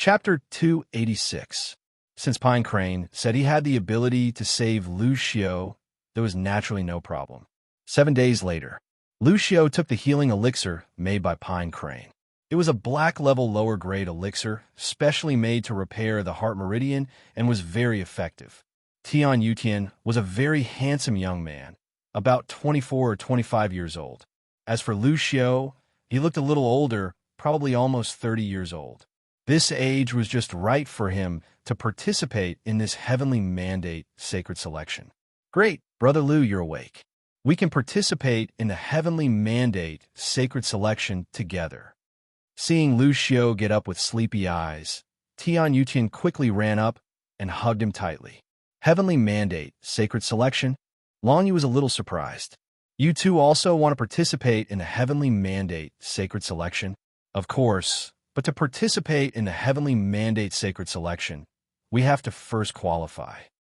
Chapter 286. Since Pine Crane said he had the ability to save Lucio, there was naturally no problem. 7 days later, Lucio took the healing elixir made by Pine Crane. It was a black-level lower-grade elixir, specially made to repair the heart meridian, and was very effective. Tian Yutian was a very handsome young man, about 24 or 25 years old. As for Lucio, he looked a little older, probably almost 30 years old. This age was just right for him to participate in this heavenly mandate sacred selection. Great, Brother Lu, you're awake. We can participate in the heavenly mandate sacred selection together. Seeing Lucio get up with sleepy eyes, Tian Yutian quickly ran up and hugged him tightly. Heavenly mandate sacred selection? Long Yu was a little surprised. You two also want to participate in the heavenly mandate sacred selection? Of course, but to participate in the heavenly mandate sacred selection, we have to first qualify.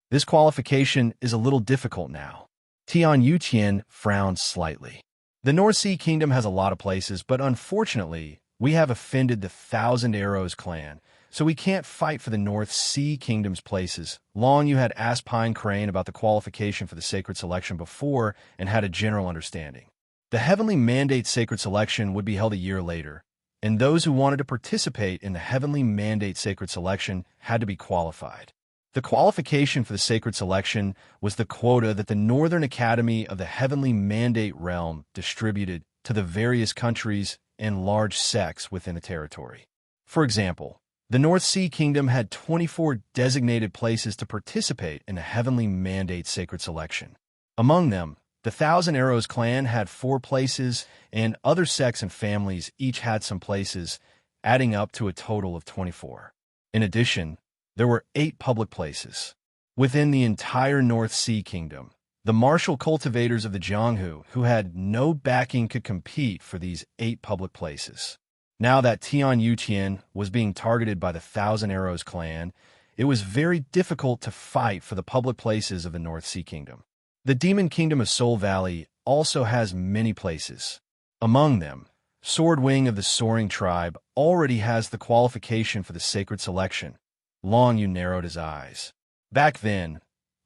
This qualification is a little difficult now. Tian Yutian frowned slightly. The North Sea Kingdom has a lot of places, but unfortunately, we have offended the Thousand Arrows clan, so we can't fight for the North Sea Kingdom's places. Long Yu had asked Pine Crane about the qualification for the sacred selection before and had a general understanding. The heavenly mandate sacred selection would be held a year later, and those who wanted to participate in the heavenly mandate sacred selection had to be qualified. The qualification for the sacred selection was the quota that the Northern Academy of the Heavenly Mandate Realm distributed to the various countries and large sects within the territory. For example, the North Sea Kingdom had 24 designated places to participate in the Heavenly Mandate Sacred Selection. Among them, the Thousand Arrows clan had 4 places, and other sects and families each had some places, adding up to a total of 24. In addition, there were 8 public places. Within the entire North Sea Kingdom, the martial cultivators of the Jianghu who had no backing could compete for these 8 public places. Now that Tian Yutian was being targeted by the Thousand Arrows clan, it was very difficult to fight for the public places of the North Sea Kingdom. The Demon Kingdom of Soul Valley also has many places. Among them, Sword Wing of the Soaring Tribe already has the qualification for the sacred selection. Long Yu narrowed his eyes. Back then,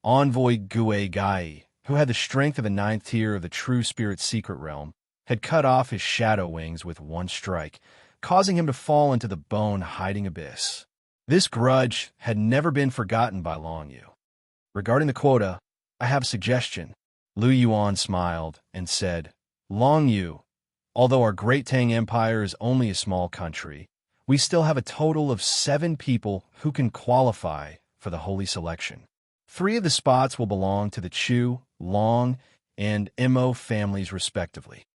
Envoy Gue Gai, who had the strength of the 9th tier of the True Spirit Secret Realm, had cut off his shadow wings with one strike, causing him to fall into the bone-hiding abyss. This grudge had never been forgotten by Long Yu. Regarding the quota, I have a suggestion. Lu Yuan smiled and said, Long Yu, although our Great Tang Empire is only a small country, we still have a total of 7 people who can qualify for the holy selection. 3 of the spots will belong to the Chu, Long, and Mo families respectively.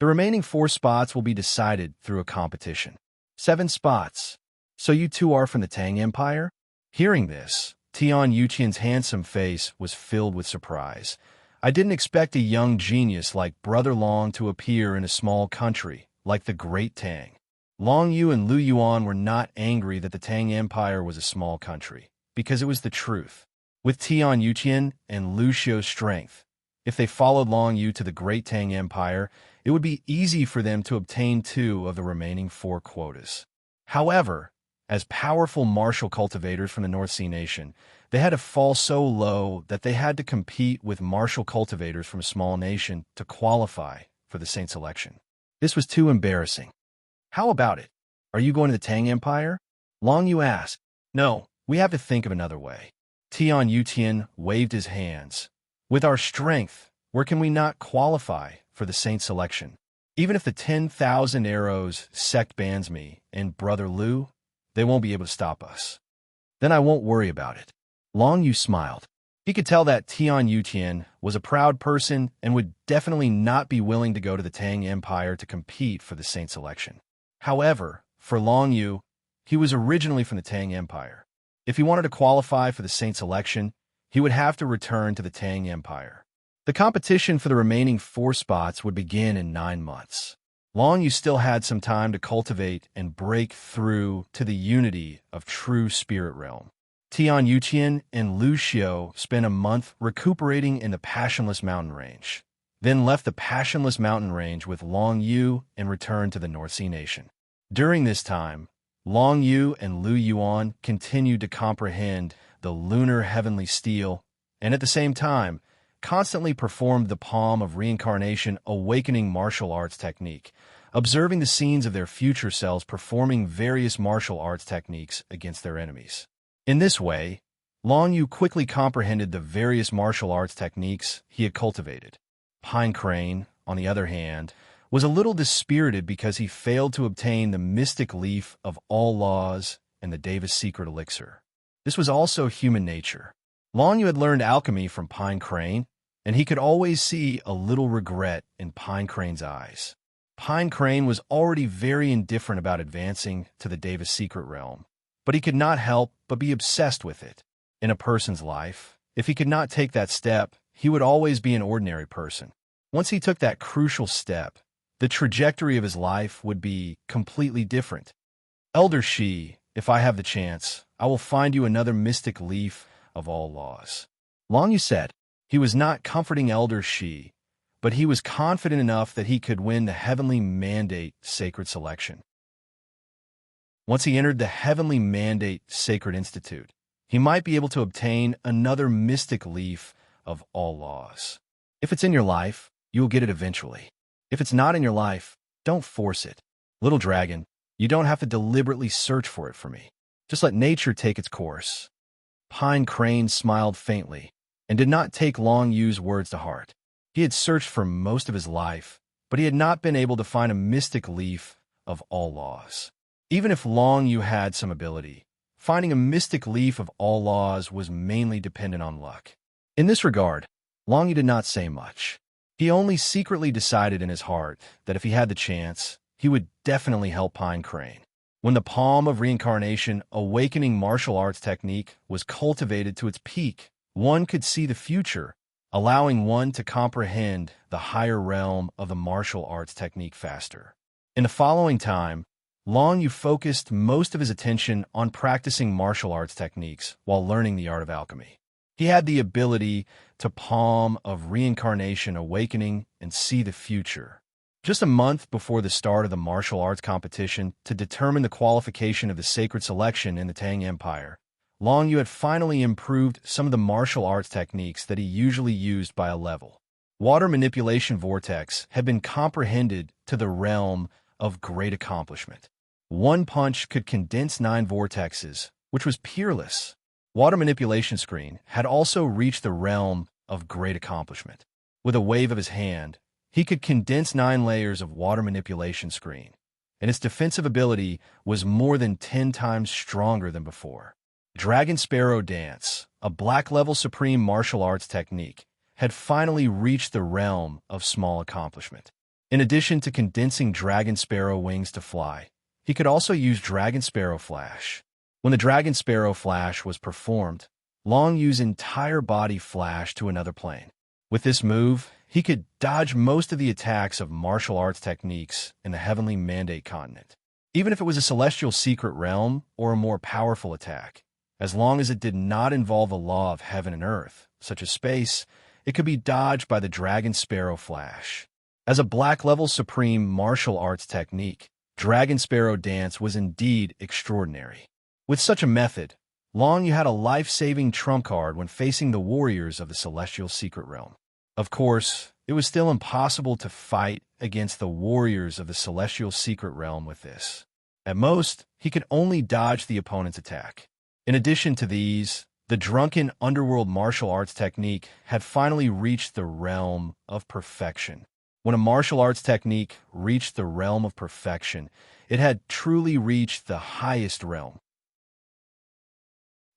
The remaining 4 spots will be decided through a competition. 7 spots. So you 2 are from the Tang Empire? Hearing this, Tian Yutian's handsome face was filled with surprise. I didn't expect a young genius like Brother Long to appear in a small country like the Great Tang. Long Yu and Lu Yuan were not angry that the Tang Empire was a small country, because it was the truth. With Tian Yutian and Lucio's strength, if they followed Long Yu to the Great Tang Empire, it would be easy for them to obtain 2 of the remaining 4 quotas. However, as powerful martial cultivators from the North Sea Nation, they had to fall so low that they had to compete with martial cultivators from a small nation to qualify for the Saint Selection. This was too embarrassing. How about it? Are you going to the Tang Empire? Long Yu asked. No, we have to think of another way. Tian Yutian waved his hands. With our strength, where can we not qualify for the Saint Selection? Even if the 10,000 Arrows sect bans me and Brother Lu, they won't be able to stop us. Then I won't worry about it. Long Yu smiled. He could tell that Tian Yutian was a proud person and would definitely not be willing to go to the Tang Empire to compete for the Saint Selection. However, for Long Yu, he was originally from the Tang Empire. If he wanted to qualify for the Saint Selection, he would have to return to the Tang Empire. The competition for the remaining 4 spots would begin in 9 months. Long Yu still had some time to cultivate and break through to the unity of True Spirit Realm. Tian Yutian and Lucio spent a month recuperating in the Passionless Mountain Range, then left the Passionless Mountain Range with Long Yu and returned to the North Sea Nation. During this time, Long Yu and Lu Yuan continued to comprehend the lunar heavenly steel, and at the same time, constantly performed the palm of reincarnation awakening martial arts technique, observing the scenes of their future selves performing various martial arts techniques against their enemies. In this way, Long Yu quickly comprehended the various martial arts techniques he had cultivated. Pine Crane, on the other hand, was a little dispirited because he failed to obtain the mystic leaf of all laws and the Davis secret elixir. This was also human nature. Long Yu had learned alchemy from Pine Crane, and he could always see a little regret in Pine Crane's eyes. Pine Crane was already very indifferent about advancing to the Davis secret realm, but he could not help but be obsessed with it. In a person's life, if he could not take that step, he would always be an ordinary person. Once he took that crucial step, the trajectory of his life would be completely different. Elder Shi, if I have the chance, I will find you another mystic leaf of all laws. Long Yu said. He was not comforting Elder Shi, but he was confident enough that he could win the Heavenly Mandate Sacred Selection. Once he entered the Heavenly Mandate Sacred Institute, he might be able to obtain another mystic leaf of all laws. If it's in your life, you will get it eventually. If it's not in your life, don't force it. Little dragon, you don't have to deliberately search for it for me. Just let nature take its course. Pine Crane smiled faintly and did not take Long Yu's words to heart. He had searched for most of his life, but he had not been able to find a mystic leaf of all laws. Even if Long Yu had some ability, finding a mystic leaf of all laws was mainly dependent on luck. In this regard, Long Yu did not say much. He only secretly decided in his heart that if he had the chance, he would definitely help Pine Crane. When the palm of reincarnation awakening martial arts technique was cultivated to its peak, one could see the future, allowing one to comprehend the higher realm of the martial arts technique faster. In the following time, Long Yu focused most of his attention on practicing martial arts techniques while learning the art of alchemy. He had the ability to palm of reincarnation awakening and see the future. Just a month before the start of the martial arts competition to determine the qualification of the sacred selection in the Tang Empire, Long Yu had finally improved some of the martial arts techniques that he usually used by a level. Water manipulation vortex had been comprehended to the realm of great accomplishment. One punch could condense 9 vortexes, which was peerless. Water manipulation screen had also reached the realm of great accomplishment. With a wave of his hand, he could condense 9 layers of water manipulation screen, and its defensive ability was more than 10 times stronger than before. Dragon Sparrow Dance, a black-level supreme martial arts technique, had finally reached the realm of small accomplishment. In addition to condensing Dragon Sparrow wings to fly, he could also use Dragon Sparrow Flash. When the Dragon Sparrow Flash was performed, Long Yu's entire body flashed to another plane. With this move, he could dodge most of the attacks of martial arts techniques in the Heavenly Mandate continent. Even if it was a celestial secret realm or a more powerful attack, as long as it did not involve a law of heaven and earth, such as space, it could be dodged by the Dragon Sparrow Flash. As a black-level supreme martial arts technique, Dragon Sparrow Dance was indeed extraordinary. With such a method, Long Yu had a life-saving trump card when facing the warriors of the celestial secret realm. Of course, it was still impossible to fight against the warriors of the celestial secret realm with this. At most, he could only dodge the opponent's attack. In addition to these, the drunken underworld martial arts technique had finally reached the realm of perfection. When a martial arts technique reached the realm of perfection, it had truly reached the highest realm.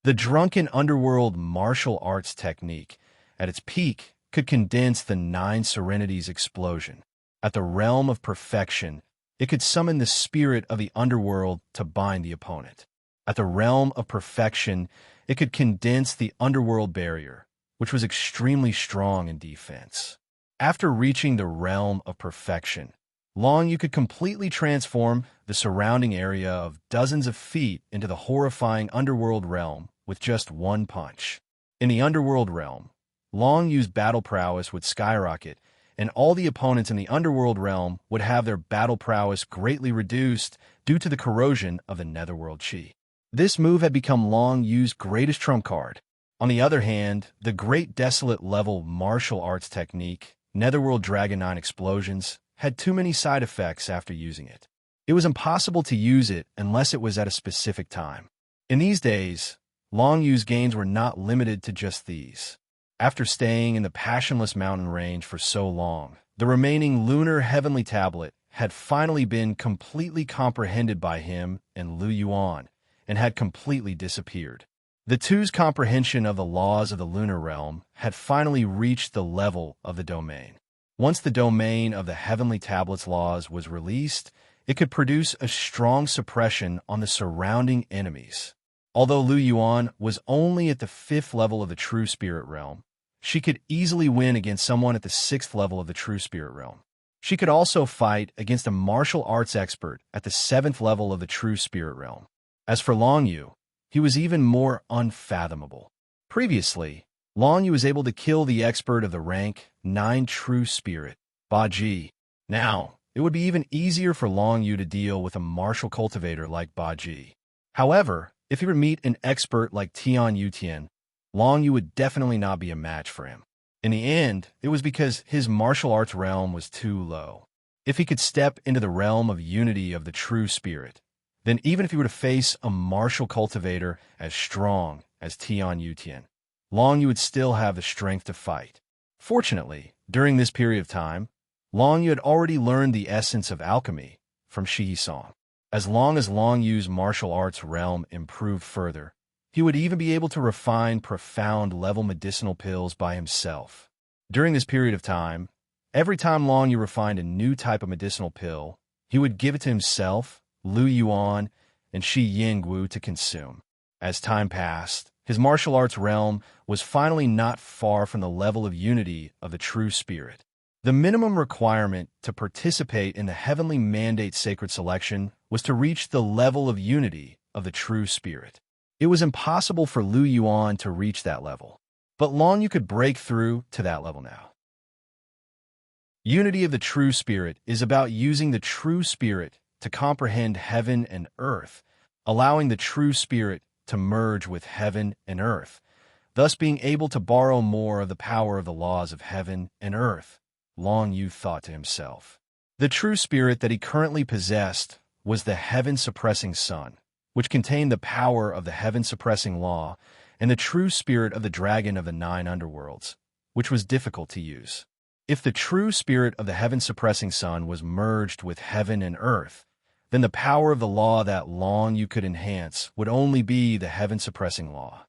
The drunken underworld martial arts technique, at its peak, could condense the 9 serenities explosion. At the realm of perfection, it could summon the spirit of the underworld to bind the opponent. At the realm of perfection, it could condense the underworld barrier, which was extremely strong in defense. After reaching the realm of perfection, Long Yu could completely transform the surrounding area of dozens of feet into the horrifying underworld realm with just one punch. In the underworld realm, Long Yu's battle prowess would skyrocket, and all the opponents in the underworld realm would have their battle prowess greatly reduced due to the corrosion of the netherworld chi. This move had become Long Yu's greatest trump card. On the other hand, the Great Desolate level martial arts technique, Netherworld Dragon 9 Explosions, had too many side effects after using it. It was impossible to use it unless it was at a specific time. In these days, Long Yu's gains were not limited to just these. After staying in the Passionless Mountain range for so long, the remaining lunar heavenly tablet had finally been completely comprehended by him and Lu Yuan, and had completely disappeared. The two's comprehension of the laws of the lunar realm had finally reached the level of the domain. Once the domain of the heavenly tablet's laws was released, it could produce a strong suppression on the surrounding enemies. Although Lu Yuan was only at the 5th level of the true spirit realm, she could easily win against someone at the 6th level of the true spirit realm. She could also fight against a martial arts expert at the 7th level of the true spirit realm. As for Long Yu, he was even more unfathomable. Previously, Long Yu was able to kill the expert of the rank 9 true spirit, Ba Ji. Now, it would be even easier for Long Yu to deal with a martial cultivator like Ba Ji. However, if he would meet an expert like Tian Yutian, Long Yu would definitely not be a match for him. In the end, it was because his martial arts realm was too low. If he could step into the realm of unity of the true spirit, then even if he were to face a martial cultivator as strong as Tian Yutian, Long Yu would still have the strength to fight. Fortunately, during this period of time, Long Yu had already learned the essence of alchemy from Shi Song. As long as Long Yu's martial arts realm improved further, he would even be able to refine profound-level medicinal pills by himself. During this period of time, every time Long Yu refined a new type of medicinal pill, he would give it to himself, Lu Yuan, and Shi Yingwu to consume. As time passed, his martial arts realm was finally not far from the level of unity of the true spirit. The minimum requirement to participate in the heavenly mandate sacred selection was to reach the level of unity of the true spirit. It was impossible for Lu Yuan to reach that level, but Long Yu could break through to that level now. Unity of the true spirit is about using the true spirit to comprehend heaven and earth, allowing the true spirit to merge with heaven and earth, thus being able to borrow more of the power of the laws of heaven and earth, Long Yu thought to himself. The true spirit that he currently possessed was the heaven-suppressing sun, which contained the power of the heaven-suppressing law, and the true spirit of the dragon of the 9 underworlds, which was difficult to use. If the true spirit of the heaven-suppressing sun was merged with heaven and earth, then the power of the law that Long Yu could enhance would only be the heaven-suppressing law.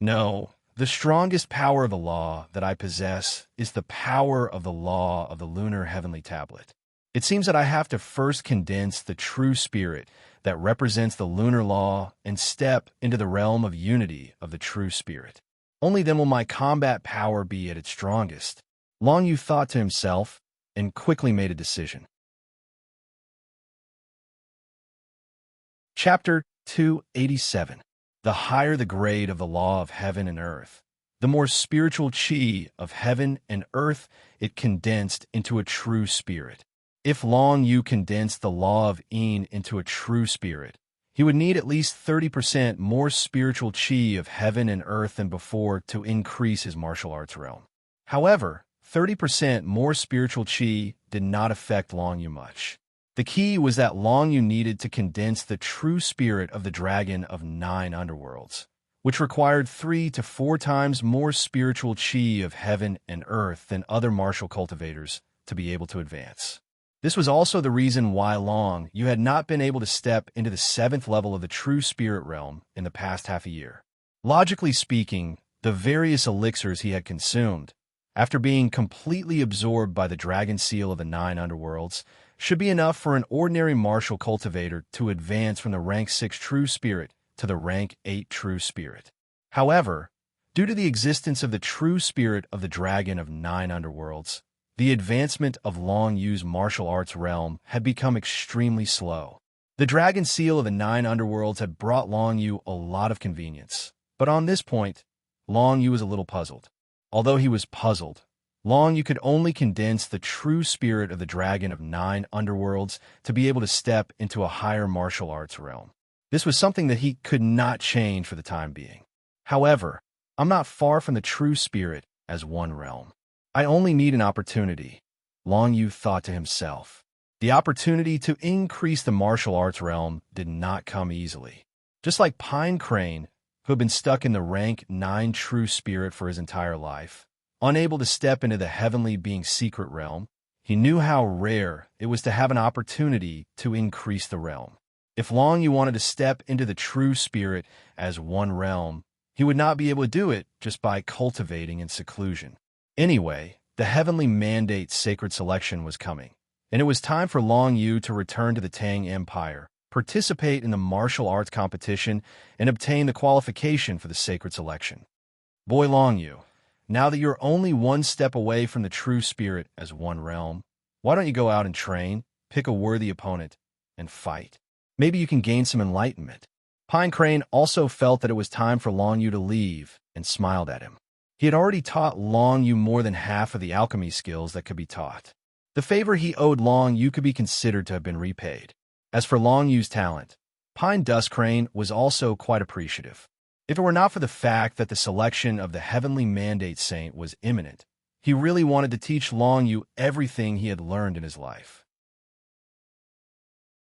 No, the strongest power of the law that I possess is the power of the law of the lunar heavenly tablet. It seems that I have to first condense the true spirit that represents the lunar law and step into the realm of unity of the true spirit. Only then will my combat power be at its strongest. Long Yu thought to himself and quickly made a decision. Chapter 287. The higher the grade of the law of heaven and earth, the more spiritual chi of heaven and earth it condensed into a true spirit. If Long Yu condensed the law of Yin into a true spirit, he would need at least 30% more spiritual chi of heaven and earth than before to increase his martial arts realm. However, 30% more spiritual chi did not affect Long Yu much. The key was that Long Yu needed to condense the true spirit of the dragon of 9 underworlds, which required 3 to 4 times more spiritual chi of heaven and earth than other martial cultivators to be able to advance. This was also the reason why Long Yu had not been able to step into the 7th level of the true spirit realm in the past half a year. Logically speaking, the various elixirs he had consumed, after being completely absorbed by the dragon seal of the 9 underworlds, should be enough for an ordinary martial cultivator to advance from the rank 6 true spirit to the rank 8 true spirit. However, due to the existence of the true spirit of the dragon of 9 underworlds, the advancement of Long Yu's martial arts realm had become extremely slow. The dragon seal of the 9 underworlds had brought Long Yu a lot of convenience, but on this point, Long Yu was a little puzzled. Although he was puzzled, Long Yu could only condense the true spirit of the dragon of 9 underworlds to be able to step into a higher martial arts realm. This was something that he could not change for the time being. However, I'm not far from the true spirit as one realm. I only need an opportunity, Long Yu thought to himself. The opportunity to increase the martial arts realm did not come easily. Just like Pine Crane, who had been stuck in the rank 9 true spirit for his entire life, unable to step into the heavenly being secret realm, he knew how rare it was to have an opportunity to increase the realm. If Long Yu wanted to step into the true spirit as one realm, he would not be able to do it just by cultivating in seclusion. Anyway, the heavenly mandate sacred selection was coming, and it was time for Long Yu to return to the Tang Empire, participate in the martial arts competition, and obtain the qualification for the sacred selection. Boy Long Yu, now that you're only one step away from the true spirit as one realm, why don't you go out and train, pick a worthy opponent, and fight? Maybe you can gain some enlightenment. Pine Crane also felt that it was time for Long Yu to leave and smiled at him. He had already taught Long Yu more than half of the alchemy skills that could be taught. The favor he owed Long Yu could be considered to have been repaid. As for Long Yu's talent, Pine Dust Crane was also quite appreciative. If it were not for the fact that the selection of the heavenly mandate saint was imminent, he really wanted to teach Long Yu everything he had learned in his life.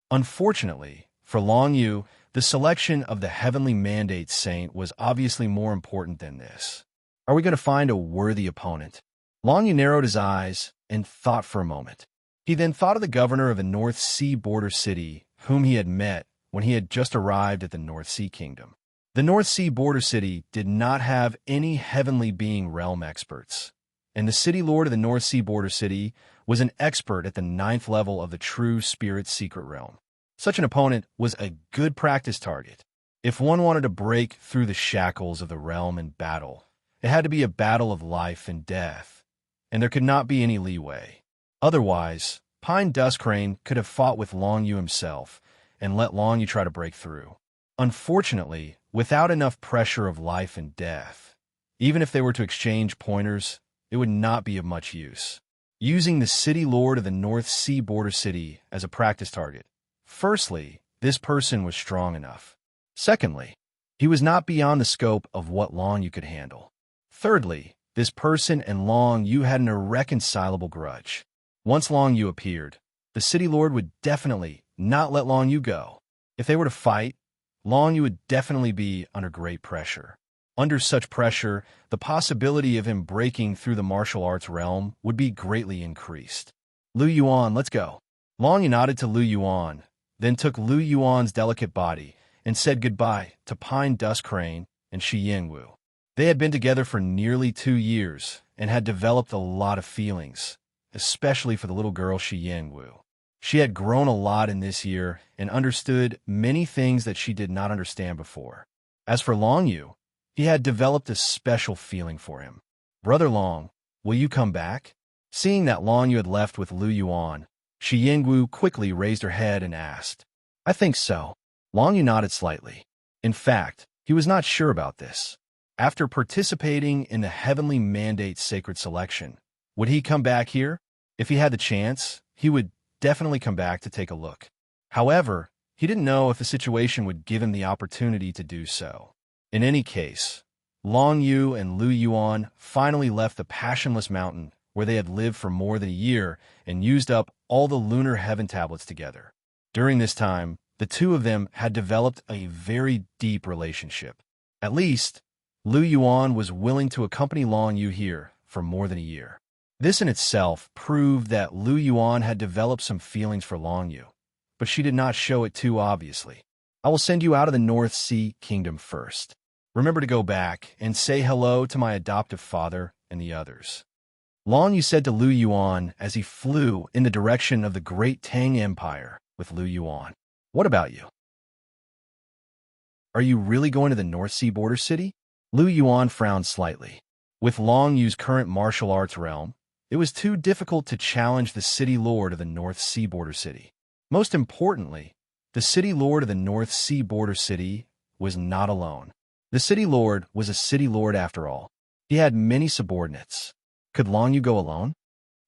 Unfortunately, for Long Yu, the selection of the heavenly mandate saint was obviously more important than this. Are we going to find a worthy opponent? Long Yu narrowed his eyes and thought for a moment. He then thought of the governor of the North Sea border city, whom he had met when he had just arrived at the North Sea Kingdom. The North Sea border city did not have any heavenly being realm experts, and the city lord of the North Sea border city was an expert at the 9th level of the true spirit secret realm. Such an opponent was a good practice target. If one wanted to break through the shackles of the realm in battle, it had to be a battle of life and death, and there could not be any leeway. Otherwise, Pine Dust Crane could have fought with Long Yu himself and let Long Yu try to break through. Unfortunately, without enough pressure of life and death, even if they were to exchange pointers, it would not be of much use. Using the city lord of the North Sea border city as a practice target, firstly, this person was strong enough. Secondly, he was not beyond the scope of what Long Yu could handle. Thirdly, this person and Long Yu had an irreconcilable grudge. Once Long Yu appeared, the city lord would definitely not let Long Yu go. If they were to fight, Long Yu would definitely be under great pressure. Under such pressure, the possibility of him breaking through the martial arts realm would be greatly increased. Lu Yuan, let's go. Long Yu nodded to Lu Yuan, then took Lu Yuan's delicate body and said goodbye to Pine Dust Crane and Shi Yingwu. They had been together for nearly 2 years and had developed a lot of feelings, especially for the little girl Shi Yingwu. She had grown a lot in this year and understood many things that she did not understand before. As for Long Yu, he had developed a special feeling for him. Brother Long, will you come back? Seeing that Long Yu had left with Lu Yuan, Shi Yingwu quickly raised her head and asked, I think so. Long Yu nodded slightly. In fact, he was not sure about this. After participating in the heavenly mandate sacred selection, would he come back here? If he had the chance, he would definitely come back to take a look. However, he didn't know if the situation would give him the opportunity to do so. In any case, Long Yu and Lu Yuan finally left the Passionless Mountain where they had lived for more than a year and used up all the lunar heaven tablets together. During this time, the two of them had developed a very deep relationship. At least, Lu Yuan was willing to accompany Long Yu here for more than a year. This in itself proved that Lu Yuan had developed some feelings for Long Yu, but she did not show it too obviously. I will send you out of the North Sea Kingdom first. Remember to go back and say hello to my adoptive father and the others. Long Yu said to Lu Yuan as he flew in the direction of the great Tang Empire with Lu Yuan. What about you? Are you really going to the North Sea border city? Lu Yuan frowned slightly. With Long Yu's current martial arts realm, it was too difficult to challenge the city lord of the North Sea border city. Most importantly, the city lord of the North Sea border city was not alone. The city lord was a city lord after all. He had many subordinates. Could Long Yu go alone?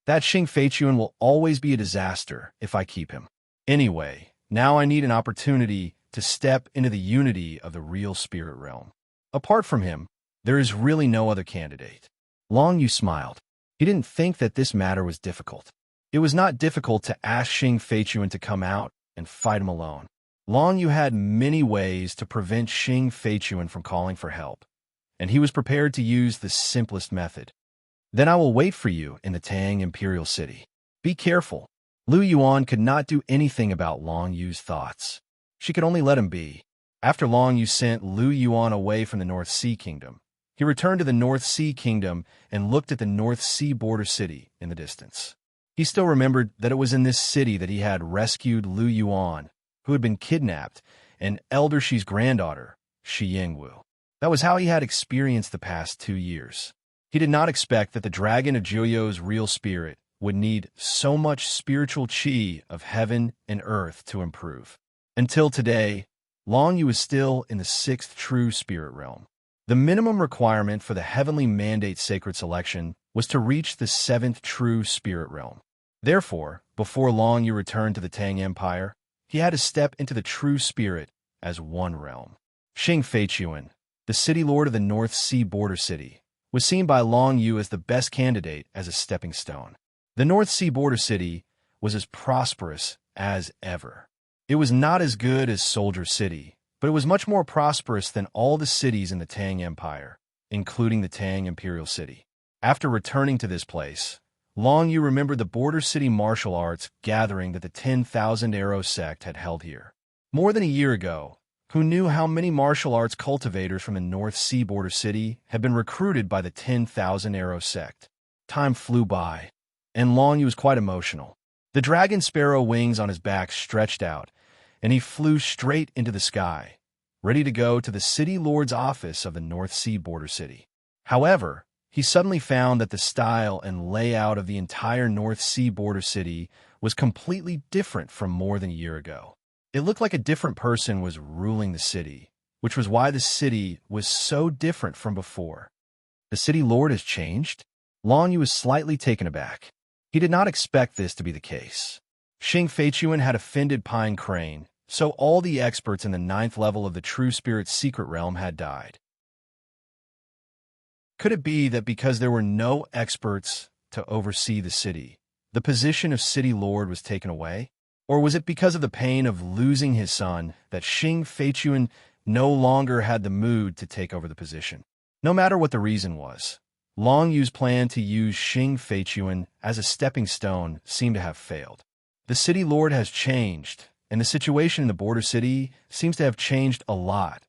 That Xing Feichuan will always be a disaster if I keep him. Anyway, now I need an opportunity to step into the unity of the real spirit realm. Apart from him, there is really no other candidate. Long Yu smiled. He didn't think that this matter was difficult. It was not difficult to ask Xing Feichuan to come out and fight him alone. Long Yu had many ways to prevent Xing Feichuan from calling for help, and he was prepared to use the simplest method. Then I will wait for you in the Tang Imperial City. Be careful. Lu Yuan could not do anything about Long Yu's thoughts. She could only let him be. After Long Yu sent Lu Yuan away from the North Sea Kingdom, he returned to the North Sea Kingdom and looked at the North Sea border city in the distance. He still remembered that it was in this city that he had rescued Lu Yuan, who had been kidnapped, and Elder Shi's granddaughter, Shi Yingwu. That was how he had experienced the past 2 years. He did not expect that the dragon of Jiuyo's real spirit would need so much spiritual qi of heaven and earth to improve. Until today, Long Yu was still in the 6th true spirit realm. The minimum requirement for the heavenly mandate sacred selection was to reach the 7th true spirit realm. Therefore, before Long Yu returned to the Tang Empire, he had to step into the true spirit as one realm. Xing Feichuan, the city lord of the North Sea border city, was seen by Long Yu as the best candidate as a stepping stone. The North Sea border city was as prosperous as ever. It was not as good as Soldier City, but it was much more prosperous than all the cities in the Tang Empire, including the Tang Imperial City. After returning to this place, Long Yu remembered the border city martial arts gathering that the 10,000 Arrow sect had held here. More than a year ago, who knew how many martial arts cultivators from the North Sea border city had been recruited by the 10,000 Arrow sect? Time flew by, and Long Yu was quite emotional. The dragon sparrow wings on his back stretched out, and he flew straight into the sky, ready to go to the city lord's office of the North Sea border city. However, he suddenly found that the style and layout of the entire North Sea border city was completely different from more than a year ago. It looked like a different person was ruling the city, which was why the city was so different from before. The city lord has changed? Long Yu was slightly taken aback. He did not expect this to be the case. Xing Feichuan had offended Pine Crane, so all the experts in the 9th level of the True Spirit's secret realm had died. Could it be that because there were no experts to oversee the city, the position of city lord was taken away? Or was it because of the pain of losing his son that Xing Feichuan no longer had the mood to take over the position? No matter what the reason was, Long Yu's plan to use Xing Feichuan as a stepping stone seemed to have failed. The city lord has changed, and the situation in the border city seems to have changed a lot.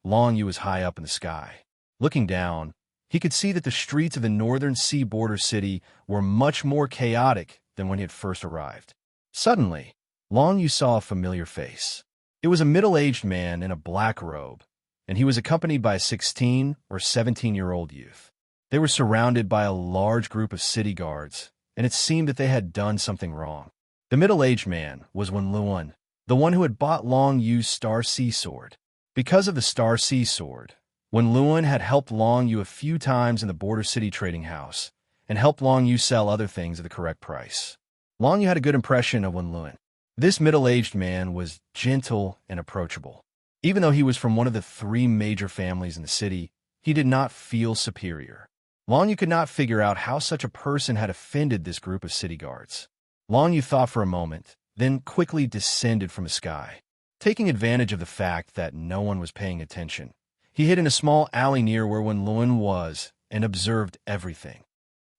Long Yu was high up in the sky. Looking down, he could see that the streets of the Northern Sea border city were much more chaotic than when he had first arrived. Suddenly, Long Yu saw a familiar face. It was a middle-aged man in a black robe, and he was accompanied by a 16 or 17-year-old youth. They were surrounded by a large group of city guards, and it seemed that they had done something wrong. The middle-aged man was Wenluan, the one who had bought Long Yu's Star Sea Sword. Because of the Star Sea Sword, Wenluan had helped Long Yu a few times in the border city trading house, and helped Long Yu sell other things at the correct price. Long Yu had a good impression of Wenluan. This middle-aged man was gentle and approachable. Even though he was from one of the 3 major families in the city, he did not feel superior. Long Yu could not figure out how such a person had offended this group of city guards. Long Yu thought for a moment, then quickly descended from the sky. Taking advantage of the fact that no one was paying attention, he hid in a small alley near where Wenluan was and observed everything.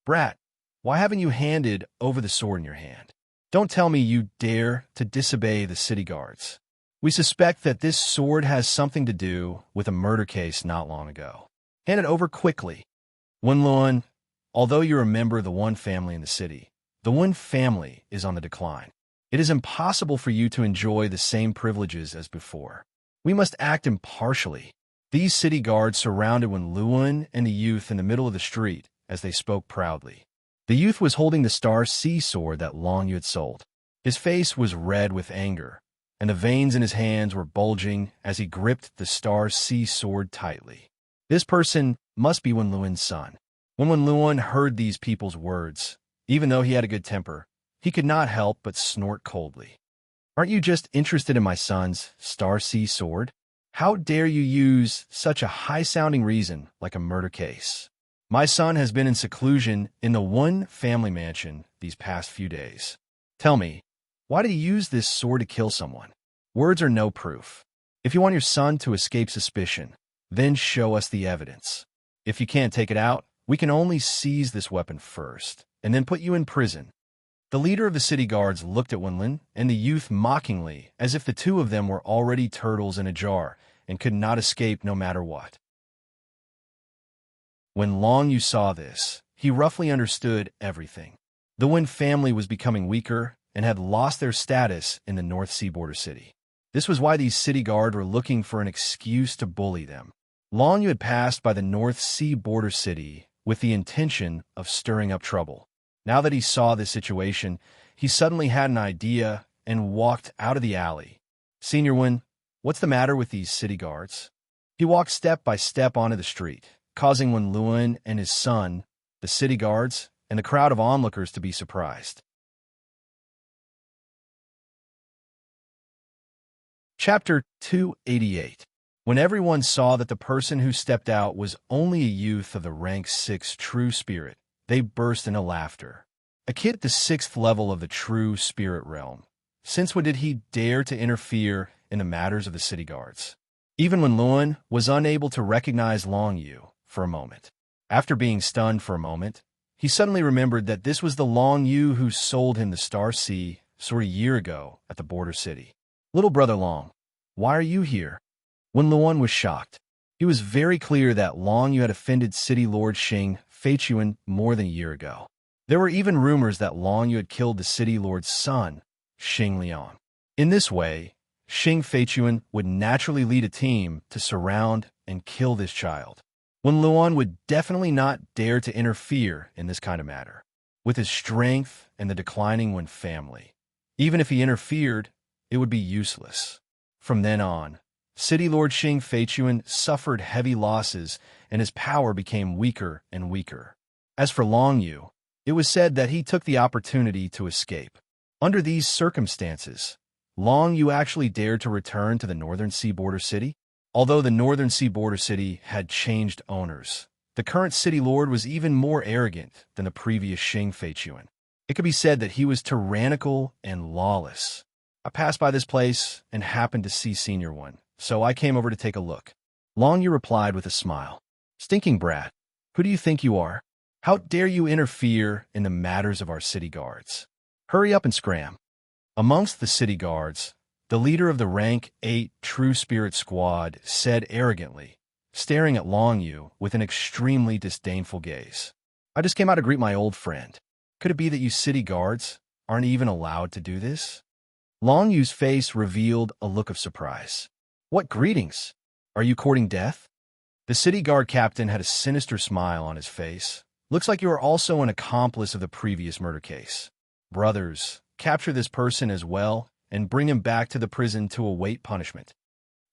"Brat, why haven't you handed over the sword in your hand? Don't tell me you dare to disobey the city guards. We suspect that this sword has something to do with a murder case not long ago. Hand it over quickly." Wenluan, although you're a member of the One family in the city, the One family is on the decline. It is impossible for you to enjoy the same privileges as before. We must act impartially. These city guards surrounded Wenluan and the youth in the middle of the street as they spoke proudly. The youth was holding the Star Sea Sword that Long Yu had sold. His face was red with anger, and the veins in his hands were bulging as he gripped the Star Sea Sword tightly. This person must be Wenluan's son. When Luan heard these people's words, even though he had a good temper, he could not help but snort coldly. Aren't you just interested in my son's Star Sea sword? How dare you use such a high-sounding reason like a murder case? My son has been in seclusion in the one family mansion these past few days. Tell me, why did he use this sword to kill someone? Words are no proof. If you want your son to escape suspicion, then show us the evidence. If you can't take it out, we can only seize this weapon first, and then put you in prison. The leader of the city guards looked at Wenlin and the youth mockingly, as if the two of them were already turtles in a jar and could not escape no matter what. When Long Yu saw this, he roughly understood everything. The Wen family was becoming weaker and had lost their status in the North Sea border city. This was why these city guards were looking for an excuse to bully them. Long Yu had passed by the North Sea border city with the intention of stirring up trouble. Now that he saw this situation, he suddenly had an idea and walked out of the alley. Senior Wen, what's the matter with these city guards? He walked step by step onto the street, causing Wen Luan and his son, the city guards, and the crowd of onlookers to be surprised. Chapter 288. When everyone saw that the person who stepped out was only a youth of the rank 6 true spirit, they burst into laughter. A kid at the 6th level of the true spirit realm. Since when did he dare to interfere in the matters of the city guards? Even when Luan was unable to recognize Long Yu for a moment. After being stunned for a moment, he suddenly remembered that this was the Long Yu who sold him the Star Sea sword a year ago at the border city. Little brother Long, why are you here? When Luan was shocked, it was very clear that Long Yu had offended City Lord Xing Feichuan more than a year ago. There were even rumors that Long Yu had killed the City Lord's son, Xing Liang. In this way, Xing Feichuan would naturally lead a team to surround and kill this child. When Luan would definitely not dare to interfere in this kind of matter. With his strength and the declining Wen family, even if he interfered, it would be useless. From then on, City Lord Xing Feichuan suffered heavy losses and his power became weaker and weaker. As for Long Yu, it was said that he took the opportunity to escape. Under these circumstances, Long Yu actually dared to return to the Northern Sea border city. Although the Northern Sea border city had changed owners, the current city lord was even more arrogant than the previous Xing Feichuan. It could be said that he was tyrannical and lawless. I passed by this place and happened to see Senior One, so I came over to take a look. Long Yu replied with a smile. Stinking brat, who do you think you are? How dare you interfere in the matters of our city guards? Hurry up and scram. Amongst the city guards, the leader of the rank 8 True Spirit Squad said arrogantly, staring at Long Yu with an extremely disdainful gaze. I just came out to greet my old friend. Could it be that you city guards aren't even allowed to do this? Long Yu's face revealed a look of surprise. What greetings? Are you courting death? The city guard captain had a sinister smile on his face. Looks like you are also an accomplice of the previous murder case. Brothers, capture this person as well and bring him back to the prison to await punishment.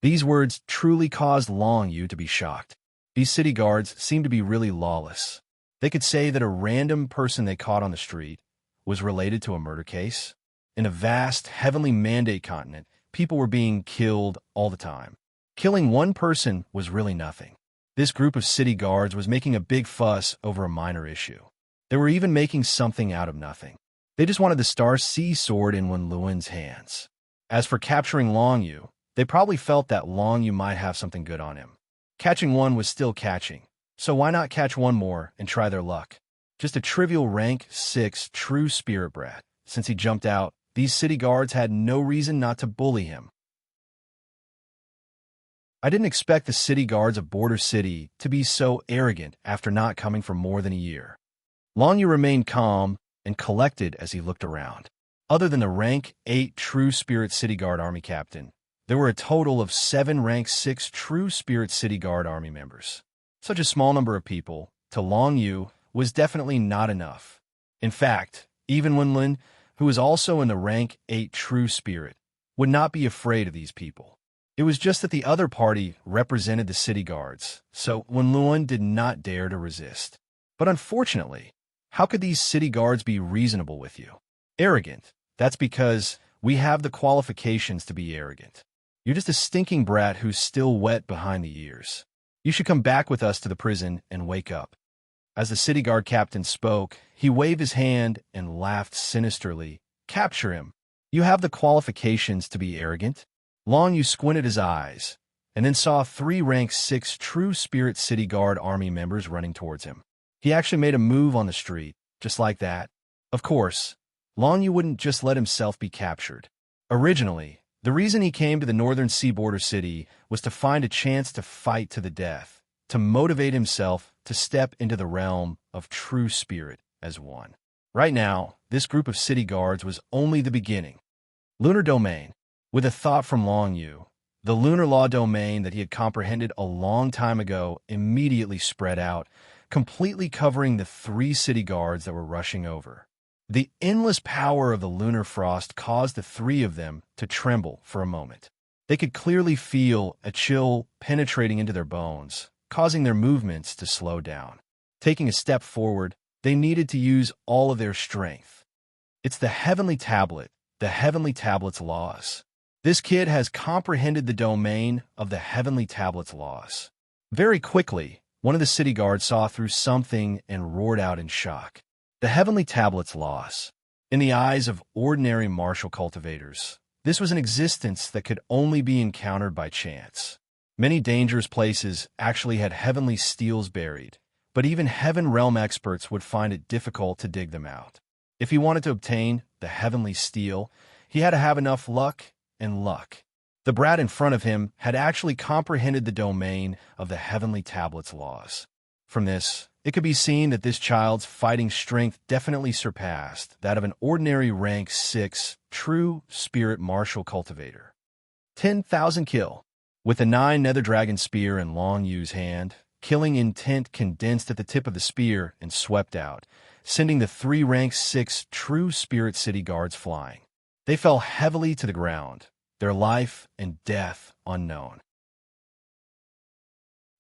These words truly caused Long Yu to be shocked. These city guards seemed to be really lawless. They could say that a random person they caught on the street was related to a murder case. In a vast, heavenly mandate continent, people were being killed all the time. Killing one person was really nothing. This group of city guards was making a big fuss over a minor issue. They were even making something out of nothing. They just wanted the Star Sea sword in Wen Luan's hands. As for capturing Long Yu, they probably felt that Long Yu might have something good on him. Catching one was still catching, so why not catch one more and try their luck? Just a trivial rank 6 true spirit brat. Since he jumped out, these city guards had no reason not to bully him. I didn't expect the city guards of Border City to be so arrogant after not coming for more than a year. Long Yu remained calm and collected as he looked around. Other than the rank 8 True Spirit City Guard Army Captain, there were a total of 7 rank 6 True Spirit City Guard Army members. Such a small number of people, to Long Yu, was definitely not enough. In fact, even Wenlin, who was also in the rank 8 True Spirit, would not be afraid of these people. It was just that the other party represented the city guards, so Wenlin did not dare to resist. But unfortunately, how could these city guards be reasonable with you? Arrogant. That's because we have the qualifications to be arrogant. You're just a stinking brat who's still wet behind the ears. You should come back with us to the prison and wake up." As the city guard captain spoke, he waved his hand and laughed sinisterly. "Capture him. You have the qualifications to be arrogant?" Long Yu squinted his eyes, and then saw 3 rank 6 true spirit city guard army members running towards him. He actually made a move on the street, just like that. Of course, Long Yu wouldn't just let himself be captured. Originally, the reason he came to the northern sea border city was to find a chance to fight to the death, to motivate himself to step into the realm of true spirit as one. Right now, this group of city guards was only the beginning. Lunar Domain. With a thought from Long Yu, the lunar law domain that he had comprehended a long time ago immediately spread out, completely covering the 3 city guards that were rushing over. The endless power of the lunar frost caused the 3 of them to tremble for a moment. They could clearly feel a chill penetrating into their bones, causing their movements to slow down. Taking a step forward, they needed to use all of their strength. It's the Heavenly Tablet, the Heavenly Tablet's laws. This kid has comprehended the domain of the Heavenly Tablet's laws. Very quickly, one of the city guards saw through something and roared out in shock. The Heavenly Tablet's laws. In the eyes of ordinary martial cultivators, this was an existence that could only be encountered by chance. Many dangerous places actually had heavenly steels buried, but even Heaven Realm experts would find it difficult to dig them out. If he wanted to obtain the heavenly steel, he had to have enough luck and luck. The brat in front of him had actually comprehended the domain of the Heavenly Tablet's laws. From this, it could be seen that this child's fighting strength definitely surpassed that of an ordinary rank 6 true spirit martial cultivator. 10,000 kill. With the 9 nether dragon spear in Long Yu's hand, killing intent condensed at the tip of the spear and swept out, sending the 3 rank 6 true spirit city guards flying. They fell heavily to the ground, their life and death unknown.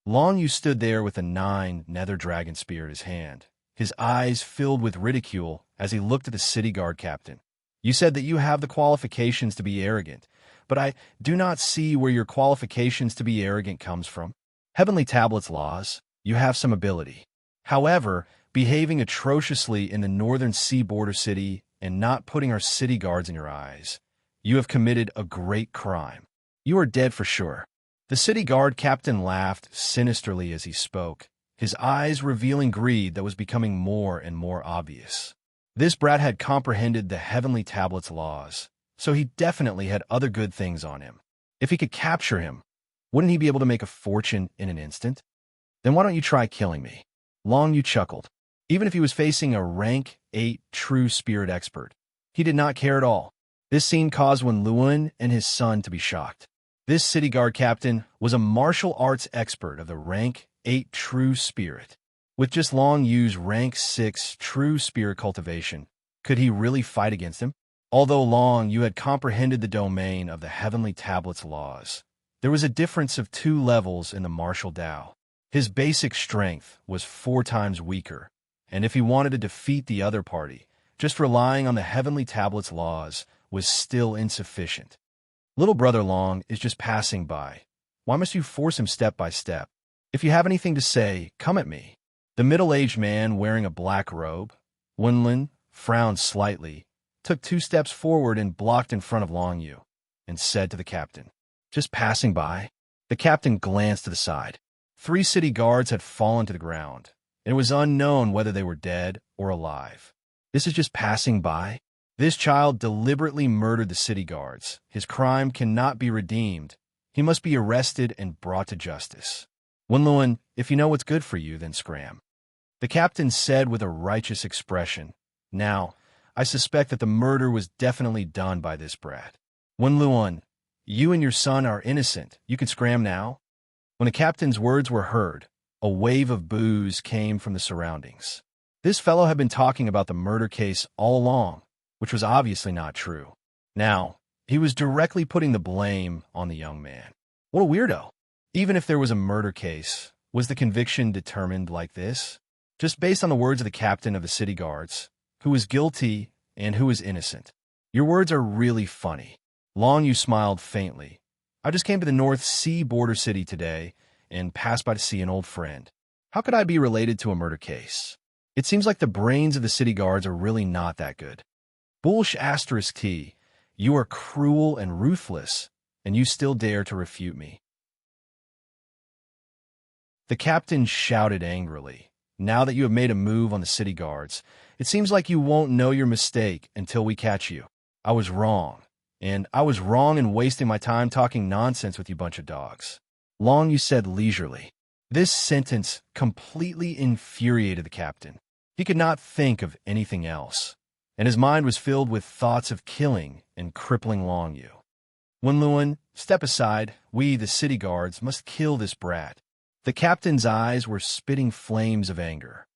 Long Yu stood there with a 9 nether dragon spear in his hand, his eyes filled with ridicule as he looked at the city guard captain. "You said that you have the qualifications to be arrogant, but I do not see where your qualifications to be arrogant comes from. Heavenly Tablet's laws, you have some ability. However, behaving atrociously in the northern sea border city and not putting our city guards in your eyes, you have committed a great crime. You are dead for sure." The city guard captain laughed sinisterly as he spoke, his eyes revealing greed that was becoming more and more obvious. This brat had comprehended the Heavenly Tablet's laws, so he definitely had other good things on him. If he could capture him, wouldn't he be able to make a fortune in an instant? "Then why don't you try killing me?" Long Yu chuckled. Even if he was facing a rank 8 true spirit expert, he did not care at all. This scene caused Wen Luan and his son to be shocked. This city guard captain was a martial arts expert of the rank 8 true spirit. With just Long Yu's rank 6 true spirit cultivation, could he really fight against him? Although Long Yu had comprehended the domain of the Heavenly Tablet's laws, there was a difference of 2 levels in the martial Tao. His basic strength was 4 times weaker, and if he wanted to defeat the other party, just relying on the Heavenly Tablet's laws was still insufficient. Little brother Long is just passing by. Why must you force him step by step? If you have anything to say, come at me. The middle-aged man wearing a black robe, Wenlin, frowned slightly, took 2 steps forward and blocked in front of Long Yu, and said to the captain, "Just passing by?" The captain glanced to the side. 3 city guards had fallen to the ground, and it was unknown whether they were dead or alive. This is just passing by? This child deliberately murdered the city guards. His crime cannot be redeemed. He must be arrested and brought to justice. Wenluan, if you know what's good for you, then scram. The captain said with a righteous expression. Now, I suspect that the murder was definitely done by this brat. Wenluan, you and your son are innocent. You can scram now. When the captain's words were heard, a wave of boos came from the surroundings. This fellow had been talking about the murder case all along, which was obviously not true. Now, he was directly putting the blame on the young man. What a weirdo. Even if there was a murder case, was the conviction determined like this? just based on the words of the captain of the city guards, who was guilty and who was innocent. Your words are really funny. Long Yu smiled faintly. I just came to the North Sea border city today and passed by to see an old friend. How could I be related to a murder case? It seems like the brains of the city guards are really not that good. Bullsh asterisk T, you are cruel and ruthless, and you still dare to refute me. The captain shouted angrily. Now that you have made a move on the city guards, it seems like you won't know your mistake until we catch you. I was wrong, and I was wrong in wasting my time talking nonsense with you bunch of dogs. Long Yu said leisurely. This sentence completely infuriated the captain. He could not think of anything else, and his mind was filled with thoughts of killing and crippling Long Yu. Wenluan, step aside. We, the city guards, must kill this brat. The captain's eyes were spitting flames of anger.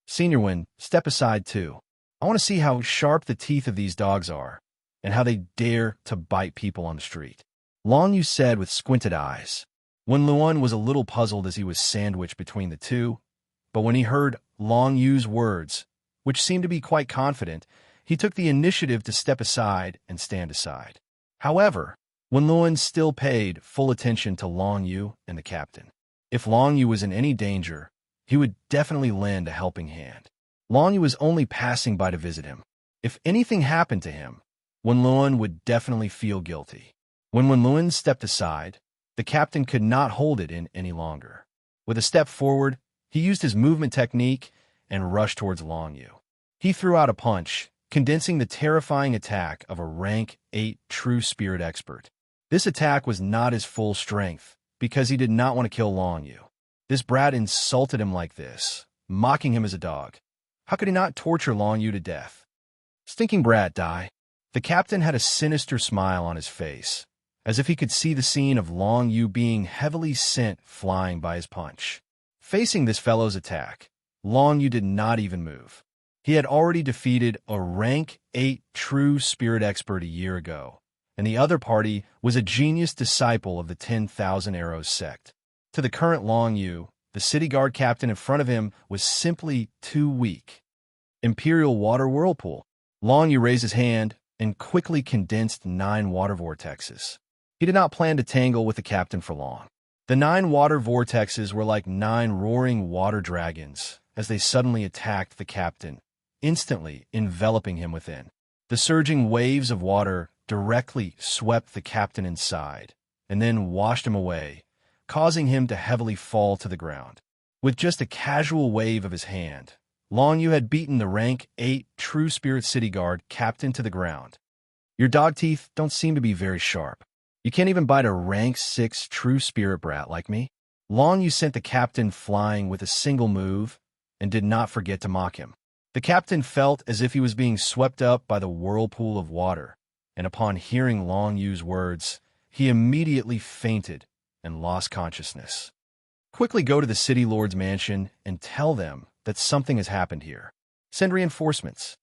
Senior Wen, step aside too. I want to see how sharp the teeth of these dogs are, and how they dare to bite people on the street. Long Yu said with squinted eyes. Wenluan was a little puzzled as he was sandwiched between the two, but when he heard Long Yu's words, which seemed to be quite confident, he took the initiative to step aside and stand aside. However, Wenluan still paid full attention to Long Yu and the captain. If Long Yu was in any danger, he would definitely lend a helping hand. Long Yu was only passing by to visit him. If anything happened to him, Wenluan would definitely feel guilty. When Wenluan stepped aside, the captain could not hold it in any longer. With a step forward, he used his movement technique and rushed towards Long Yu. He threw out a punch, condensing the terrifying attack of a rank 8 true spirit expert. This attack was not his full strength, because he did not want to kill Long Yu. This brat insulted him like this, mocking him as a dog. How could he not torture Long Yu to death? Stinking brat, die. The captain had a sinister smile on his face, as if he could see the scene of Long Yu being heavily sent flying by his punch. Facing this fellow's attack, Long Yu did not even move. He had already defeated a rank 8 true spirit expert a year ago, and the other party was a genius disciple of the 10,000 Arrows sect. To the current Long Yu, the city guard captain in front of him was simply too weak. Imperial Water Whirlpool. Long Yu raised his hand and quickly condensed 9 water vortexes. He did not plan to tangle with the captain for long. The 9 water vortexes were like 9 roaring water dragons as they suddenly attacked the captain, instantly enveloping him within. The surging waves of water directly swept the captain inside and then washed him away, causing him to heavily fall to the ground. With just a casual wave of his hand, Long Yu had beaten the rank 8 true spirit city guard captain to the ground. Your dog teeth don't seem to be very sharp. You can't even bite a rank 6 true spirit brat like me. Long Yu sent the captain flying with a single move and did not forget to mock him. The captain felt as if he was being swept up by the whirlpool of water, and upon hearing Long Yu's words, he immediately fainted and lost consciousness. Quickly go to the city lord's mansion and tell them that something has happened here. Send reinforcements.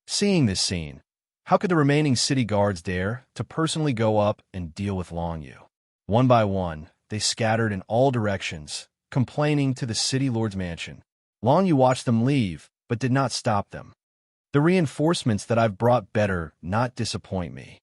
Seeing this scene, how could the remaining city guards dare to personally go up and deal with Long Yu? One by one, they scattered in all directions, complaining to the city lord's mansion. Long Yu watched them leave, but did not stop them. The reinforcements that I've brought better not disappoint me.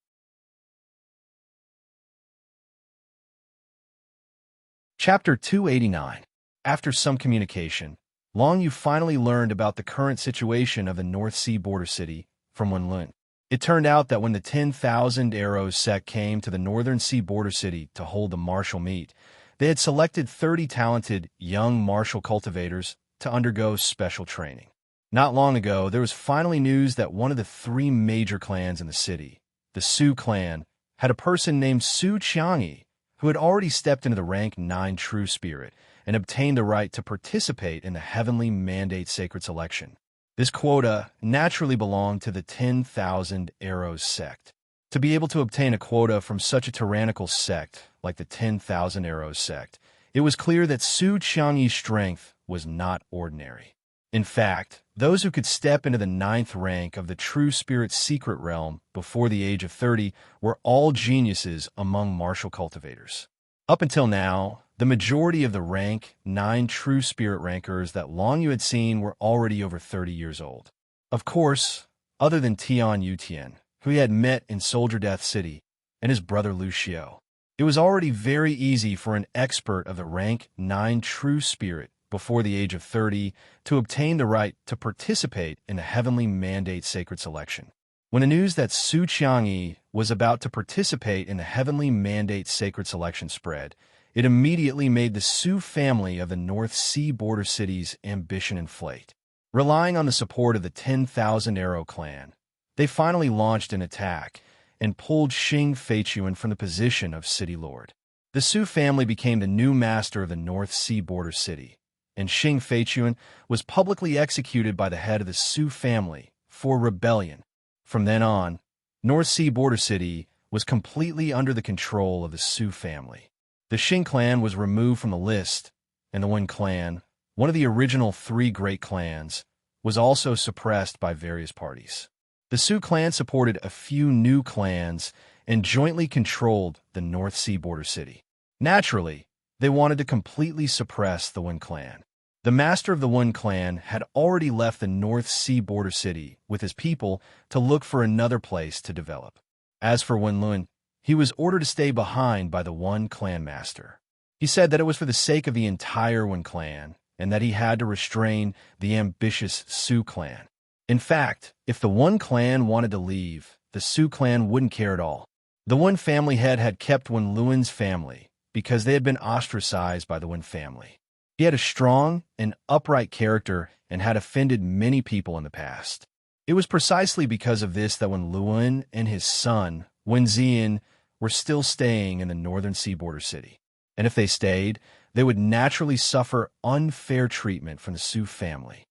Chapter 289. After some communication, Long Yu finally learned about the current situation of the North Sea border city from Wenlun. It turned out that when the 10,000 Arrows sect came to the Northern Sea border city to hold the martial meet, they had selected 30 talented young martial cultivators to undergo special training. Not long ago, there was finally news that one of the 3 major clans in the city, the Su clan, had a person named Su Qiangyi who had already stepped into the rank 9 true spirit and obtained the right to participate in the heavenly mandate sacred selection. This quota naturally belonged to the 10,000 Arrows sect. To be able to obtain a quota from such a tyrannical sect like the 10,000 Arrows sect, it was clear that Su Qiangyi's strength was not ordinary. In fact, those who could step into the 9th rank of the true spirit secret realm before the age of 30 were all geniuses among martial cultivators. Up until now, The majority of the rank 9 true spirit rankers that Long Yu had seen were already over 30 years old. Of course, other than Tian Yutian, who he had met in Soldier Death City, and his brother Lucio. It was already very easy for an expert of the rank 9 true spirit before the age of 30 to obtain the right to participate in the Heavenly Mandate Sacred Selection. When the news that Su Qiangyi was about to participate in the Heavenly Mandate Sacred Selection spread, it immediately made the Su family of the North Sea border city's ambition inflate. Relying on the support of the 10,000 Arrow clan, they finally launched an attack and pulled Xing Feichuan from the position of city lord. The Su family became the new master of the North Sea border city, and Xing Feichuan was publicly executed by the head of the Su family for rebellion. From then on, North Sea border city was completely under the control of the Su family. The Xing clan was removed from the list, and the Wen clan, one of the original 3 great clans, was also suppressed by various parties. The Su clan supported a few new clans and jointly controlled the North Sea border city. Naturally, they wanted to completely suppress the Wen clan. The master of the Wen clan had already left the North Sea border city with his people to look for another place to develop. As for Wen Lun, he was ordered to stay behind by the Wen clan master. He said that it was for the sake of the entire Wen clan and that he had to restrain the ambitious Su clan. In fact, if the Wen clan wanted to leave, the Su clan wouldn't care at all. The Wen family head had kept Wen Luan's family because they had been ostracized by the Wen family. He had a strong and upright character and had offended many people in the past. It was precisely because of this that Wen Luan and his son, Wen Zian, were still staying in the northern sea border city. And if they stayed, they would naturally suffer unfair treatment from the Su family.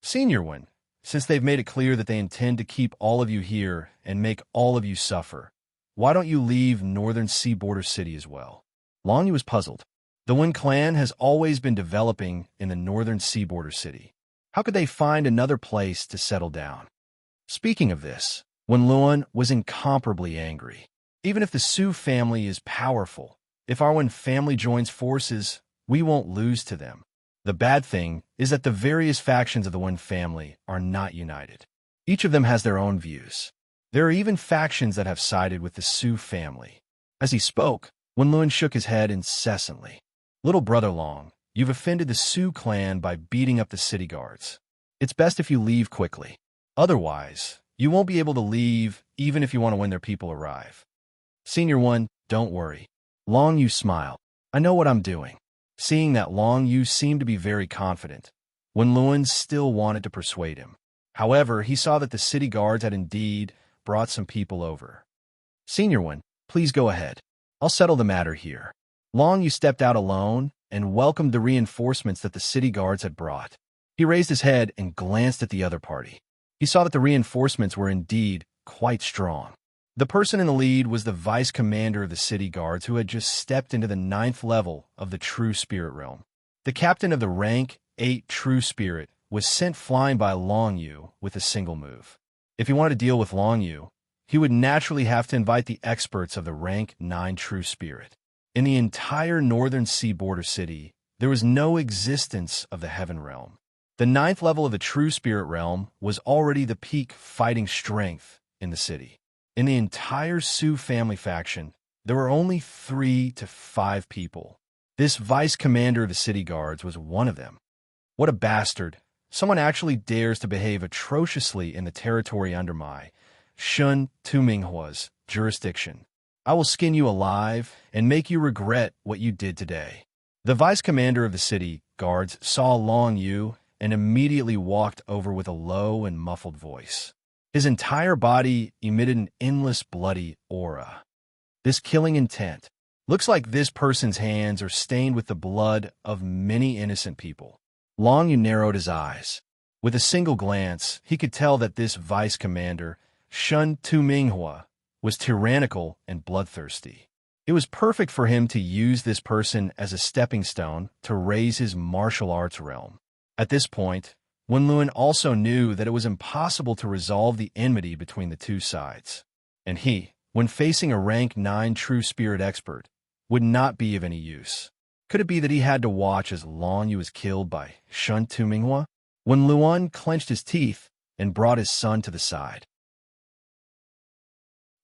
Senior Wen, since they've made it clear that they intend to keep all of you here and make all of you suffer, why don't you leave northern sea border city as well? Long Yu was puzzled. The Wen clan has always been developing in the northern sea border city. How could they find another place to settle down? Speaking of this, Wen Luan was incomparably angry. Even if the Su family is powerful, if our Wen family joins forces, we won't lose to them. The bad thing is that the various factions of the Wen family are not united. Each of them has their own views. There are even factions that have sided with the Su family. As he spoke, Wen Luan shook his head incessantly. Little brother Long, you've offended the Su clan by beating up the city guards. It's best if you leave quickly. Otherwise, you won't be able to leave even if you want to when their people arrive. Senior One, don't worry. Long Yu smiled. I know what I'm doing. Seeing that Long Yu seemed to be very confident, Wen Luan still wanted to persuade him. However, he saw that the city guards had indeed brought some people over. Senior One, please go ahead. I'll settle the matter here. Long Yu stepped out alone and welcomed the reinforcements that the city guards had brought. He raised his head and glanced at the other party. He saw that the reinforcements were indeed quite strong. The person in the lead was the vice commander of the city guards who had just stepped into the 9th level of the True Spirit realm. The captain of the rank 8 True Spirit was sent flying by Long Yu with a single move. If he wanted to deal with Long Yu, he would naturally have to invite the experts of the rank 9 True Spirit. In the entire northern sea border city, there was no existence of the Heaven Realm. The 9th level of the True Spirit realm was already the peak fighting strength in the city. In the entire Su family faction, there were only 3 to 5 people. This vice commander of the city guards was one of them. What a bastard. Someone actually dares to behave atrociously in the territory under my Shun Tuminghua's jurisdiction. I will skin you alive and make you regret what you did today. The vice commander of the city guards saw Long Yu and immediately walked over with a low and muffled voice. His entire body emitted an endless bloody aura. This killing intent. Looks like this person's hands are stained with the blood of many innocent people. Long Yu narrowed his eyes. With a single glance, he could tell that this vice commander, Shun Tuminghua, was tyrannical and bloodthirsty. It was perfect for him to use this person as a stepping stone to raise his martial arts realm. At this point, Wen Luan also knew that it was impossible to resolve the enmity between the two sides. And he, when facing a rank 9 True Spirit expert, would not be of any use. Could it be that he had to watch as Long Yu was killed by Shun Tu Minghua? When Luan clenched his teeth and brought his son to the side.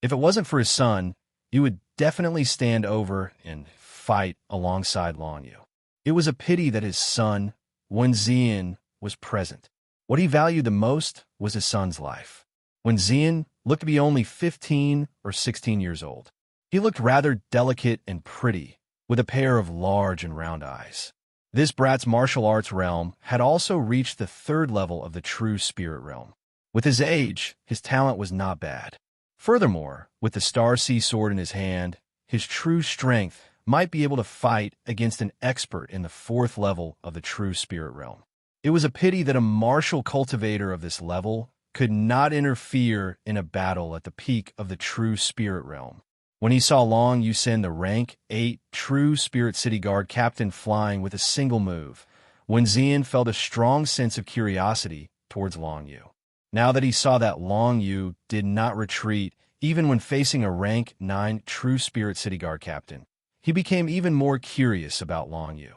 If it wasn't for his son, he would definitely stand over and fight alongside Long Yu. It was a pity that his son, Wen Zian, was present. What he valued the most was his son's life. Wen Zian looked to be only 15 or 16 years old. He looked rather delicate and pretty, with a pair of large and round eyes. This brat's martial arts realm had also reached the 3rd level of the true spirit realm. With his age, his talent was not bad. Furthermore, with the Star Sea sword in his hand, his true strength might be able to fight against an expert in the 4th level of the true spirit realm. It was a pity that a martial cultivator of this level could not interfere in a battle at the peak of the true spirit realm. When he saw Long Yu send the rank 8 true spirit city guard captain flying with a single move, Wen Zian felt a strong sense of curiosity towards Long Yu. Now that he saw that Long Yu did not retreat even when facing a rank 9 true spirit city guard captain, he became even more curious about Long Yu.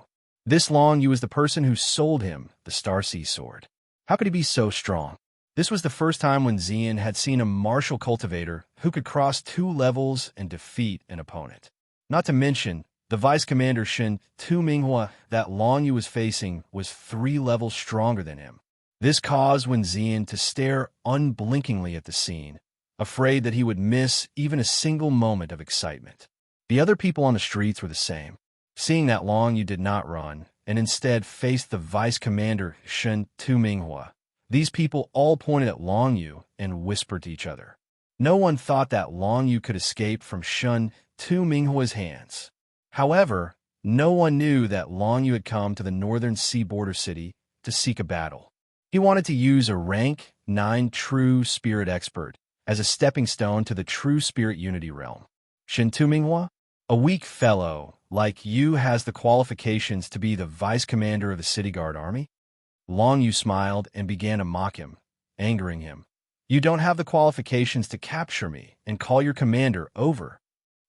This Long Yu was the person who sold him the Star Sea sword. How could he be so strong? This was the first time when Zian had seen a martial cultivator who could cross 2 levels and defeat an opponent. Not to mention, the Vice Commander Shin Tu Minghua that Long Yu was facing was 3 levels stronger than him. This caused Wen Zian to stare unblinkingly at the scene, afraid that he would miss even a single moment of excitement. The other people on the streets were the same. Seeing that Long Yu did not run, and instead faced the Vice Commander Shin Tu Minghua, these people all pointed at Long Yu and whispered to each other. No one thought that Long Yu could escape from Shun Tu Minghua's hands. However, no one knew that Long Yu had come to the northern sea border city to seek a battle. He wanted to use a rank 9 true spirit expert as a stepping stone to the true spirit unity realm. Shin Tu Minghua, a weak fellow like you, has the qualifications to be the vice commander of the city guard army? Long Yu smiled and began to mock him, angering him. You don't have the qualifications to capture me and call your commander over.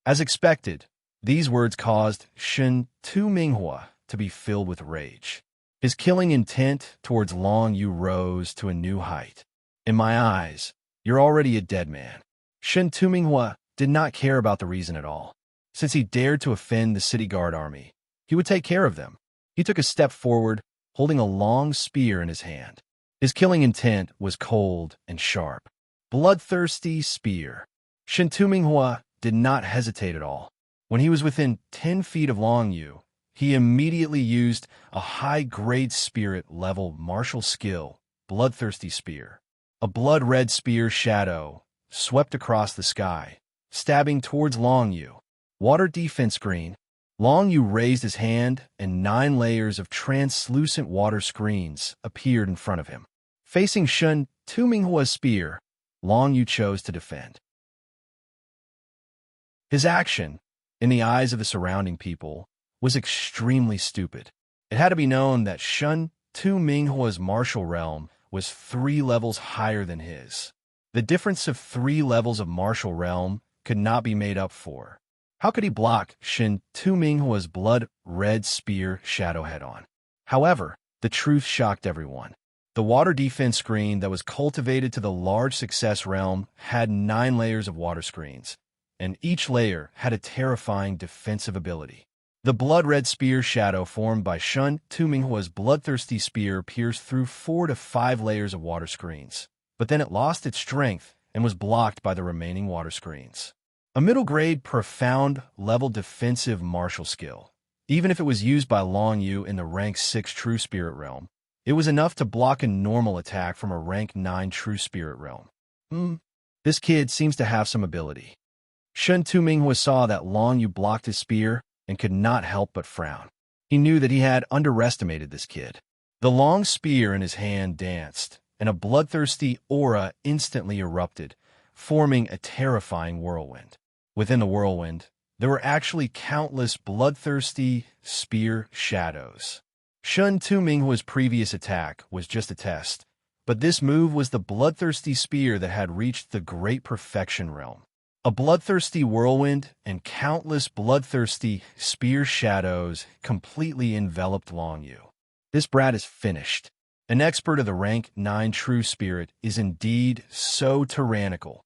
As expected, these words caused Shin Tu Minghua to be filled with rage. His killing intent towards Long Yu rose to a new height. In my eyes, you're already a dead man. Shin Tu Minghua did not care about the reason at all. Since he dared to offend the city guard army, he would take care of them. He took a step forward, holding a long spear in his hand. His killing intent was cold and sharp. Bloodthirsty spear. Shin Tu Minghua did not hesitate at all. When he was within 10 feet of Long Yu, he immediately used a high-grade spirit-level martial skill, Bloodthirsty Spear. A blood-red spear shadow swept across the sky, stabbing towards Long Yu. Water defense screen. Long Yu raised his hand, and 9 layers of translucent water screens appeared in front of him. Facing Shun Tu Minghua's spear, Long Yu chose to defend. His action, in the eyes of the surrounding people, was extremely stupid. It had to be known that Shun Tu Minghua's martial realm was 3 levels higher than his. The difference of 3 levels of martial realm could not be made up for. How could he block Shin Tu Minghua's blood-red spear shadow head-on? However, the truth shocked everyone. The water defense screen that was cultivated to the large success realm had 9 layers of water screens, and each layer had a terrifying defensive ability. The blood-red spear shadow formed by Shun Tu Minghua's bloodthirsty spear pierced through 4 to 5 layers of water screens, but then it lost its strength and was blocked by the remaining water screens. A middle-grade, profound-level defensive martial skill. Even if it was used by Long Yu in the rank 6 True Spirit realm, it was enough to block a normal attack from a rank 9 True Spirit realm. This kid seems to have some ability. Shun Tu Minghua saw that Long Yu blocked his spear and could not help but frown. He knew that he had underestimated this kid. The long spear in his hand danced, and a bloodthirsty aura instantly erupted, forming a terrifying whirlwind. Within the whirlwind, there were actually countless bloodthirsty spear shadows. Shun Tu Minghua's previous attack was just a test, but this move was the bloodthirsty spear that had reached the great perfection realm. A bloodthirsty whirlwind and countless bloodthirsty spear shadows completely enveloped Longyu. This brat is finished. An expert of the rank 9 true spirit is indeed so tyrannical.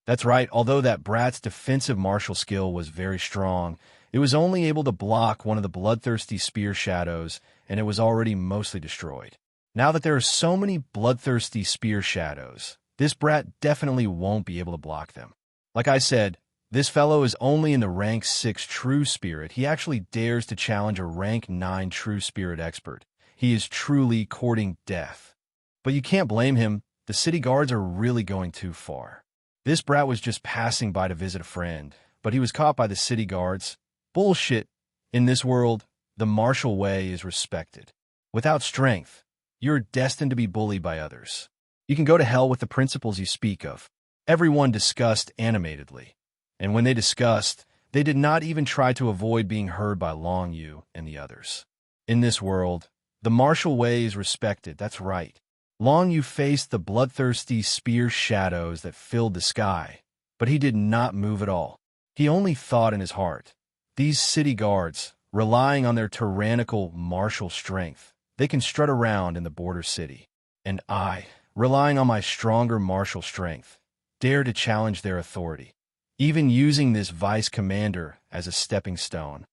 That's right, although that brat's defensive martial skill was very strong, it was only able to block one of the bloodthirsty spear shadows, and it was already mostly destroyed. Now that there are so many bloodthirsty spear shadows, this brat definitely won't be able to block them. Like I said, this fellow is only in the rank 6 true spirit. He actually dares to challenge a rank 9 true spirit expert. He is truly courting death. But you can't blame him. The city guards are really going too far. This brat was just passing by to visit a friend, but he was caught by the city guards. Bullshit. In this world, the martial way is respected. Without strength, you're destined to be bullied by others. You can go to hell with the principles you speak of. Everyone discussed animatedly, and when they discussed, they did not even try to avoid being heard by Longyu and the others. In this world, the martial way is respected, that's right. Longyu faced the bloodthirsty spear shadows that filled the sky, but he did not move at all. He only thought in his heart. These city guards, relying on their tyrannical martial strength, they can strut around in the border city. And I, relying on my stronger martial strength, dare to challenge their authority, even using this vice commander as a stepping stone.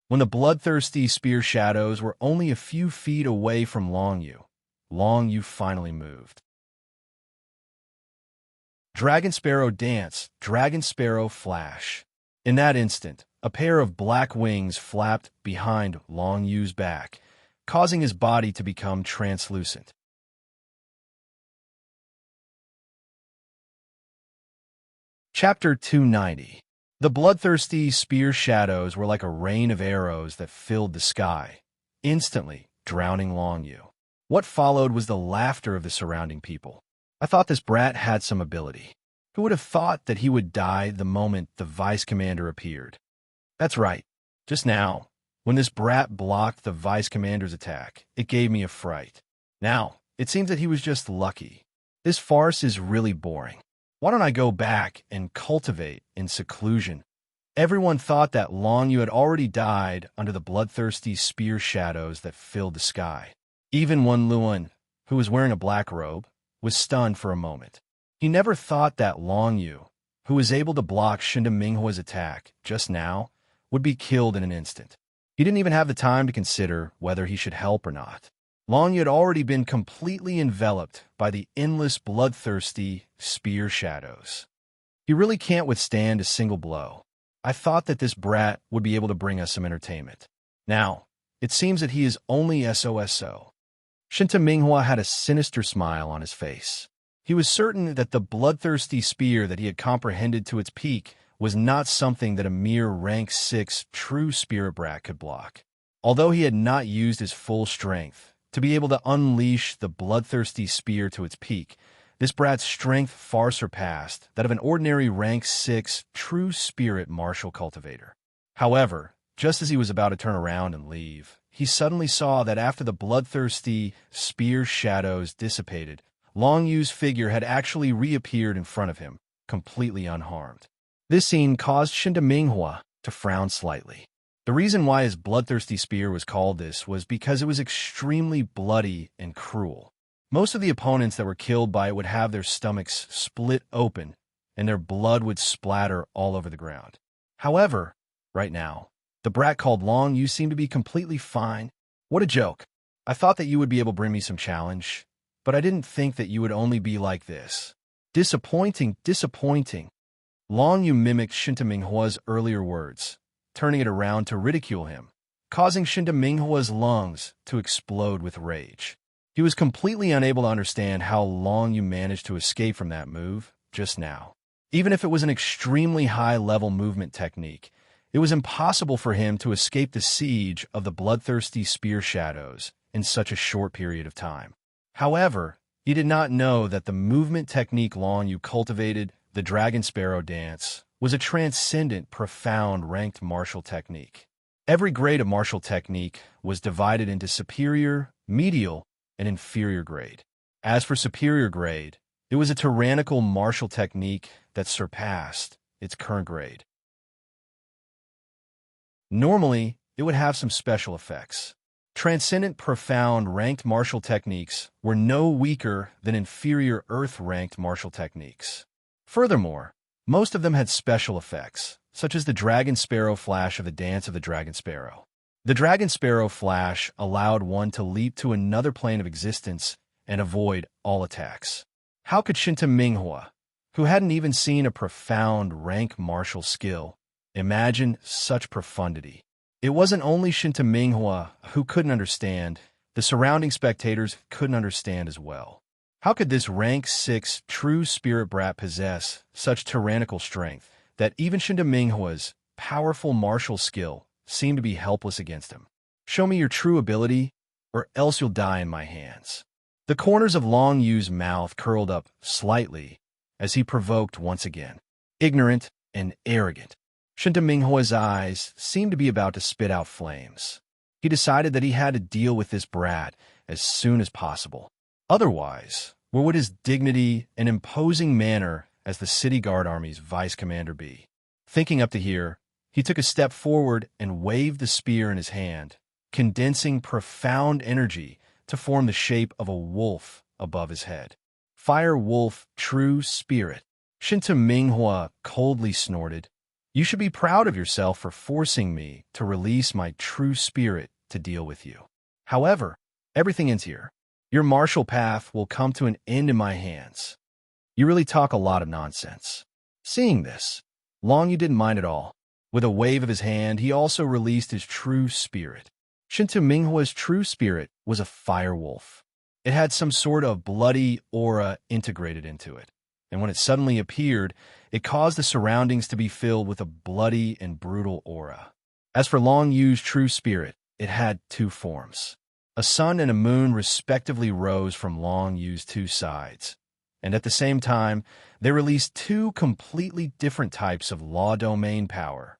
When the bloodthirsty spear shadows were only a few feet away from Longyu finally moved. Dragon Sparrow dance, Dragon Sparrow flash. In that instant, a pair of black wings flapped behind Longyu's back, causing his body to become translucent. Chapter 290. The bloodthirsty spear shadows were like a rain of arrows that filled the sky, instantly drowning Longyu. What followed was the laughter of the surrounding people. I thought this brat had some ability. Who would have thought that he would die the moment the vice commander appeared? That's right. Just now, when this brat blocked the vice commander's attack, it gave me a fright. Now, it seems that he was just lucky. This farce is really boring. Why don't I go back and cultivate in seclusion? Everyone thought that Longyu had already died under the bloodthirsty spear shadows that filled the sky. Even Wen Luan, who was wearing a black robe, was stunned for a moment. He never thought that Longyu, who was able to block Shinda Minghua's attack just now, would be killed in an instant. He didn't even have the time to consider whether he should help or not. Longyu had already been completely enveloped by the endless bloodthirsty spear shadows. He really can't withstand a single blow. I thought that this brat would be able to bring us some entertainment. Now, it seems that he is only SOSO. Shinta Minghua had a sinister smile on his face. He was certain that the bloodthirsty spear that he had comprehended to its peak was not something that a mere rank 6 true spirit brat could block. Although he had not used his full strength to be able to unleash the bloodthirsty spear to its peak, this brat's strength far surpassed that of an ordinary rank 6 true spirit martial cultivator. However, just as he was about to turn around and leave, he suddenly saw that after the bloodthirsty spear shadows dissipated, Longyu's figure had actually reappeared in front of him, completely unharmed. This scene caused Shinda Minghua to frown slightly. The reason why his bloodthirsty spear was called this was because it was extremely bloody and cruel. Most of the opponents that were killed by it would have their stomachs split open, and their blood would splatter all over the ground. However, right now, the brat called Longyu seemed to be completely fine. What a joke. I thought that you would be able to bring me some challenge, but I didn't think that you would only be like this. Disappointing. Longyu mimicked Shinta Minghua's earlier words, turning it around to ridicule him, causing Shinda Minghua's lungs to explode with rage. He was completely unable to understand how Longyu managed to escape from that move just now. Even if it was an extremely high-level movement technique, it was impossible for him to escape the siege of the bloodthirsty spear shadows in such a short period of time. However, he did not know that the movement technique Longyu cultivated, the Dragon Sparrow dance, was a transcendent, profound ranked martial technique. Every grade of martial technique was divided into superior, medial, and inferior grade. As for superior grade, it was a tyrannical martial technique that surpassed its current grade. Normally, it would have some special effects. Transcendent profound ranked martial techniques were no weaker than inferior earth-ranked martial techniques. Furthermore, most of them had special effects, such as the Dragon Sparrow Flash of the Dance of the Dragon Sparrow. The Dragon Sparrow Flash allowed one to leap to another plane of existence and avoid all attacks. How could Shinta Minghua, who hadn't even seen a profound rank martial skill, imagine such profundity? It wasn't only Shinta Minghua who couldn't understand, the surrounding spectators couldn't understand as well. How could this rank 6 true spirit brat possess such tyrannical strength that even Shinta Minghua's powerful martial skill seemed to be helpless against him? Show me your true ability, or else you'll die in my hands. The corners of Long Yu's mouth curled up slightly as he provoked once again. Ignorant and arrogant. Shinta Minghua's eyes seemed to be about to spit out flames. He decided that he had to deal with this brat as soon as possible. Otherwise, where would his dignity and imposing manner as the City Guard Army's vice commander be? Thinking up to here, he took a step forward and waved the spear in his hand, condensing profound energy to form the shape of a wolf above his head. Fire Wolf, true spirit. Shinta Minghua coldly snorted. You should be proud of yourself for forcing me to release my true spirit to deal with you. However, everything ends here. Your martial path will come to an end in my hands. You really talk a lot of nonsense. Seeing this, Long Yu didn't mind at all. With a wave of his hand, he also released his true spirit. Shinta Minghua's true spirit was a fire wolf. It had some sort of bloody aura integrated into it, and when it suddenly appeared, it caused the surroundings to be filled with a bloody and brutal aura. As for Long Yu's true spirit, it had two forms. A sun and a moon respectively rose from Long Yu's two sides, and at the same time, they released two completely different types of law domain power.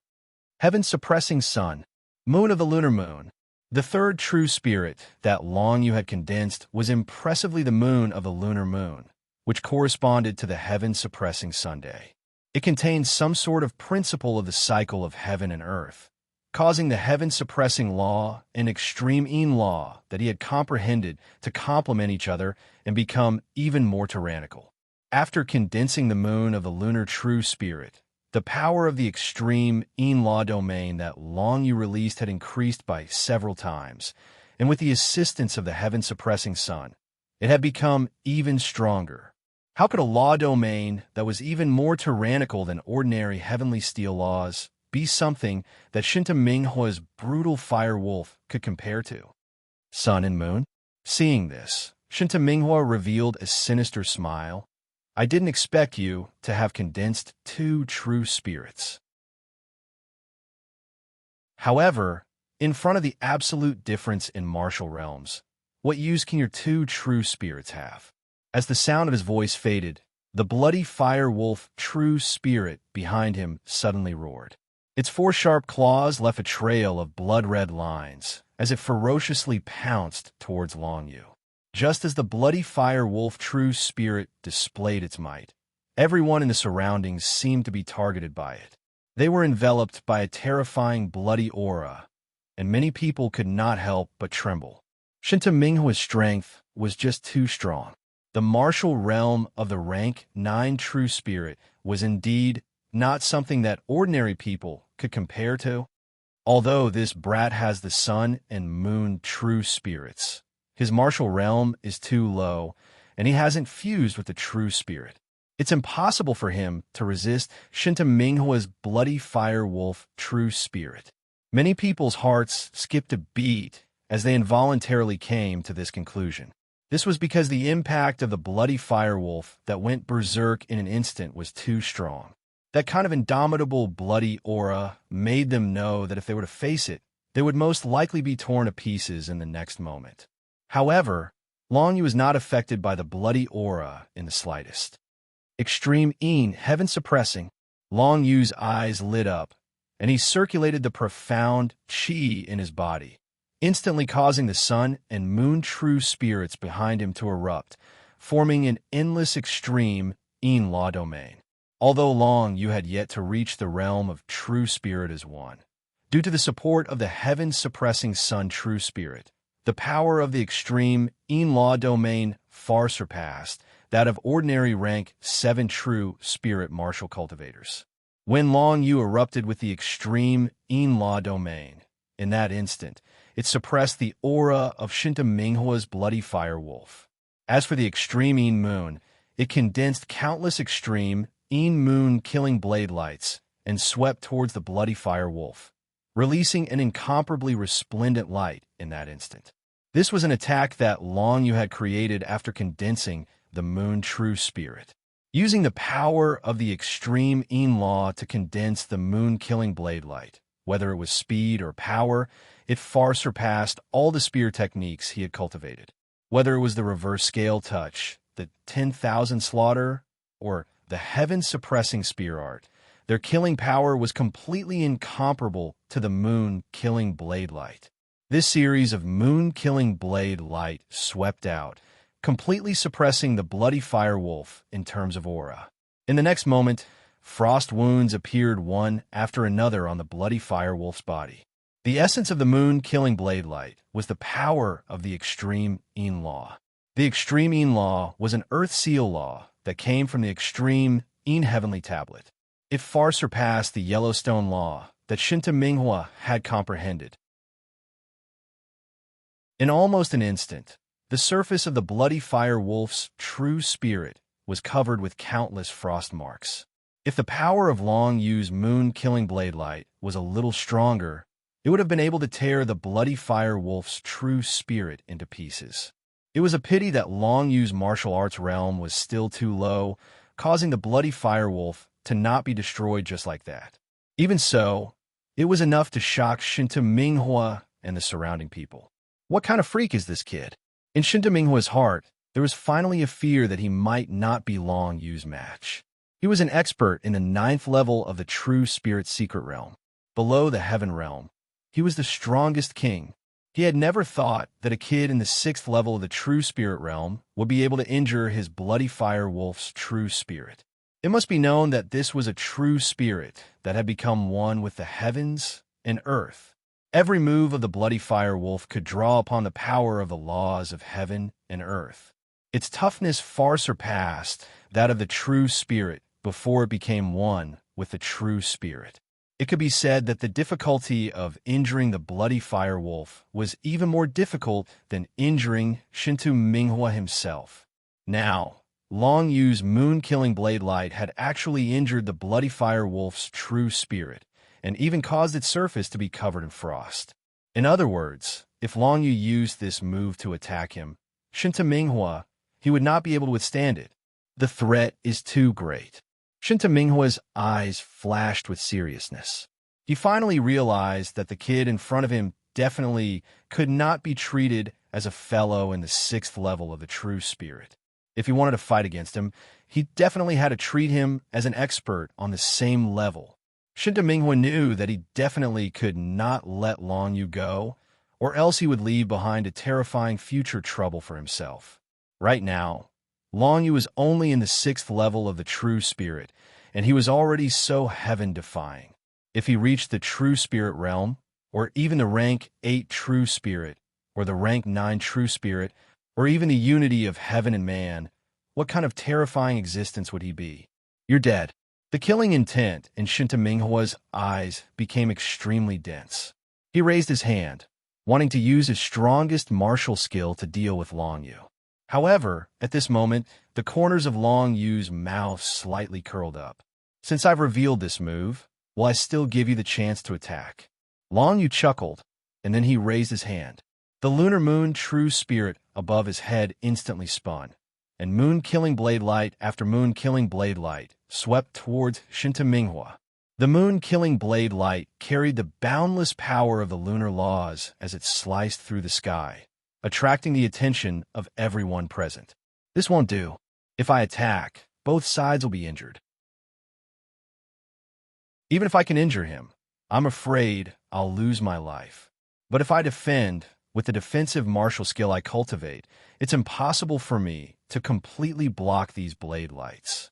Heaven-suppressing sun, moon of the lunar moon. The third true spirit that Long Yu had condensed was impressively the moon of the lunar moon, which corresponded to the heaven-suppressing Sunday. It contained some sort of principle of the cycle of heaven and earth, causing the heaven-suppressing law and extreme yin law that he had comprehended to complement each other and become even more tyrannical. After condensing the moon of the lunar true spirit, the power of the extreme yin law domain that Long Yu released had increased by several times, and with the assistance of the heaven-suppressing sun, it had become even stronger. How could a law domain that was even more tyrannical than ordinary heavenly steel laws be something that Shinta Minghua's brutal fire wolf could compare to? Sun and moon? Seeing this, Shinta Minghua revealed a sinister smile. I didn't expect you to have condensed two true spirits. However, in front of the absolute difference in martial realms, what use can your two true spirits have? As the sound of his voice faded, the bloody fire wolf true spirit behind him suddenly roared. Its four sharp claws left a trail of blood-red lines as it ferociously pounced towards Long Yu. Just as the bloody fire wolf true spirit displayed its might, everyone in the surroundings seemed to be targeted by it. They were enveloped by a terrifying bloody aura, and many people could not help but tremble. Shinta Minghua's strength was just too strong. The martial realm of the rank 9 true spirit was indeed not something that ordinary people could compare to. Although this brat has the sun and moon true spirits, his martial realm is too low, and he hasn't fused with the true spirit. It's impossible for him to resist Shinta Minghua's bloody fire wolf true spirit. Many people's hearts skipped a beat as they involuntarily came to this conclusion. This was because the impact of the bloody fire wolf that went berserk in an instant was too strong. That kind of indomitable bloody aura made them know that if they were to face it, they would most likely be torn to pieces in the next moment. However, Long Yu was not affected by the bloody aura in the slightest. Extreme yin, heaven-suppressing, Long Yu's eyes lit up, and he circulated the profound qi in his body, instantly causing the sun and moon true spirits behind him to erupt, forming an endless extreme yin law domain. Although Long Yu had yet to reach the realm of true spirit as one. Due to the support of the heaven-suppressing Sun True Spirit, the power of the extreme in-law domain far surpassed that of ordinary rank 7 True Spirit martial cultivators. When Long Yu erupted with the extreme in-law domain, in that instant, it suppressed the aura of Shinta Minghua's bloody fire wolf. As for the extreme In Moon, it condensed countless extreme In Moon killing blade lights and swept towards the bloody fire wolf, releasing an incomparably resplendent light in that instant. This was an attack that Long Yu had created after condensing the Moon True Spirit. Using the power of the extreme In Law to condense the Moon killing blade light, whether it was speed or power, it far surpassed all the spear techniques he had cultivated. Whether it was the reverse scale touch, the 10,000 slaughter, or the heaven-suppressing spear art, their killing power was completely incomparable to the moon-killing blade light. This series of moon-killing blade light swept out, completely suppressing the bloody fire wolf in terms of aura. In the next moment, frost wounds appeared one after another on the bloody fire wolf's body. The essence of the moon-killing blade light was the power of the extreme In Law. The extreme In Law was an earth seal law that came from the extreme In Heavenly Tablet. It far surpassed the Yellowstone law that Shinta Minghua had comprehended. In almost an instant, the surface of the bloody fire wolf's true spirit was covered with countless frost marks. If the power of Long Yu's moon-killing blade light was a little stronger, it would have been able to tear the bloody fire wolf's true spirit into pieces. It was a pity that Long Yu's martial arts realm was still too low, causing the bloody fire wolf to not be destroyed just like that. Even so, it was enough to shock Shinta Minghua and the surrounding people. What kind of freak is this kid? In Shinta Minghua's heart, there was finally a fear that he might not be Long Yu's match. He was an expert in the 9th level of the True Spirit Secret Realm. Below the Heaven Realm, he was the strongest king. He had never thought that a kid in the 6th level of the True Spirit Realm would be able to injure his bloody fire wolf's true spirit. It must be known that this was a true spirit that had become one with the heavens and earth. Every move of the bloody fire wolf could draw upon the power of the laws of heaven and earth. Its toughness far surpassed that of the true spirit before it became one with the true spirit. It could be said that the difficulty of injuring the bloody fire wolf was even more difficult than injuring Shinta Minghua himself. Now, Long Yu's moon-killing blade light had actually injured the bloody fire wolf's true spirit, and even caused its surface to be covered in frost. In other words, if Long Yu used this move to attack him, Shinta Minghua, he would not be able to withstand it. The threat is too great. Shinta Minghua's eyes flashed with seriousness. He finally realized that the kid in front of him definitely could not be treated as a fellow in the 6th level of the true spirit. If he wanted to fight against him, he definitely had to treat him as an expert on the same level. Shinta Minghua knew that he definitely could not let Long Yu go, or else he would leave behind a terrifying future trouble for himself. Right now, Long Yu was only in the 6th level of the true spirit, and he was already so heaven-defying. If he reached the true spirit realm, or even the rank 8 true spirit, or the rank 9 true spirit, or even the unity of heaven and man, what kind of terrifying existence would he be? You're dead. The killing intent in Shinta Minghua's eyes became extremely dense. He raised his hand, wanting to use his strongest martial skill to deal with Long Yu. However, at this moment, the corners of Long Yu's mouth slightly curled up. Since I've revealed this move, will I still give you the chance to attack? Long Yu chuckled, and then he raised his hand. The lunar moon true spirit above his head instantly spun, and moon-killing blade light after moon-killing blade light swept towards Shinta Minghua. The moon-killing blade light carried the boundless power of the lunar laws as it sliced through the sky, attracting the attention of everyone present. This won't do. If I attack, both sides will be injured. Even if I can injure him, I'm afraid I'll lose my life. But if I defend, with the defensive martial skill I cultivate, it's impossible for me to completely block these blade lights.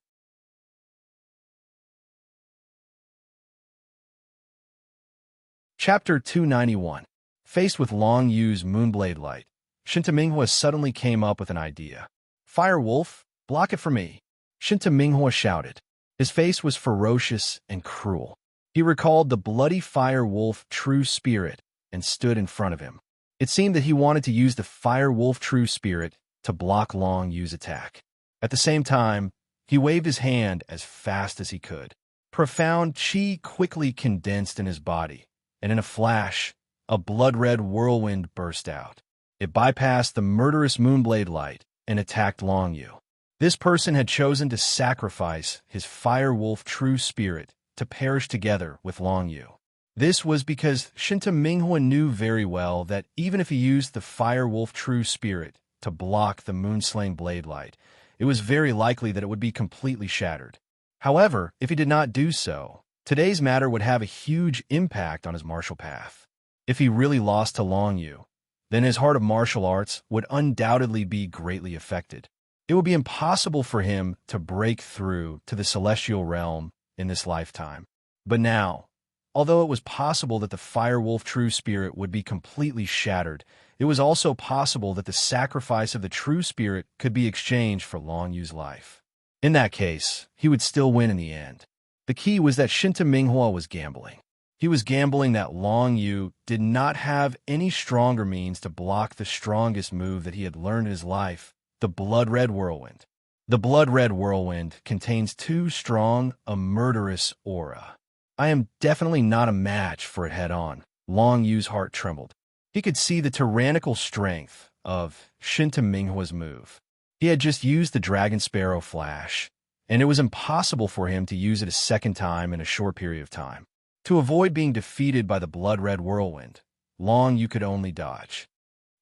Chapter 291. Faced with Long Yu's moonblade light, Shinta Minghua suddenly came up with an idea. "Fire Wolf, block it for me," Shinta Minghua shouted. His face was ferocious and cruel. He recalled the bloody Fire Wolf true spirit and stood in front of him. It seemed that he wanted to use the Fire Wolf true spirit to block Long Yu's attack. At the same time, he waved his hand as fast as he could. Profound chi quickly condensed in his body, and in a flash, a blood-red whirlwind burst out. It bypassed the murderous moonblade light and attacked Long Yu. This person had chosen to sacrifice his Fire Wolf true spirit to perish together with Long Yu. This was because Shinta Minghua knew very well that even if he used the Fire Wolf true spirit to block the moonslaying blade light, it was very likely that it would be completely shattered. However, if he did not do so, today's matter would have a huge impact on his martial path. If he really lost to Long Yu, then his heart of martial arts would undoubtedly be greatly affected. It would be impossible for him to break through to the celestial realm in this lifetime. But now, although it was possible that the Fire Wolf true spirit would be completely shattered, it was also possible that the sacrifice of the true spirit could be exchanged for Long Yu's life. In that case, he would still win in the end. The key was that Shinta Minghua was gambling. He was gambling that Long Yu did not have any stronger means to block the strongest move that he had learned in his life, the Blood-Red Whirlwind. The Blood-Red Whirlwind contains too strong a murderous aura. I am definitely not a match for it head-on. Long Yu's heart trembled. He could see the tyrannical strength of Shinta Minghua's move. He had just used the Dragon Sparrow Flash, and it was impossible for him to use it a second time in a short period of time. To avoid being defeated by the Blood-Red Whirlwind, Long Yu could only dodge.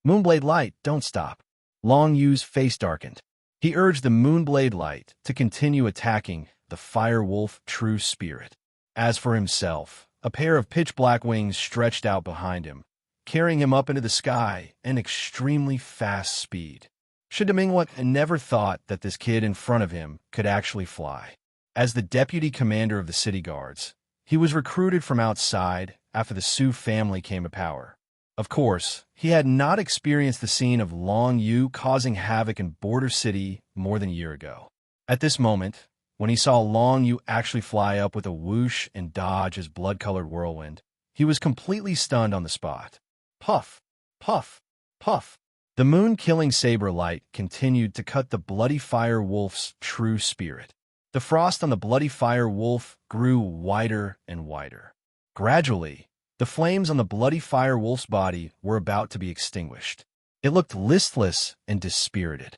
"Moonblade Light, don't stop." Long Yu's face darkened. He urged the Moonblade Light to continue attacking the Fire Wolf true spirit. As for himself, a pair of pitch-black wings stretched out behind him, carrying him up into the sky at extremely fast speed. Shinta Minghua never thought that this kid in front of him could actually fly. As the deputy commander of the city guards, he was recruited from outside after the Su family came to power. Of course, he had not experienced the scene of Long Yu causing havoc in Border City more than a year ago. At this moment, when he saw Long Yu actually fly up with a whoosh and dodge his blood-colored whirlwind, he was completely stunned on the spot. Puff, puff, puff. The moon-killing saber light continued to cut the bloody Fire Wolf's true spirit. The frost on the bloody Fire Wolf grew wider and wider. Gradually, the flames on the bloody Fire Wolf's body were about to be extinguished. It looked listless and dispirited.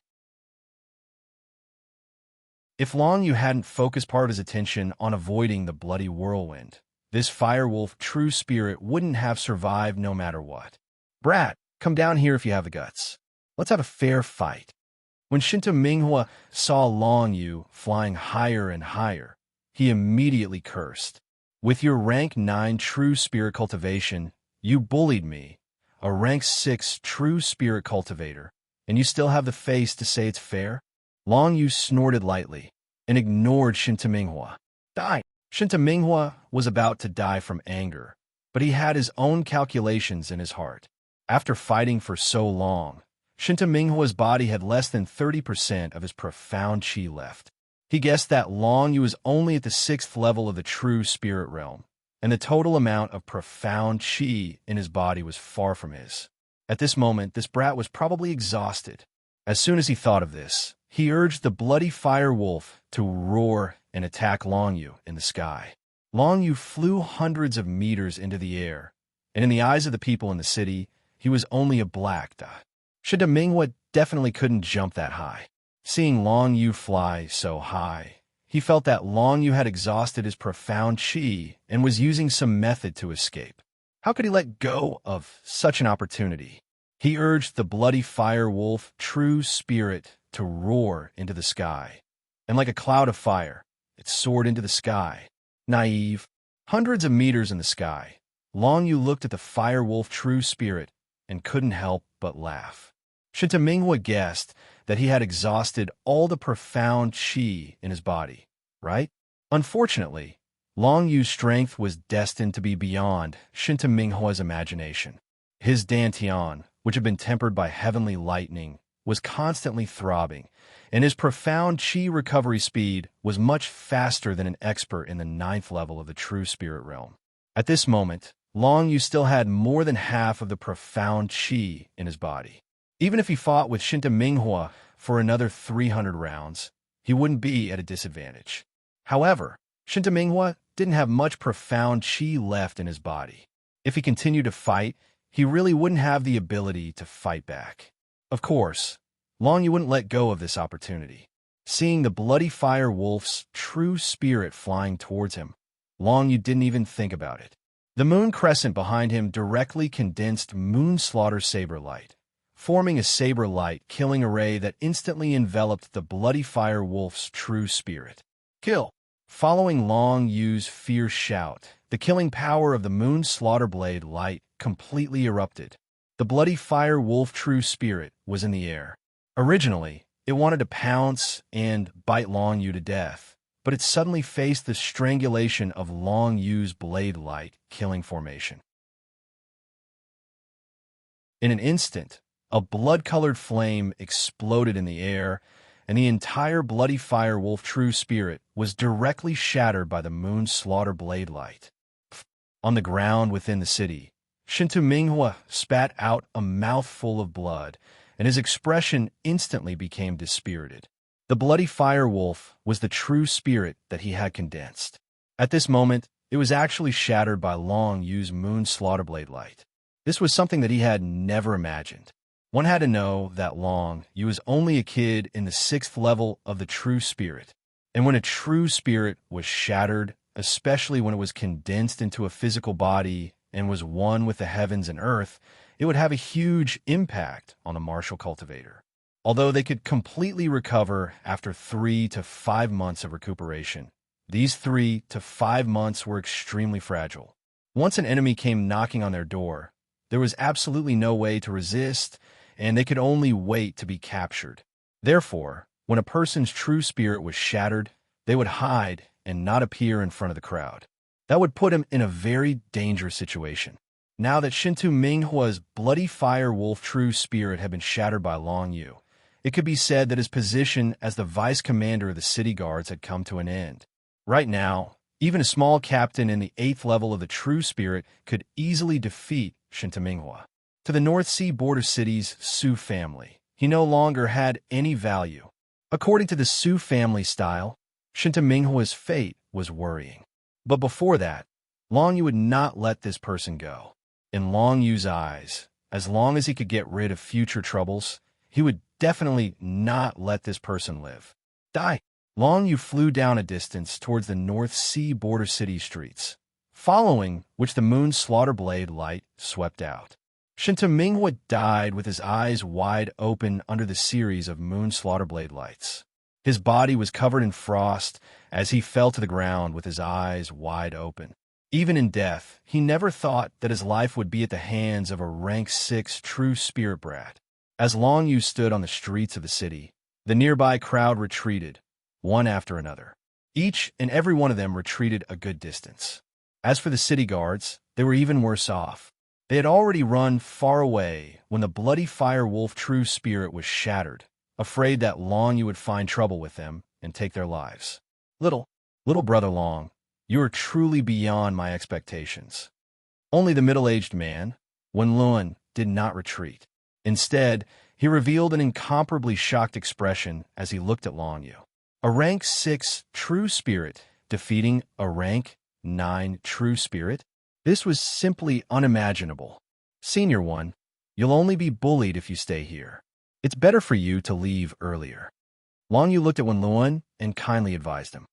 If Long Yu hadn't focused part of his attention on avoiding the bloody whirlwind, this Fire Wolf true spirit wouldn't have survived no matter what. "Brat, come down here if you have the guts. Let's have a fair fight." When Shinta Minghua saw Long Yu flying higher and higher, he immediately cursed. "With your rank 9 true spirit cultivation, you bullied me, a rank 6 true spirit cultivator, and you still have the face to say it's fair?" Long Yu snorted lightly and ignored Shinta Minghua. "Die!" Shinta Minghua was about to die from anger, but he had his own calculations in his heart. After fighting for so long, Shinta Minghua's body had less than 30% of his profound chi left. He guessed that Long Yu was only at the 6th level of the true spirit realm, and the total amount of profound chi in his body was far from his. At this moment, this brat was probably exhausted. As soon as he thought of this, he urged the bloody Fire Wolf to roar and attack Long Yu in the sky. Long Yu flew hundreds of meters into the air, and in the eyes of the people in the city, he was only a black dot. Shinta Minghua definitely couldn't jump that high. Seeing Long Yu fly so high, he felt that Long Yu had exhausted his profound chi and was using some method to escape. How could he let go of such an opportunity? He urged the bloody Fire Wolf true spirit to roar into the sky, and like a cloud of fire, it soared into the sky. Naive. Hundreds of meters in the sky, Long Yu looked at the Fire Wolf true spirit and couldn't help but laugh. Shinta Minghua guessed that he had exhausted all the profound chi in his body, right? Unfortunately, Long Yu's strength was destined to be beyond Shinta Minghua's imagination. His dantian, which had been tempered by heavenly lightning, was constantly throbbing, and his profound qi recovery speed was much faster than an expert in the 9th level of the true spirit realm. At this moment, Long Yu still had more than half of the profound qi in his body. Even if he fought with Shinta Minghua for another 300 rounds, he wouldn't be at a disadvantage. However, Shinta Minghua didn't have much profound qi left in his body. If he continued to fight, he really wouldn't have the ability to fight back. Of course, Long Yu wouldn't let go of this opportunity. Seeing the bloody fire wolf's true spirit flying towards him, Long Yu didn't even think about it. The moon crescent behind him directly condensed moon slaughter saber light, forming a saber light killing array that instantly enveloped the bloody fire wolf's true spirit. Kill! Following Long Yu's fierce shout, the killing power of the moon slaughter blade light completely erupted. The bloody fire wolf true spirit was in the air. Originally, it wanted to pounce and bite Long Yu to death, but it suddenly faced the strangulation of Long Yu's blade light killing formation. In an instant, a blood-colored flame exploded in the air, and the entire bloody fire wolf true spirit was directly shattered by the moon slaughter blade light. On the ground within the city, Shintu Minghua spat out a mouthful of blood, and his expression instantly became dispirited. The bloody fire wolf was the true spirit that he had condensed. At this moment, it was actually shattered by Long Yu's moon slaughter blade light. This was something that he had never imagined. One had to know that Long Yu was only a kid in the 6th level of the true spirit, and when a true spirit was shattered, especially when it was condensed into a physical body and was one with the heavens and earth, it would have a huge impact on the martial cultivator. Although they could completely recover after 3 to 5 months of recuperation, these 3 to 5 months were extremely fragile. Once an enemy came knocking on their door, there was absolutely no way to resist, and they could only wait to be captured. Therefore, when a person's true spirit was shattered, they would hide and not appear in front of the crowd. That would put him in a very dangerous situation. Now that Shintu Minghua's bloody fire wolf true spirit had been shattered by Long Yu, it could be said that his position as the vice commander of the city guards had come to an end. Right now, even a small captain in the 8th level of the true spirit could easily defeat Shintu Minghua. To the North Sea border city's Su family, he no longer had any value. According to the Su family style, Shintu Minghua's fate was worrying. But before that, Long Yu would not let this person go. In Long Yu's eyes, as long as he could get rid of future troubles, he would definitely not let this person live. Die! Long Yu flew down a distance towards the North Sea border city streets, following which the moon slaughter blade light swept out. Shinta Minghua died with his eyes wide open under the series of moon slaughter blade lights. His body was covered in frost as he fell to the ground with his eyes wide open. Even in death, he never thought that his life would be at the hands of a rank 6 true spirit brat. As Long Yu stood on the streets of the city, the nearby crowd retreated, one after another. Each and every one of them retreated a good distance. As for the city guards, they were even worse off. They had already run far away when the bloody fire wolf true spirit was shattered, afraid that Long Yu would find trouble with them and take their lives. Little brother Long, you are truly beyond my expectations. Only the middle-aged man, Wen Luan, did not retreat. Instead, he revealed an incomparably shocked expression as he looked at Long Yu. A rank 6 true spirit defeating a rank 9 true spirit? This was simply unimaginable. Senior one, you'll only be bullied if you stay here. It's better for you to leave earlier. Long Yu looked at Wen Luan and kindly advised him.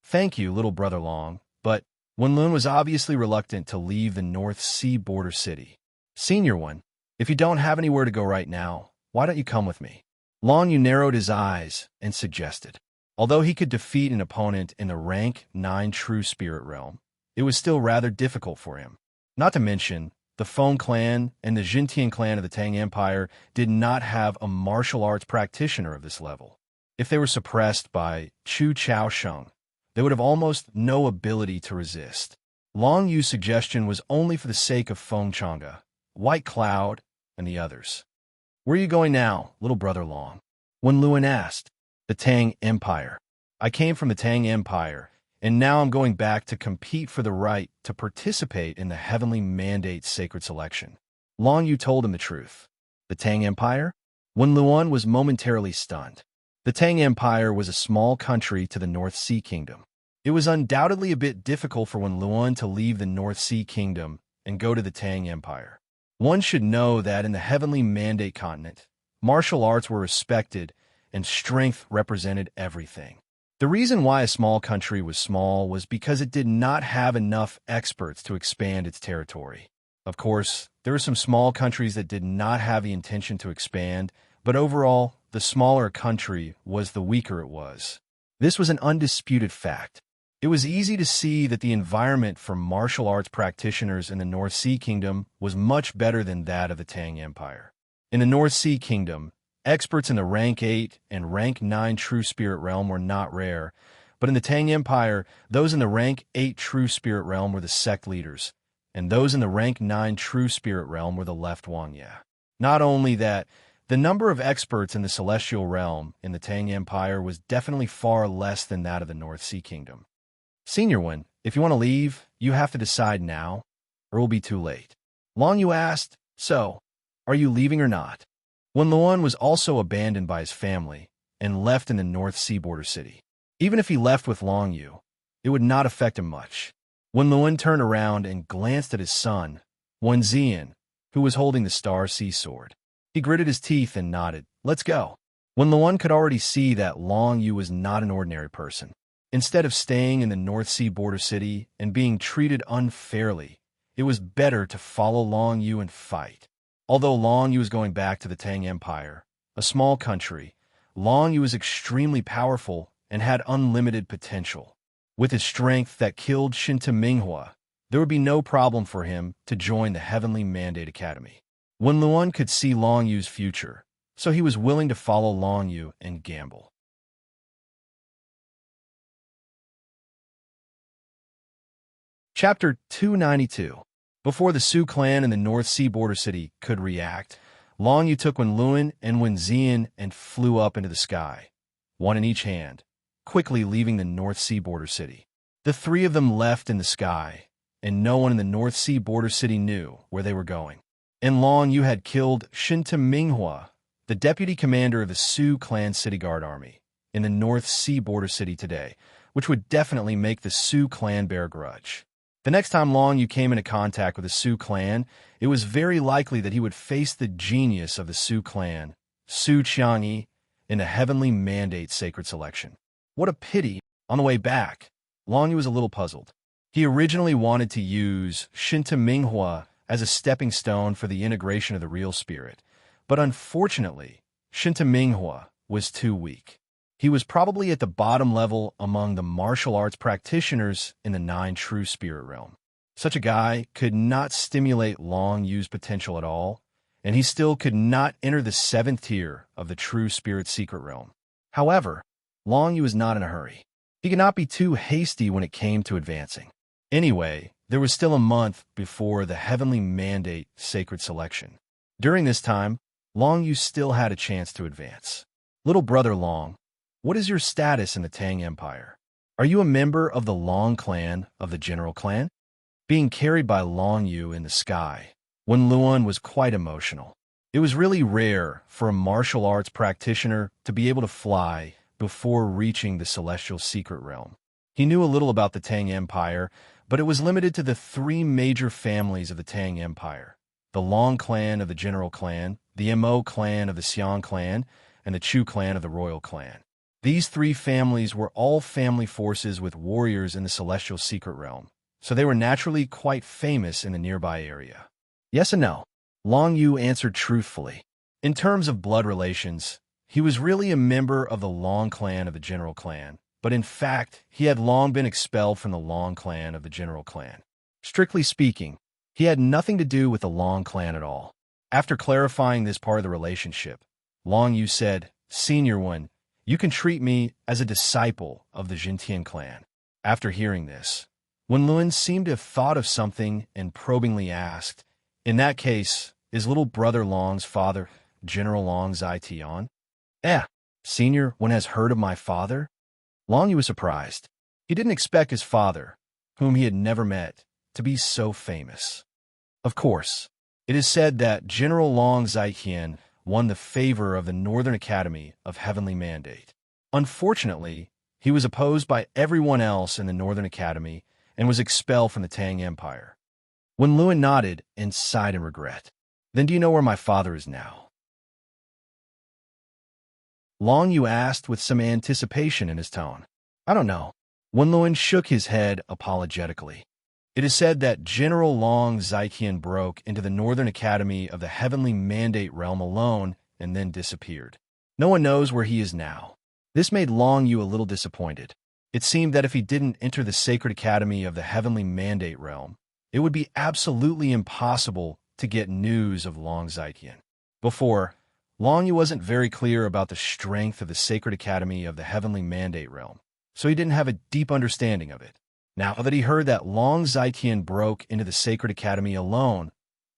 Thank you, little brother Long, but Wen Luan was obviously reluctant to leave the North Sea border city. Senior one, if you don't have anywhere to go right now, why don't you come with me? Long Yu narrowed his eyes and suggested. Although he could defeat an opponent in the rank 9 true spirit realm, it was still rather difficult for him. Not to mention, the Feng clan and the Jintian clan of the Tang Empire did not have a martial arts practitioner of this level. If they were suppressed by Chu Chao Sheng, they would have almost no ability to resist. Long Yu's suggestion was only for the sake of Feng Chang'e, White Cloud, and the others. "Where are you going now, little brother Long?" Wen Luan asked. "The Tang Empire. I came from the Tang Empire, and now I'm going back to compete for the right to participate in the Heavenly Mandate Sacred Selection." Long Yu told him the truth. The Tang Empire? Wen Luan was momentarily stunned. The Tang Empire was a small country to the North Sea Kingdom. It was undoubtedly a bit difficult for Wen Luan to leave the North Sea Kingdom and go to the Tang Empire. One should know that in the Heavenly Mandate continent, martial arts were respected and strength represented everything. The reason why a small country was small was because it did not have enough experts to expand its territory. Of course, there were some small countries that did not have the intention to expand, but overall, the smaller a country was, the weaker it was. This was an undisputed fact. It was easy to see that the environment for martial arts practitioners in the North Sea Kingdom was much better than that of the Tang Empire. In the North Sea Kingdom, experts in the Rank 8 and Rank 9 True Spirit realm were not rare, but in the Tang Empire, those in the Rank 8 True Spirit realm were the sect leaders, and those in the Rank 9 True Spirit realm were the left Wangya. Not only that, the number of experts in the Celestial realm in the Tang Empire was definitely far less than that of the North Sea Kingdom. "Senior One, if you want to leave, you have to decide now, or it will be too late." Long Yu asked, "So, are you leaving or not?" Wen Luan was also abandoned by his family and left in the North Sea border city. Even if he left with Long Yu, it would not affect him much. Wen Luan turned around and glanced at his son, Wen Zian, who was holding the Star Sea Sword. He gritted his teeth and nodded. "Let's go." Wen Luan could already see that Long Yu was not an ordinary person. Instead of staying in the North Sea border city and being treated unfairly, it was better to follow Long Yu and fight. Although Long Yu was going back to the Tang Empire, a small country, Long Yu was extremely powerful and had unlimited potential. With his strength that killed Shinta Minghua, there would be no problem for him to join the Heavenly Mandate Academy. Wen Luan could see Long Yu's future, so he was willing to follow Long Yu and gamble. Chapter 292. Before the Sioux clan in the North Sea border city could react, Long Yu took Wen Luan and Wen Zian and flew up into the sky, one in each hand, quickly leaving the North Sea border city. The three of them left in the sky, and no one in the North Sea border city knew where they were going. And Long Yu had killed Shinta Minghua, the deputy commander of the Sioux clan city guard army, in the North Sea border city today, which would definitely make the Sioux clan bear a grudge. The next time Long Yu came into contact with the Sioux clan, it was very likely that he would face the genius of the Sioux clan, Su Qiangyi, in the Heavenly Mandate Sacred Selection. What a pity. On the way back, Long Yu was a little puzzled. He originally wanted to use Shinta Minghua as a stepping stone for the integration of the real spirit, but unfortunately, Shinta Minghua was too weak. He was probably at the bottom level among the martial arts practitioners in the 9 True Spirit realm. Such a guy could not stimulate Long Yu's potential at all, and he still could not enter the 7th tier of the True Spirit Secret realm. However, Long Yu was not in a hurry. He could not be too hasty when it came to advancing. Anyway, there was still a month before the Heavenly Mandate Sacred Selection. During this time, Long Yu still had a chance to advance. "Little brother Long, what is your status in the Tang Empire? Are you a member of the Long clan of the General Clan?" Being carried by Long Yu in the sky, Wen Luan was quite emotional. It was really rare for a martial arts practitioner to be able to fly before reaching the Celestial Secret Realm. He knew a little about the Tang Empire, but it was limited to the 3 major families of the Tang Empire: the Long clan of the General Clan, the Mo clan of the Xiang clan, and the Chu clan of the Royal Clan. These 3 families were all family forces with warriors in the Celestial Secret Realm, so they were naturally quite famous in the nearby area. Yes and no. Long Yu answered truthfully. In terms of blood relations, he was really a member of the Long clan of the General Clan, but in fact, he had long been expelled from the Long clan of the General Clan. Strictly speaking, he had nothing to do with the Long clan at all. After clarifying this part of the relationship, Long Yu said, "Senior One, you can treat me as a disciple of the Jintian clan." After hearing this, Wen Lun seemed to have thought of something and probingly asked, "In that case, is little brother Long's father General Long Zai-Tian?" "Eh, Senior, one has heard of my father?" Long Yu was surprised. He didn't expect his father, whom he had never met, to be so famous. Of course, it is said that General Long Zai-Tian won the favor of the Northern Academy of Heavenly Mandate. Unfortunately, he was opposed by everyone else in the Northern Academy and was expelled from the Tang Empire. Wen Lun nodded and sighed in regret. "Then do you know where my father is now?" Long Yu asked with some anticipation in his tone. "I don't know." Wen Lun shook his head apologetically. "It is said that General Long Zai-Tian broke into the Northern Academy of the Heavenly Mandate realm alone and then disappeared. No one knows where he is now." This made Long Yu a little disappointed. It seemed that if he didn't enter the Sacred Academy of the Heavenly Mandate realm, it would be absolutely impossible to get news of Long Zai-Tian. Before, Long Yu wasn't very clear about the strength of the Sacred Academy of the Heavenly Mandate realm, so he didn't have a deep understanding of it. Now that he heard that Long Zai-Tian broke into the Sacred Academy alone,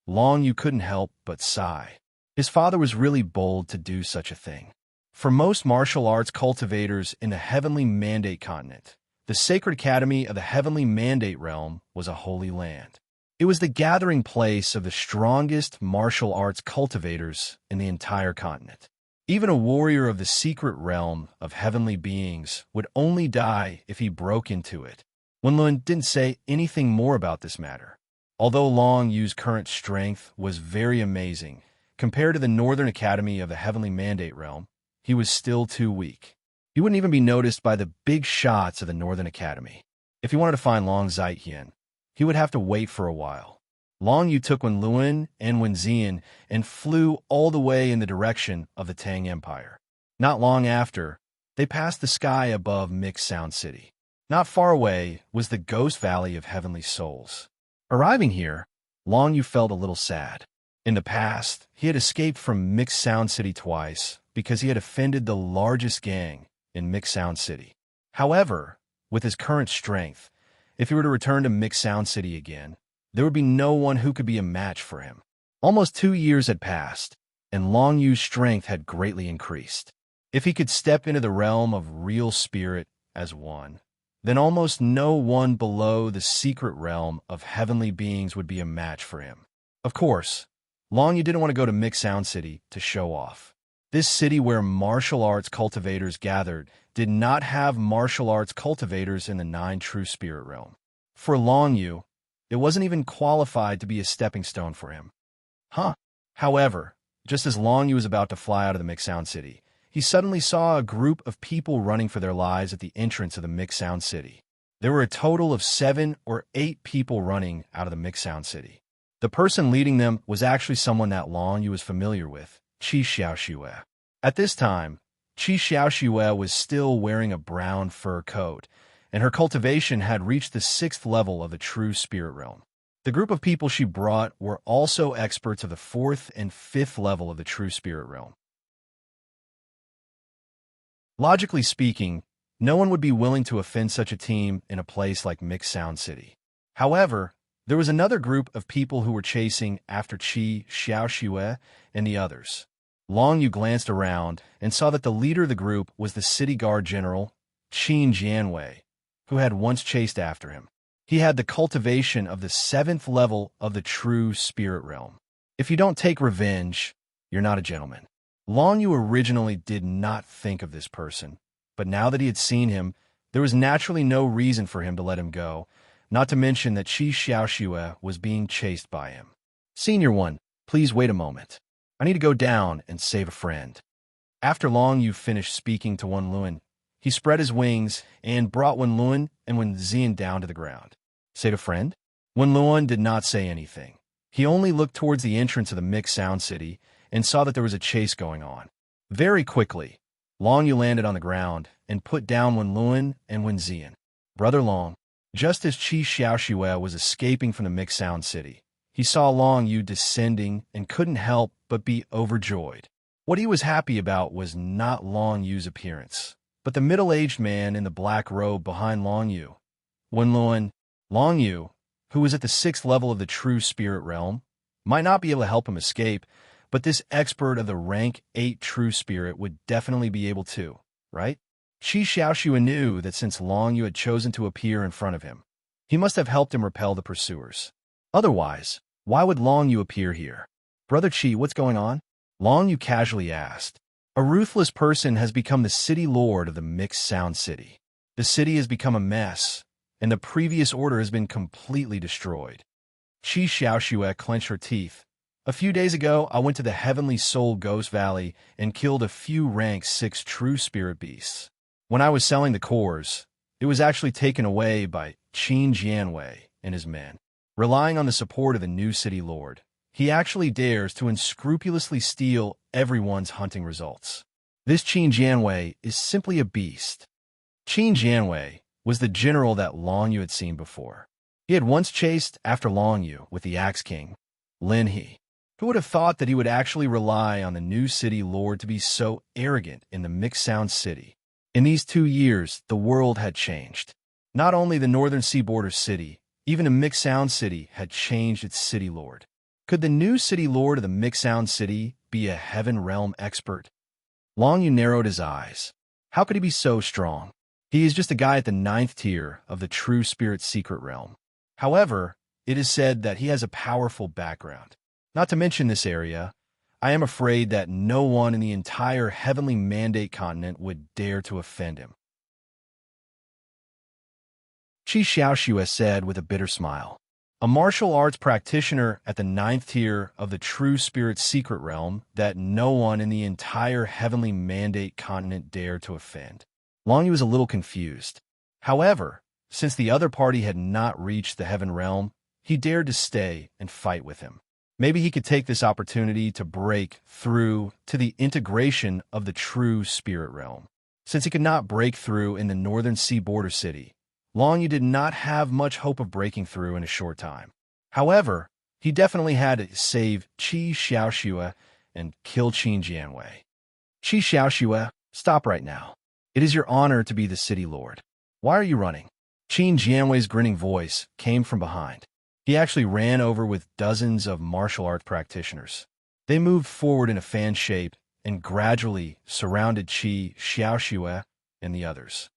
Long Yu couldn't help but sigh. His father was really bold to do such a thing. For most martial arts cultivators in the Heavenly Mandate continent, the Sacred Academy of the Heavenly Mandate realm was a holy land. It was the gathering place of the strongest martial arts cultivators in the entire continent. Even a warrior of the secret realm of heavenly beings would only die if he broke into it. Wen Lun didn't say anything more about this matter. Although Long Yu's current strength was very amazing, compared to the Northern Academy of the Heavenly Mandate realm, he was still too weak. He wouldn't even be noticed by the big shots of the Northern Academy. If he wanted to find Long Zai-Tian, he would have to wait for a while. Long Yu took Wen Lun and Wen Zian and flew all the way in the direction of the Tang Empire. Not long after, they passed the sky above Mixed Sound City. Not far away was the Ghost Valley of Heavenly Souls. Arriving here, Long Yu felt a little sad. In the past, he had escaped from Mixed Sound City twice because he had offended the largest gang in Mixed Sound City. However, with his current strength, if he were to return to Mixed Sound City again, there would be no one who could be a match for him. Almost 2 years had passed, and Long Yu's strength had greatly increased. If he could step into the realm of real spirit as one, then almost no one below the secret realm of heavenly beings would be a match for him. Of course, Long Yu didn't want to go to Mixed Sound City to show off. This city where martial arts cultivators gathered did not have martial arts cultivators in the 9 true spirit realm. For Long Yu, it wasn't even qualified to be a stepping stone for him. However, just as Long Yu was about to fly out of the Mixed Sound City, he suddenly saw a group of people running for their lives at the entrance of the Mixed Sound City. There were a total of 7 or 8 people running out of the Mixed Sound City. The person leading them was actually someone that Long Yu was familiar with, Qi Xiaoxue. At this time, Qi Xiaoxue was still wearing a brown fur coat, and her cultivation had reached the 6th level of the true spirit realm. The group of people she brought were also experts of the 4th and 5th level of the true spirit realm. Logically speaking, no one would be willing to offend such a team in a place like Mixed Sound City. However, there was another group of people who were chasing after Qi Xiaoxue and the others. Long Yu glanced around and saw that the leader of the group was the city guard general, Qin Jianwei, who had once chased after him. He had the cultivation of the 7th level of the true spirit realm. If you don't take revenge, you're not a gentleman. Long Yu originally did not think of this person, but now that he had seen him, there was naturally no reason for him to let him go, not to mention that Qi Xiaoxue was being chased by him. "Senior One, please wait a moment. I need to go down and save a friend." After Long Yu finished speaking to Wen Lun, he spread his wings and brought Wen Lun and Wen Zian down to the ground. "Save a friend?" Wen Lun did not say anything. He only looked towards the entrance of the Mixed Sound City and saw that there was a chase going on. Very quickly, Long Yu landed on the ground and put down Wen Lun and Wen Zian. "Brother Long," just as Qi Xiaoxue was escaping from the Mixed Sound City, he saw Long Yu descending and couldn't help but be overjoyed. What he was happy about was not Long Yu's appearance, but the middle-aged man in the black robe behind Long Yu. Wenluan, Long Yu, who was at the 6th level of the true spirit realm, might not be able to help him escape, but this expert of the rank 8 true spirit would definitely be able to, right? Qi Xiaoxua knew that since Long Yu had chosen to appear in front of him, he must have helped him repel the pursuers. Otherwise, why would Long Yu appear here? Brother Qi, what's going on? Long Yu casually asked. A ruthless person has become the city lord of the Mixed Sound City. The city has become a mess, and the previous order has been completely destroyed. Qi Xiaoxue clenched her teeth. A few days ago, I went to the Heavenly Soul Ghost Valley and killed a few rank 6 true spirit beasts. When I was selling the cores, it was actually taken away by Qin Jianwei and his men. Relying on the support of the new city lord, he actually dares to unscrupulously steal everyone's hunting results. This Qin Jianwei is simply a beast. Qin Jianwei was the general that Long Yu had seen before. He had once chased after Long Yu with the Axe King, Lin He. Who would have thought that he would actually rely on the new city lord to be so arrogant in the Mixed Sound City? In these 2 years, the world had changed. Not only the northern seaborder city, even the Mixed Sound City had changed its city lord. Could the new city lord of the Mixed Sound City be a Heaven Realm expert? Long Yu narrowed his eyes. How could he be so strong? He is just a guy at the 9th tier of the True Spirit Secret Realm. However, it is said that he has a powerful background. Not to mention this area, I am afraid that no one in the entire Heavenly Mandate continent would dare to offend him. Qi Xiaoxue said with a bitter smile. A martial arts practitioner at the 9th tier of the True Spirit Secret Realm that no one in the entire Heavenly Mandate continent dared to offend. Long Yu was a little confused. However, since the other party had not reached the Heaven Realm, he dared to stay and fight with him. Maybe he could take this opportunity to break through to the integration of the True Spirit Realm. Since he could not break through in the northern seaborder city, Long Yu did not have much hope of breaking through in a short time. However, he definitely had to save Qi Xiaoxue and kill Qin Jianwei. Qi Xiaoxue, stop right now. It is your honor to be the city lord. Why are you running? Qin Jianwei's grinning voice came from behind. He actually ran over with dozens of martial arts practitioners. They moved forward in a fan shape and gradually surrounded Qi Xiaoxue and the others.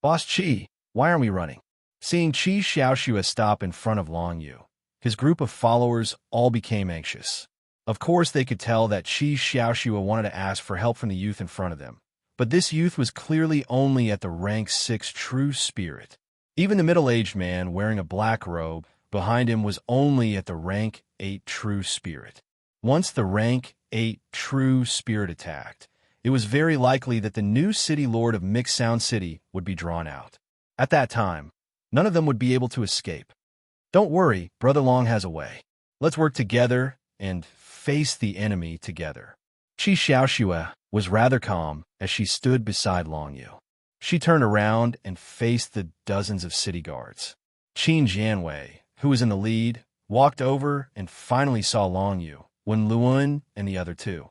Boss Qi, why aren't we running? Seeing Qi Xiaoxue stop in front of Long Yu, his group of followers all became anxious. Of course, they could tell that Qi Xiaoxue wanted to ask for help from the youth in front of them, but this youth was clearly only at the rank 6 true spirit. Even the middle-aged man wearing a black robe behind him was only at the rank 8 true spirit. Once the rank 8 true spirit attacked, it was very likely that the new city lord of Mixed Sound City would be drawn out. At that time, none of them would be able to escape. Don't worry, Brother Long has a way. Let's work together and face the enemy together. Qi Xiaoxue was rather calm as she stood beside Long Yu. She turned around and faced the dozens of city guards. Qin Jianwei, who was in the lead, walked over and finally saw Long Yu, Wenluan, and the other two.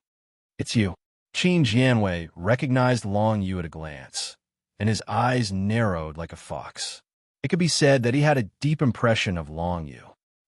It's you. Qin Jianwei recognized Long Yu at a glance, and his eyes narrowed like a fox. It could be said that he had a deep impression of Long Yu.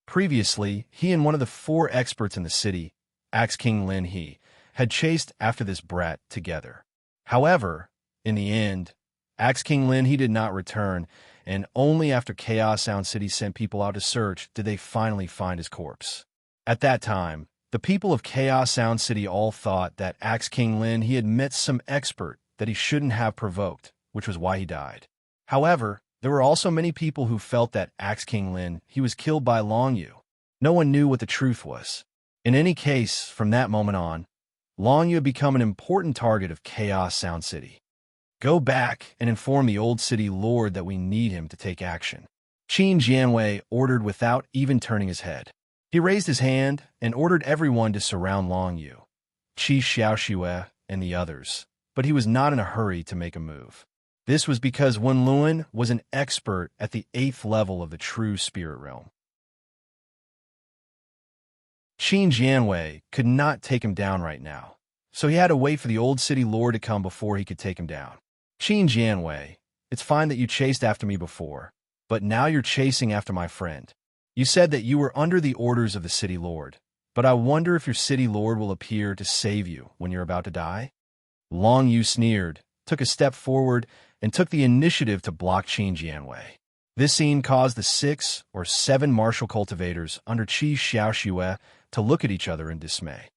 Previously, he and one of the 4 experts in the city, Axe King Lin He, had chased after this brat together. However, in the end, Axe King Lin He did not return, and only after Chaos Sound City sent people out to search did they finally find his corpse. At that time, the people of Chaos Sound City all thought that Axe King Lin He had met some expert that he shouldn't have provoked, which was why he died. However, there were also many people who felt that Axe King Lin He was killed by Long Yu. No one knew what the truth was. In any case, from that moment on, Long Yu had become an important target of Chaos Sound City. Go back and inform the old city lord that we need him to take action. Qin Jianwei ordered without even turning his head. He raised his hand and ordered everyone to surround Long Yu, Qi Xiaoxue, and the others, but he was not in a hurry to make a move. This was because Wenluan was an expert at the 8th level of the True Spirit Realm. Qin Jianwei could not take him down right now, so he had to wait for the old city lord to come before he could take him down. Qin Jianwei, it's fine that you chased after me before, but now you're chasing after my friend. You said that you were under the orders of the city lord, but I wonder if your city lord will appear to save you when you're about to die?" Long Yu sneered, took a step forward, and took the initiative to block Qin Jianwei. This scene caused the 6 or 7 martial cultivators under Qi Xiaoxue to look at each other in dismay.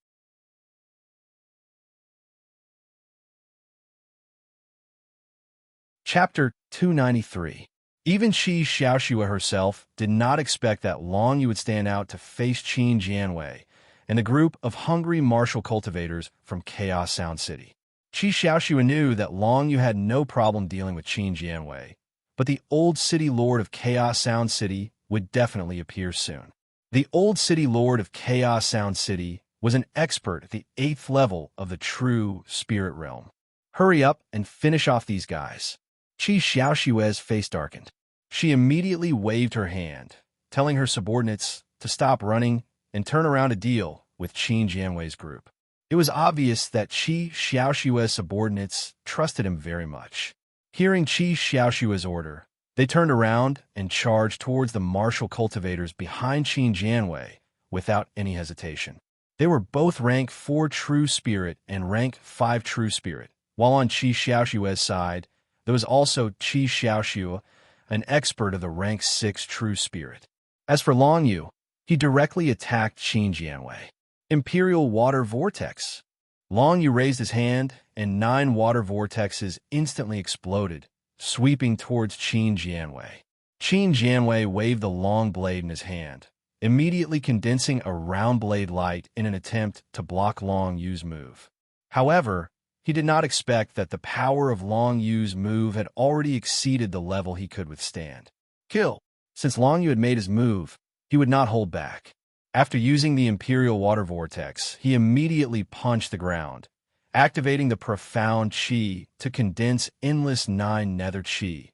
Chapter 293. Even Qi Xiaoxue herself did not expect that Long Yu would stand out to face Qin Jianwei and a group of hungry martial cultivators from Chaos Sound City. Qi Xiaoxue knew that Long Yu had no problem dealing with Qin Jianwei, but the old city lord of Chaos Sound City would definitely appear soon. The old city lord of Chaos Sound City was an expert at the 8th level of the true spirit realm. "Hurry up and finish off these guys." Qi Xiaoxue's face darkened. She immediately waved her hand, telling her subordinates to stop running and turn around to deal with Qin Jianwei's group. It was obvious that Qi Xiaoxue's subordinates trusted him very much. Hearing Qi Xiaoxue's order, they turned around and charged towards the martial cultivators behind Qin Jianwei without any hesitation. They were both rank 4 true spirit and rank 5 true spirit, while on Qi Xiaoxue's side, there was also Qi Xiaoxue, an expert of the rank 6 true spirit. As for Long Yu, he directly attacked Qin Jianwei. Imperial Water Vortex. Long Yu raised his hand, and 9 water vortexes instantly exploded, sweeping towards Qin Jianwei. Qin Jianwei waved the long blade in his hand, immediately condensing a round blade light in an attempt to block Long Yu's move. However, he did not expect that the power of Long Yu's move had already exceeded the level he could withstand. Kill! Since Long Yu had made his move, he would not hold back. After using the Imperial Water Vortex, he immediately punched the ground, activating the profound Qi to condense endless 9 nether Qi,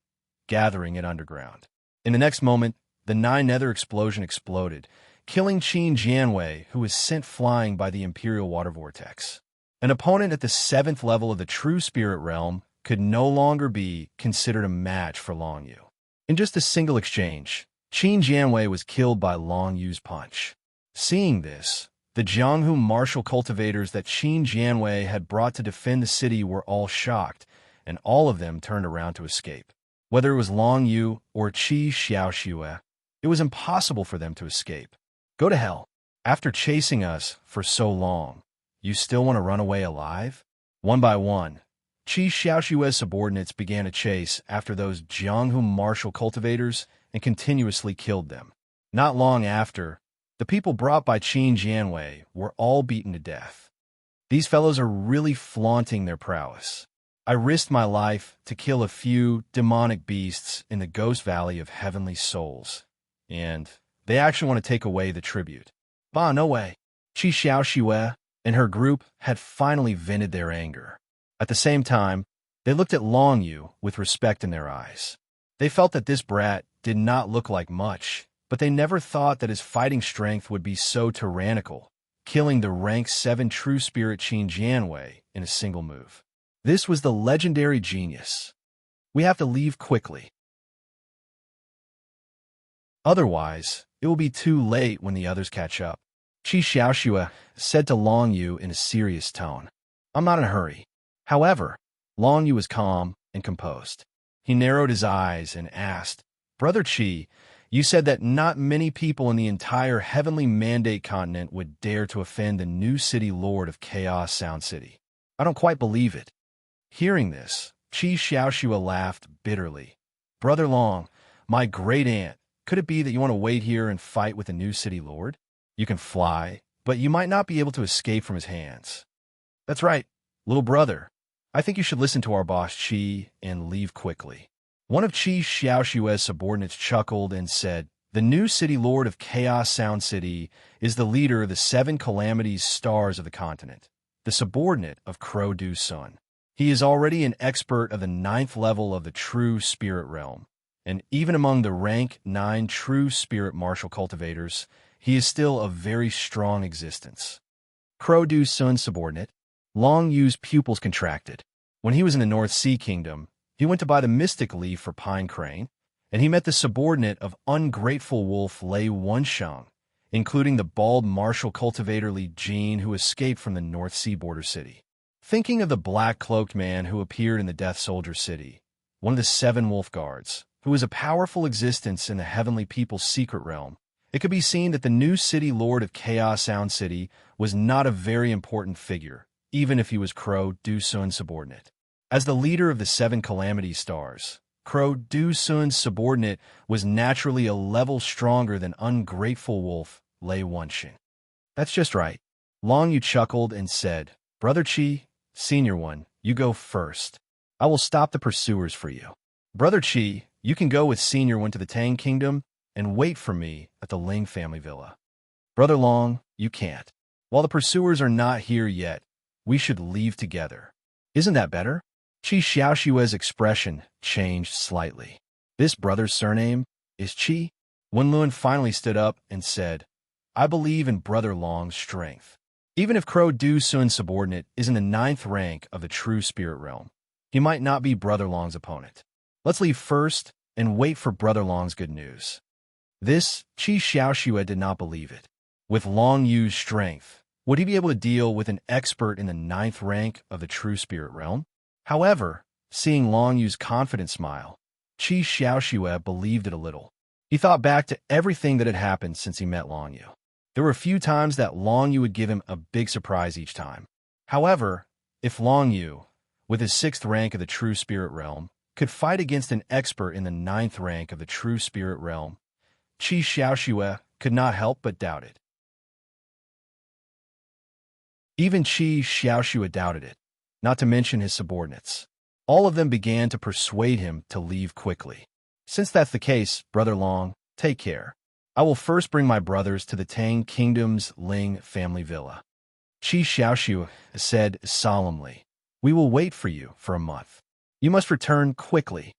gathering it underground. In the next moment, the 9 nether explosion exploded, killing Qin Jianwei, who was sent flying by the Imperial Water Vortex. An opponent at the 7th level of the true spirit realm could no longer be considered a match for Long Yu. In just a single exchange, Qin Jianwei was killed by Long Yu's punch. Seeing this, the Jianghu martial cultivators that Qin Jianwei had brought to defend the city were all shocked, and all of them turned around to escape. Whether it was Long Yu or Qi Xiaoxue, it was impossible for them to escape. Go to hell. After chasing us for so long, you still want to run away alive? One by one, Qi Xiaoxue's subordinates began a chase after those Jianghu martial cultivators and continuously killed them. Not long after, the people brought by Qin Jianwei were all beaten to death. These fellows are really flaunting their prowess. I risked my life to kill a few demonic beasts in the Ghost Valley of Heavenly Souls, and they actually want to take away the tribute. Bah, no way. Qi Xiaoxue and her group had finally vented their anger. At the same time, they looked at Long Yu with respect in their eyes. They felt that this brat did not look like much, but they never thought that his fighting strength would be so tyrannical, killing the rank 7 true spirit Qin Jianwei in a single move. This was the legendary genius. We have to leave quickly. Otherwise, it will be too late when the others catch up. Qi Xiaoxue said to Long Yu in a serious tone. I'm not in a hurry. However, Long Yu was calm and composed. He narrowed his eyes and asked, Brother Qi, you said that not many people in the entire Heavenly Mandate continent would dare to offend the new city lord of Chaos Sound City. I don't quite believe it. Hearing this, Qi Xiaoxue laughed bitterly. Brother Long, my great aunt, could it be that you want to wait here and fight with the new city lord? You can fly, but you might not be able to escape from his hands. That's right, little brother. I think you should listen to our boss Qi and leave quickly. One of Qi Xiaoxue's subordinates chuckled and said, the new city lord of Chaos Sound City is the leader of the 7 calamities stars of the continent, the subordinate of Crow Du Sun. He is already an expert of the 9th level of the true spirit realm, and even among the rank 9 true spirit martial cultivators, he is still a very strong existence. Crow Du Sun's subordinate, Long Yu's pupils contracted. When he was in the North Sea Kingdom, he went to buy the mystic leaf for Pine Crane, and he met the subordinate of ungrateful wolf Lei Wensheng, including the bald martial cultivator Li Jin who escaped from the North Sea border city. Thinking of the black-cloaked man who appeared in the Death Soldier city, one of the 7 wolf guards, who was a powerful existence in the Heavenly People's secret realm, it could be seen that the new city lord of Chaos Sound City was not a very important figure, even if he was Crow Du-sun's subordinate. As the leader of the 7 Calamity Stars, Crow Du-sun's subordinate was naturally a level stronger than ungrateful wolf Lei Wensheng. That's just right. Long Yu chuckled and said, "Brother Chi, Senior One, you go first. I will stop the pursuers for you. Brother Chi, you can go with Senior One to the Tang Kingdom and wait for me at the Ling family villa. Brother Long, you can't. While the pursuers are not here yet, we should leave together. Isn't that better?" Chi Xiaoshue's expression changed slightly. This brother's surname is Chi? Wen Luan finally stood up and said, "I believe in Brother Long's strength. Even if Crow Du-sun's subordinate is in the 9th rank of the true spirit realm, he might not be Brother Long's opponent. Let's leave first and wait for Brother Long's good news." This, Chi Xiaoshue did not believe it. With Long Yu's strength, would he be able to deal with an expert in the 9th rank of the true spirit realm? However, seeing Long Yu's confident smile, Chi Xiaoshue believed it a little. He thought back to everything that had happened since he met Long Yu. There were a few times that Long Yu would give him a big surprise each time. However, if Long Yu, with his 6th rank of the true spirit realm, could fight against an expert in the 9th rank of the true spirit realm, Chi Xiaoshue could not help but doubt it. Even Chi Xiaoshue doubted it, not to mention his subordinates. All of them began to persuade him to leave quickly. "Since that's the case, Brother Long, take care. I will first bring my brothers to the Tang Kingdom's Ling family villa." Chi Xiaoxu said solemnly, "We will wait for you for a month. You must return quickly."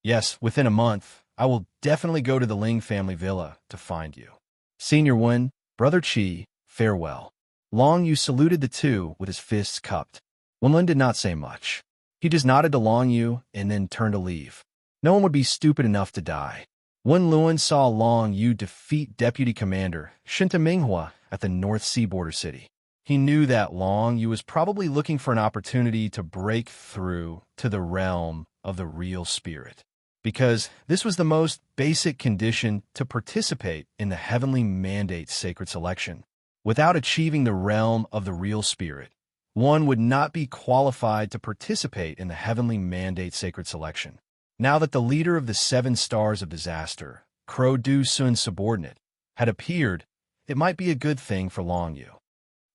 "Yes, within a month, I will definitely go to the Ling family villa to find you." Senior Wen, Brother Chi, farewell. Long Yu saluted the two with his fists cupped. Wenlin did not say much. He just nodded to Long Yu and then turned to leave. No one would be stupid enough to die. Wen Luan saw Long Yu defeat Deputy Commander Shinta Minghua at the North Sea border city. He knew that Long Yu was probably looking for an opportunity to break through to the realm of the real spirit, because this was the most basic condition to participate in the Heavenly Mandate Sacred Selection. Without achieving the realm of the real spirit, one would not be qualified to participate in the Heavenly Mandate Sacred Selection. Now that the leader of the 7 Stars of Disaster, Crow Du-sun's subordinate, had appeared, it might be a good thing for Long Yu.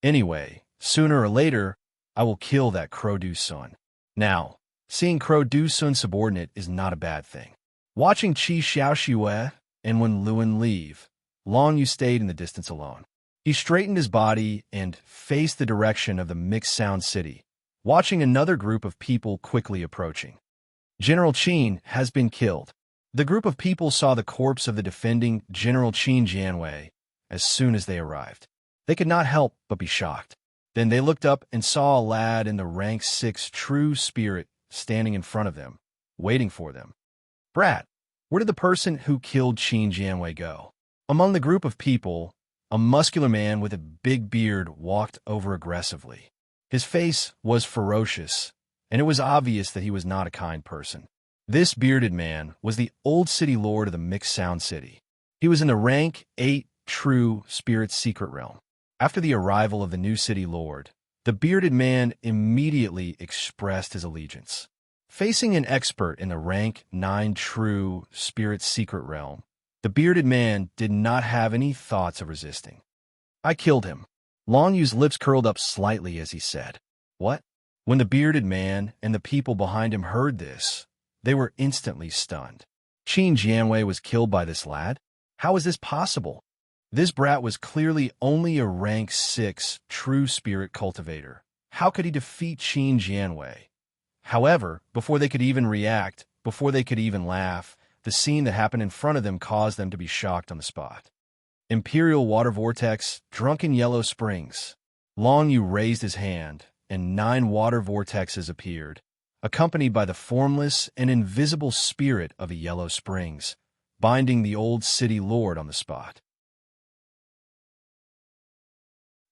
Anyway, sooner or later, I will kill that Crow Du-sun. Now, seeing Crow Du-sun's subordinate is not a bad thing. Watching Chi Xiaoxue and Wen Luan leave, Long Yu stayed in the distance alone. He straightened his body and faced the direction of the Mixed Sound City, watching another group of people quickly approaching. General Qin has been killed. The group of people saw the corpse of the defending General Qin Jianwei as soon as they arrived. They could not help but be shocked. Then they looked up and saw a lad in the rank 6 true spirit standing in front of them, waiting for them. "Brat, where did the person who killed Qin Jianwei go?" Among the group of people, a muscular man with a big beard walked over aggressively. His face was ferocious, and it was obvious that he was not a kind person. This bearded man was the old city lord of the Mixed Sound City. He was in the rank 8 true spirit secret realm. After the arrival of the new city lord, the bearded man immediately expressed his allegiance. Facing an expert in the rank 9 true spirit secret realm, the bearded man did not have any thoughts of resisting. "I killed him." Long Yu's lips curled up slightly as he said, "What?" When the bearded man and the people behind him heard this, they were instantly stunned. Qin Jianwei was killed by this lad? How is this possible? This brat was clearly only a rank 6 true spirit cultivator. How could he defeat Qin Jianwei? However, before they could even react, before they could even laugh, the scene that happened in front of them caused them to be shocked on the spot. Imperial Water Vortex, Drunken Yellow Springs. Long Yu raised his hand, and 9 water vortexes appeared, accompanied by the formless and invisible spirit of the Yellow Springs, binding the old city lord on the spot.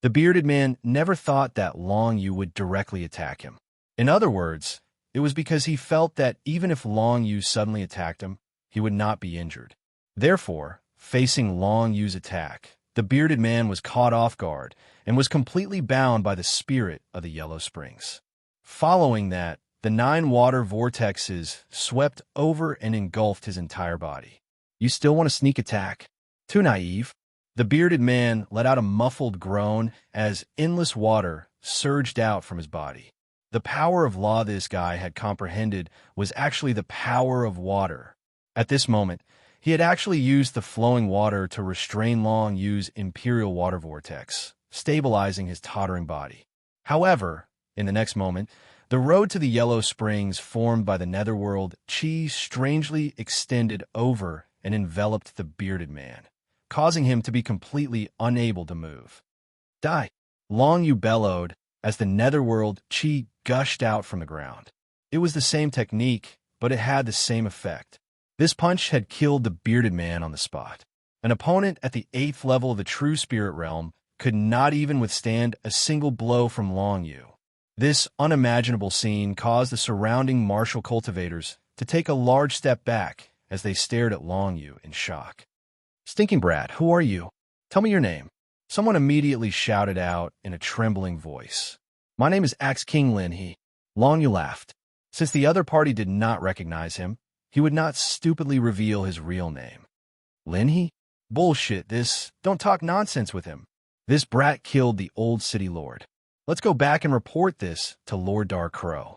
The bearded man never thought that Long Yu would directly attack him. In other words, it was because he felt that even if Long Yu suddenly attacked him, he would not be injured. Therefore, facing Long Yu's attack, the bearded man was caught off guard and was completely bound by the spirit of the Yellow Springs. Following that, the 9 water vortexes swept over and engulfed his entire body. You still want to sneak attack? Too naive. The bearded man let out a muffled groan as endless water surged out from his body. The power of law this guy had comprehended was actually the power of water. At this moment, he had actually used the flowing water to restrain Long Yu's imperial water vortex, stabilizing his tottering body. However, in the next moment, the road to the Yellow Springs formed by the netherworld chi strangely extended over and enveloped the bearded man, causing him to be completely unable to move. Die! Long Yu bellowed as the netherworld chi gushed out from the ground. It was the same technique, but it had the same effect. This punch had killed the bearded man on the spot. An opponent at the 8th level of the true spirit realm could not even withstand a single blow from Long Yu. This unimaginable scene caused the surrounding martial cultivators to take a large step back as they stared at Long Yu in shock. Stinking brat, who are you? Tell me your name. Someone immediately shouted out in a trembling voice. My name is Axe King Lin He. Long Yu laughed. Since the other party did not recognize him, he would not stupidly reveal his real name. Lin He? Bullshit, don't talk nonsense with him. This brat killed the old city lord. Let's go back and report this to Lord Dark Crow.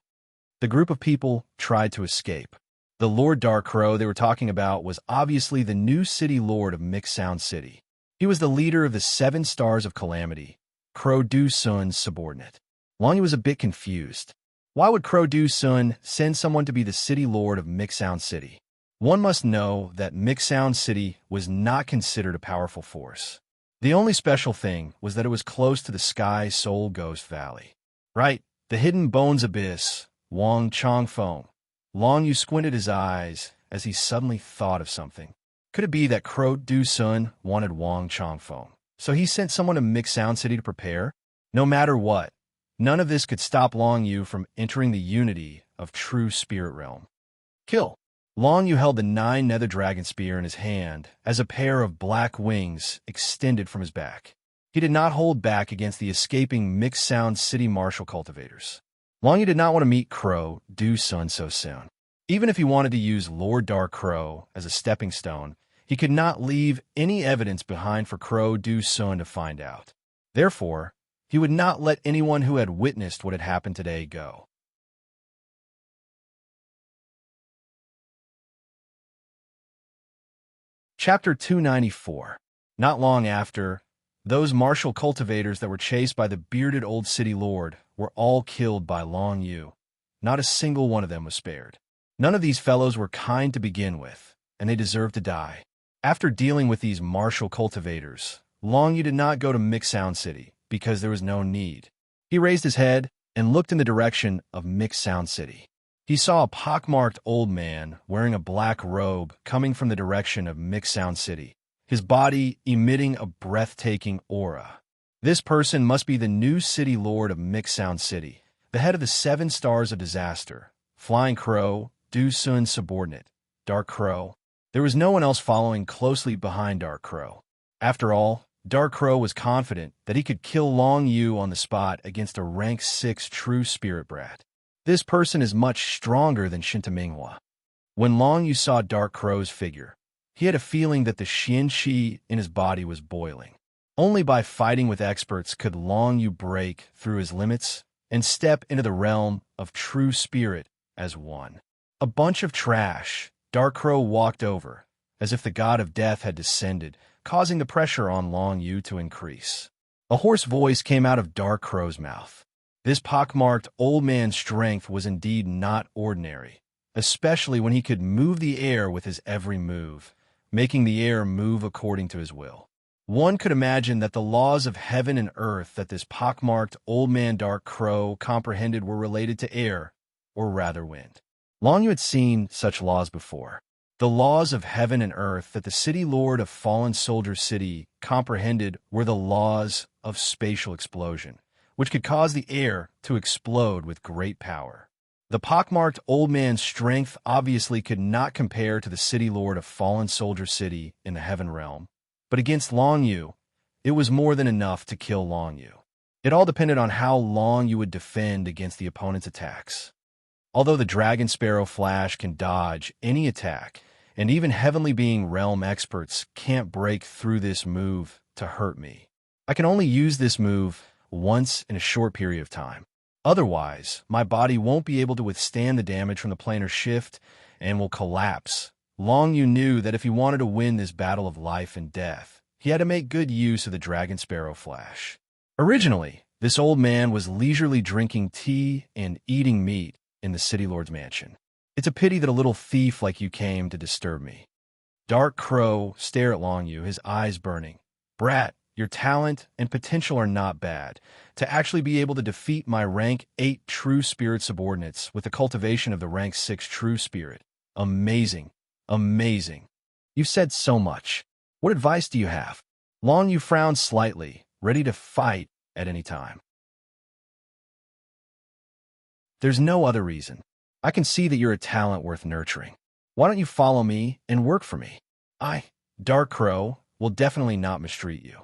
The group of people tried to escape. The Lord Dark Crow they were talking about was obviously the new city lord of Mixed Sound City. He was the leader of the 7 Stars of Calamity, Crow Du Sun's subordinate. Long Yu was a bit confused. Why would Crow Du Sun send someone to be the city lord of Mixed Sound City? One must know that Mixed Sound City was not considered a powerful force. The only special thing was that it was close to the Sky Soul Ghost Valley. Right, the Hidden Bones Abyss, Wang Chongfeng. Long Yu squinted his eyes as he suddenly thought of something. Could it be that Crow Du Sun wanted Wang Chongfeng? So he sent someone to Mixed Sound City to prepare? No matter what, none of this could stop Long Yu from entering the unity of true spirit realm. Kill! Long Yu held the 9 nether dragon spear in his hand as a pair of black wings extended from his back. He did not hold back against the escaping Mixed Sound City martial cultivators. Long Yu did not want to meet Crow Du Sun so soon. Even if he wanted to use Lord Dark Crow as a stepping stone, he could not leave any evidence behind for Crow Du Sun to find out. Therefore, he would not let anyone who had witnessed what had happened today go. Chapter 294. Not long after, those martial cultivators that were chased by the bearded old city lord were all killed by Long Yu. Not a single one of them was spared. None of these fellows were kind to begin with, and they deserved to die. After dealing with these martial cultivators, Long Yu did not go to Mixed Sound City because there was no need. He raised his head and looked in the direction of Mixed Sound City. He saw a pockmarked old man wearing a black robe coming from the direction of Mixed Sound City, his body emitting a breathtaking aura. This person must be the new city lord of Mixed Sound City, the head of the 7 Stars of Disaster, Flying Crow, Du Sun's subordinate, Dark Crow. There was no one else following closely behind Dark Crow. After all, Dark Crow was confident that he could kill Long Yu on the spot against a rank 6 true spirit brat. This person is much stronger than Shinta Minghua. When Long Yu saw Dark Crow's figure, he had a feeling that the Xian Qi in his body was boiling. Only by fighting with experts could Long Yu break through his limits and step into the realm of true spirit as one. A bunch of trash, Dark Crow walked over, as if the god of death had descended, causing the pressure on Long Yu to increase. A hoarse voice came out of Dark Crow's mouth. This pockmarked old man's strength was indeed not ordinary, especially when he could move the air with his every move, making the air move according to his will. One could imagine that the laws of heaven and earth that this pockmarked old man Dark Crow comprehended were related to air, or rather wind. Long Yu had seen such laws before. The laws of heaven and earth that the city lord of Fallen Soldier City comprehended were the laws of spatial explosion, which could cause the air to explode with great power. The pockmarked old man's strength obviously could not compare to the city lord of Fallen Soldier City in the heaven realm, but against Long Yu, it was more than enough to kill Long Yu. It all depended on how long you would defend against the opponent's attacks. Although the Dragon Sparrow Flash can dodge any attack, and even Heavenly Being Realm experts can't break through this move to hurt me, I can only use this move once in a short period of time. Otherwise, my body won't be able to withstand the damage from the planar shift and will collapse. Long Yu knew that if he wanted to win this battle of life and death, he had to make good use of the Dragon Sparrow Flash. Originally, this old man was leisurely drinking tea and eating meat in the City Lord's mansion. It's a pity that a little thief like you came to disturb me. Dark Crow stared at Long Yu, his eyes burning. Brat, your talent and potential are not bad. To actually be able to defeat my rank 8 True Spirit subordinates with the cultivation of the rank 6 True Spirit. Amazing. Amazing. You've said so much. What advice do you have? Long Yu frowned slightly, ready to fight at any time. There's no other reason. I can see that you're a talent worth nurturing. Why don't you follow me and work for me? Dark Crow, will definitely not mistreat you.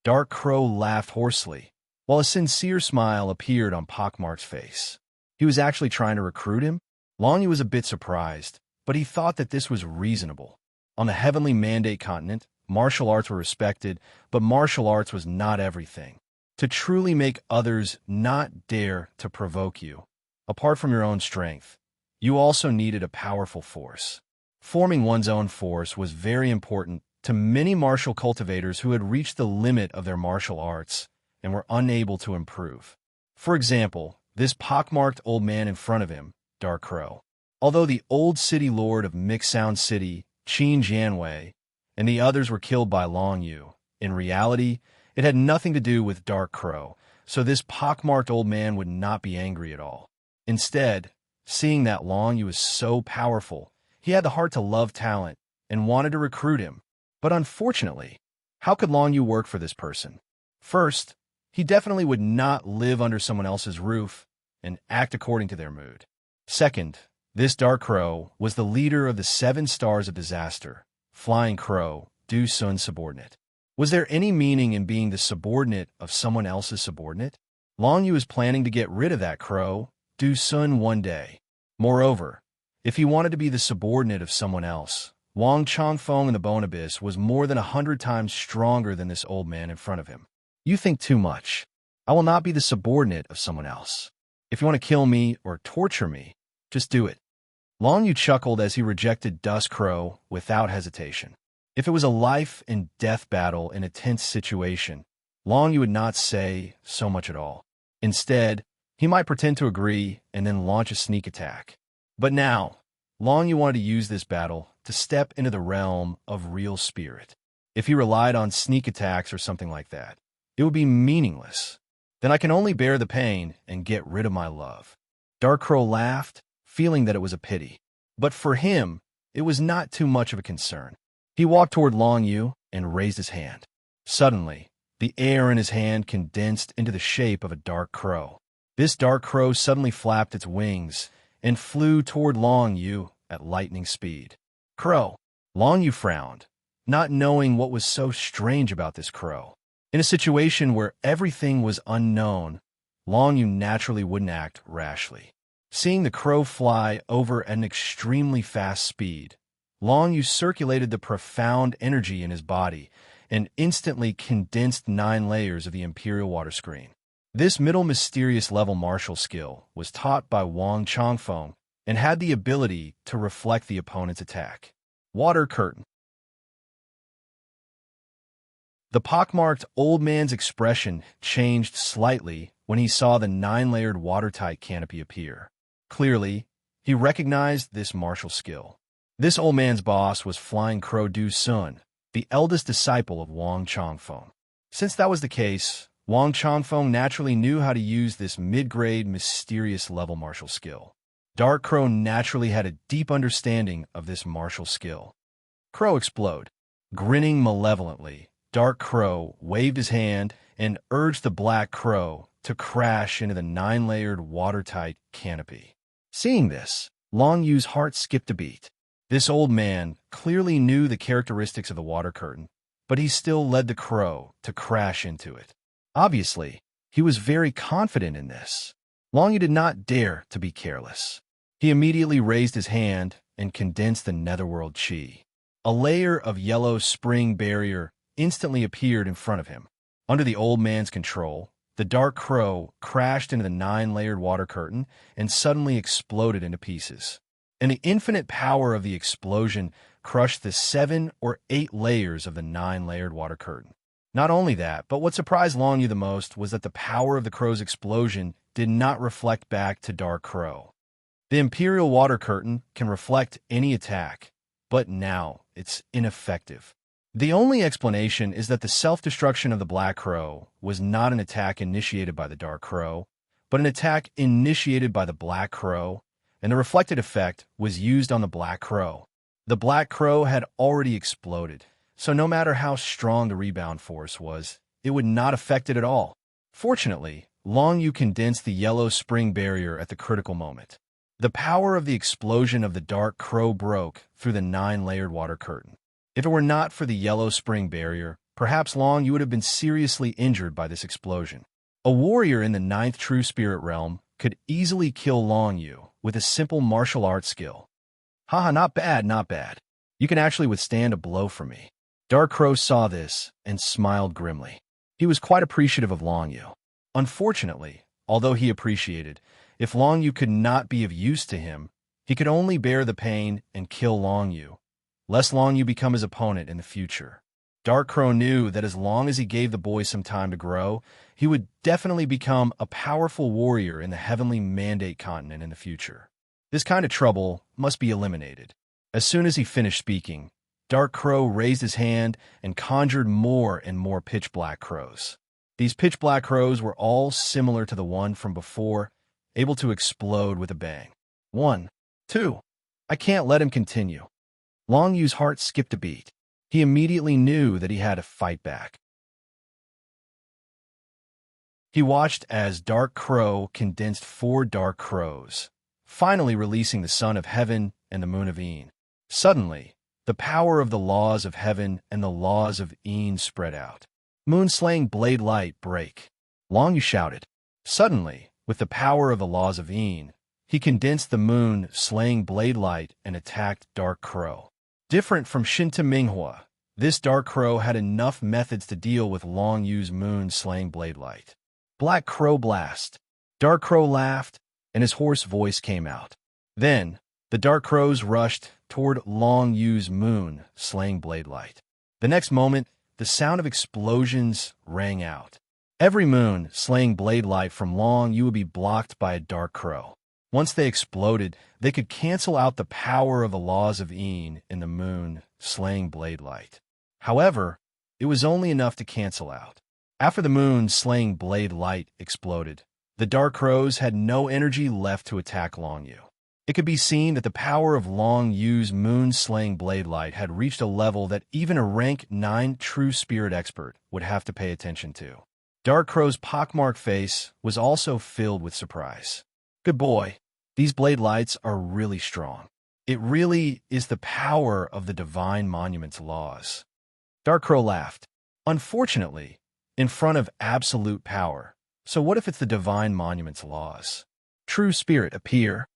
Dark Crow laughed hoarsely, while a sincere smile appeared on Pockmark's face. He was actually trying to recruit him? Long Yu was a bit surprised, but he thought that this was reasonable. On the Heavenly Mandate continent, martial arts were respected, but martial arts was not everything. To truly make others not dare to provoke you, apart from your own strength, you also needed a powerful force. Forming one's own force was very important to many martial cultivators who had reached the limit of their martial arts and were unable to improve. For example, this pockmarked old man in front of him, Dark Crow. Although the old city lord of Mixsound City, Qin Jianwei, and the others were killed by Long Yu, in reality, it had nothing to do with Dark Crow, so this pockmarked old man would not be angry at all. Instead, seeing that Long Yu was so powerful, he had the heart to love talent and wanted to recruit him. But unfortunately, how could Long Yu work for this person? First, he definitely would not live under someone else's roof and act according to their mood. Second, this Dark Crow was the leader of the 7 Stars of Disaster, Flying Crow, Du Sun's subordinate. Was there any meaning in being the subordinate of someone else's subordinate? Long Yu was planning to get rid of that crow, Du Sun, one day. Moreover, if he wanted to be the subordinate of someone else, Wang Chongfeng in the Bone Abyss was more than 100 times stronger than this old man in front of him. You think too much. I will not be the subordinate of someone else. If you want to kill me or torture me, just do it. Long Yu chuckled as he rejected Dust Crow without hesitation. If it was a life and death battle in a tense situation, Long Yu would not say so much at all. Instead, he might pretend to agree and then launch a sneak attack. But now, Long Yu wanted to use this battle to step into the realm of real spirit. If he relied on sneak attacks or something like that, it would be meaningless. Then I can only bear the pain and get rid of my love. Dark Crow laughed, feeling that it was a pity. But for him, it was not too much of a concern. He walked toward Long Yu and raised his hand. Suddenly, the air in his hand condensed into the shape of a dark crow. This dark crow suddenly flapped its wings and flew toward Long Yu at lightning speed. Crow. Long Yu frowned, not knowing what was so strange about this crow. In a situation where everything was unknown, Long Yu naturally wouldn't act rashly. Seeing the crow fly over at an extremely fast speed, Long Yu circulated the profound energy in his body and instantly condensed 9 layers of the Imperial Water Screen. This middle mysterious level martial skill was taught by Wang Chongfeng and had the ability to reflect the opponent's attack. Water Curtain. The pockmarked old man's expression changed slightly when he saw the 9-layered watertight canopy appear. Clearly, he recognized this martial skill. This old man's boss was Flying Crow Du Sun, the eldest disciple of Wang Chongfeng. Since that was the case, Wang Chongfeng naturally knew how to use this mid-grade mysterious level martial skill. Dark Crow naturally had a deep understanding of this martial skill. Crow explode. Grinning malevolently, Dark Crow waved his hand and urged the Black Crow to crash into the 9-layered watertight canopy. Seeing this, Long Yu's heart skipped a beat. This old man clearly knew the characteristics of the water curtain, but he still led the crow to crash into it. Obviously, he was very confident in this. Long Yu did not dare to be careless. He immediately raised his hand and condensed the netherworld chi. A layer of yellow spring barrier instantly appeared in front of him. Under the old man's control, the Dark Crow crashed into the 9-layered water curtain and suddenly exploded into pieces. And the infinite power of the explosion crushed the 7 or 8 layers of the 9-layered water curtain. Not only that, but what surprised Long Yu the most was that the power of the crow's explosion did not reflect back to Dark Crow. The Imperial water curtain can reflect any attack, but now it's ineffective. The only explanation is that the self-destruction of the Black Crow was not an attack initiated by the Dark Crow, but an attack initiated by the Black Crow, and the reflected effect was used on the Black Crow. The Black Crow had already exploded, so no matter how strong the rebound force was, it would not affect it at all. Fortunately, Long Yu condensed the yellow spring barrier at the critical moment. The power of the explosion of the Dark Crow broke through the 9-layered water curtain. If it were not for the yellow spring barrier, perhaps Long Yu would have been seriously injured by this explosion. A warrior in the 9th True Spirit realm could easily kill Long Yu with a simple martial arts skill. Haha, not bad, not bad. You can actually withstand a blow from me. Dark Crow saw this and smiled grimly. He was quite appreciative of Long Yu. Unfortunately, although he appreciated, if Long Yu could not be of use to him, he could only bear the pain and kill Long Yu, lest Long Yu become his opponent in the future. Dark Crow knew that as long as he gave the boy some time to grow, he would definitely become a powerful warrior in the Heavenly Mandate continent in the future. This kind of trouble must be eliminated. As soon as he finished speaking, Dark Crow raised his hand and conjured more and more pitch-black crows. These pitch-black crows were all similar to the one from before, able to explode with a bang. 1, 2. I can't let him continue. Long Yu's heart skipped a beat. He immediately knew that he had to fight back. He watched as Dark Crow condensed 4 Dark Crows, finally releasing the Sun of Heaven and the Moon of Een. Suddenly, the power of the laws of heaven and the laws of Een spread out. Moon-slaying blade light break. Long Yu shouted. Suddenly, with the power of the laws of Een, he condensed the moon, slaying blade light, and attacked Dark Crow. Different from Shinta Minghua, this Dark Crow had enough methods to deal with Long Yu's moon, slaying blade light. Black Crow blast. Dark Crow laughed, and his hoarse voice came out. Then, the Dark Crows rushed toward Long Yu's moon, slaying blade light. The next moment, the sound of explosions rang out. Every moon, slaying blade light from Long Yu would be blocked by a Dark Crow. Once they exploded, they could cancel out the power of the laws of Een in the moon, slaying blade light. However, it was only enough to cancel out. After the moon, slaying blade light exploded, the Dark Crows had no energy left to attack Long Yu. It could be seen that the power of Long Yu's moon-slaying blade light had reached a level that even a rank 9 True Spirit expert would have to pay attention to. Dark Crow's pockmarked face was also filled with surprise. Good boy. These blade lights are really strong. It really is the power of the Divine Monument's laws. Dark Crow laughed. Unfortunately, in front of absolute power. So what if it's the Divine Monument's laws? True Spirit, appear.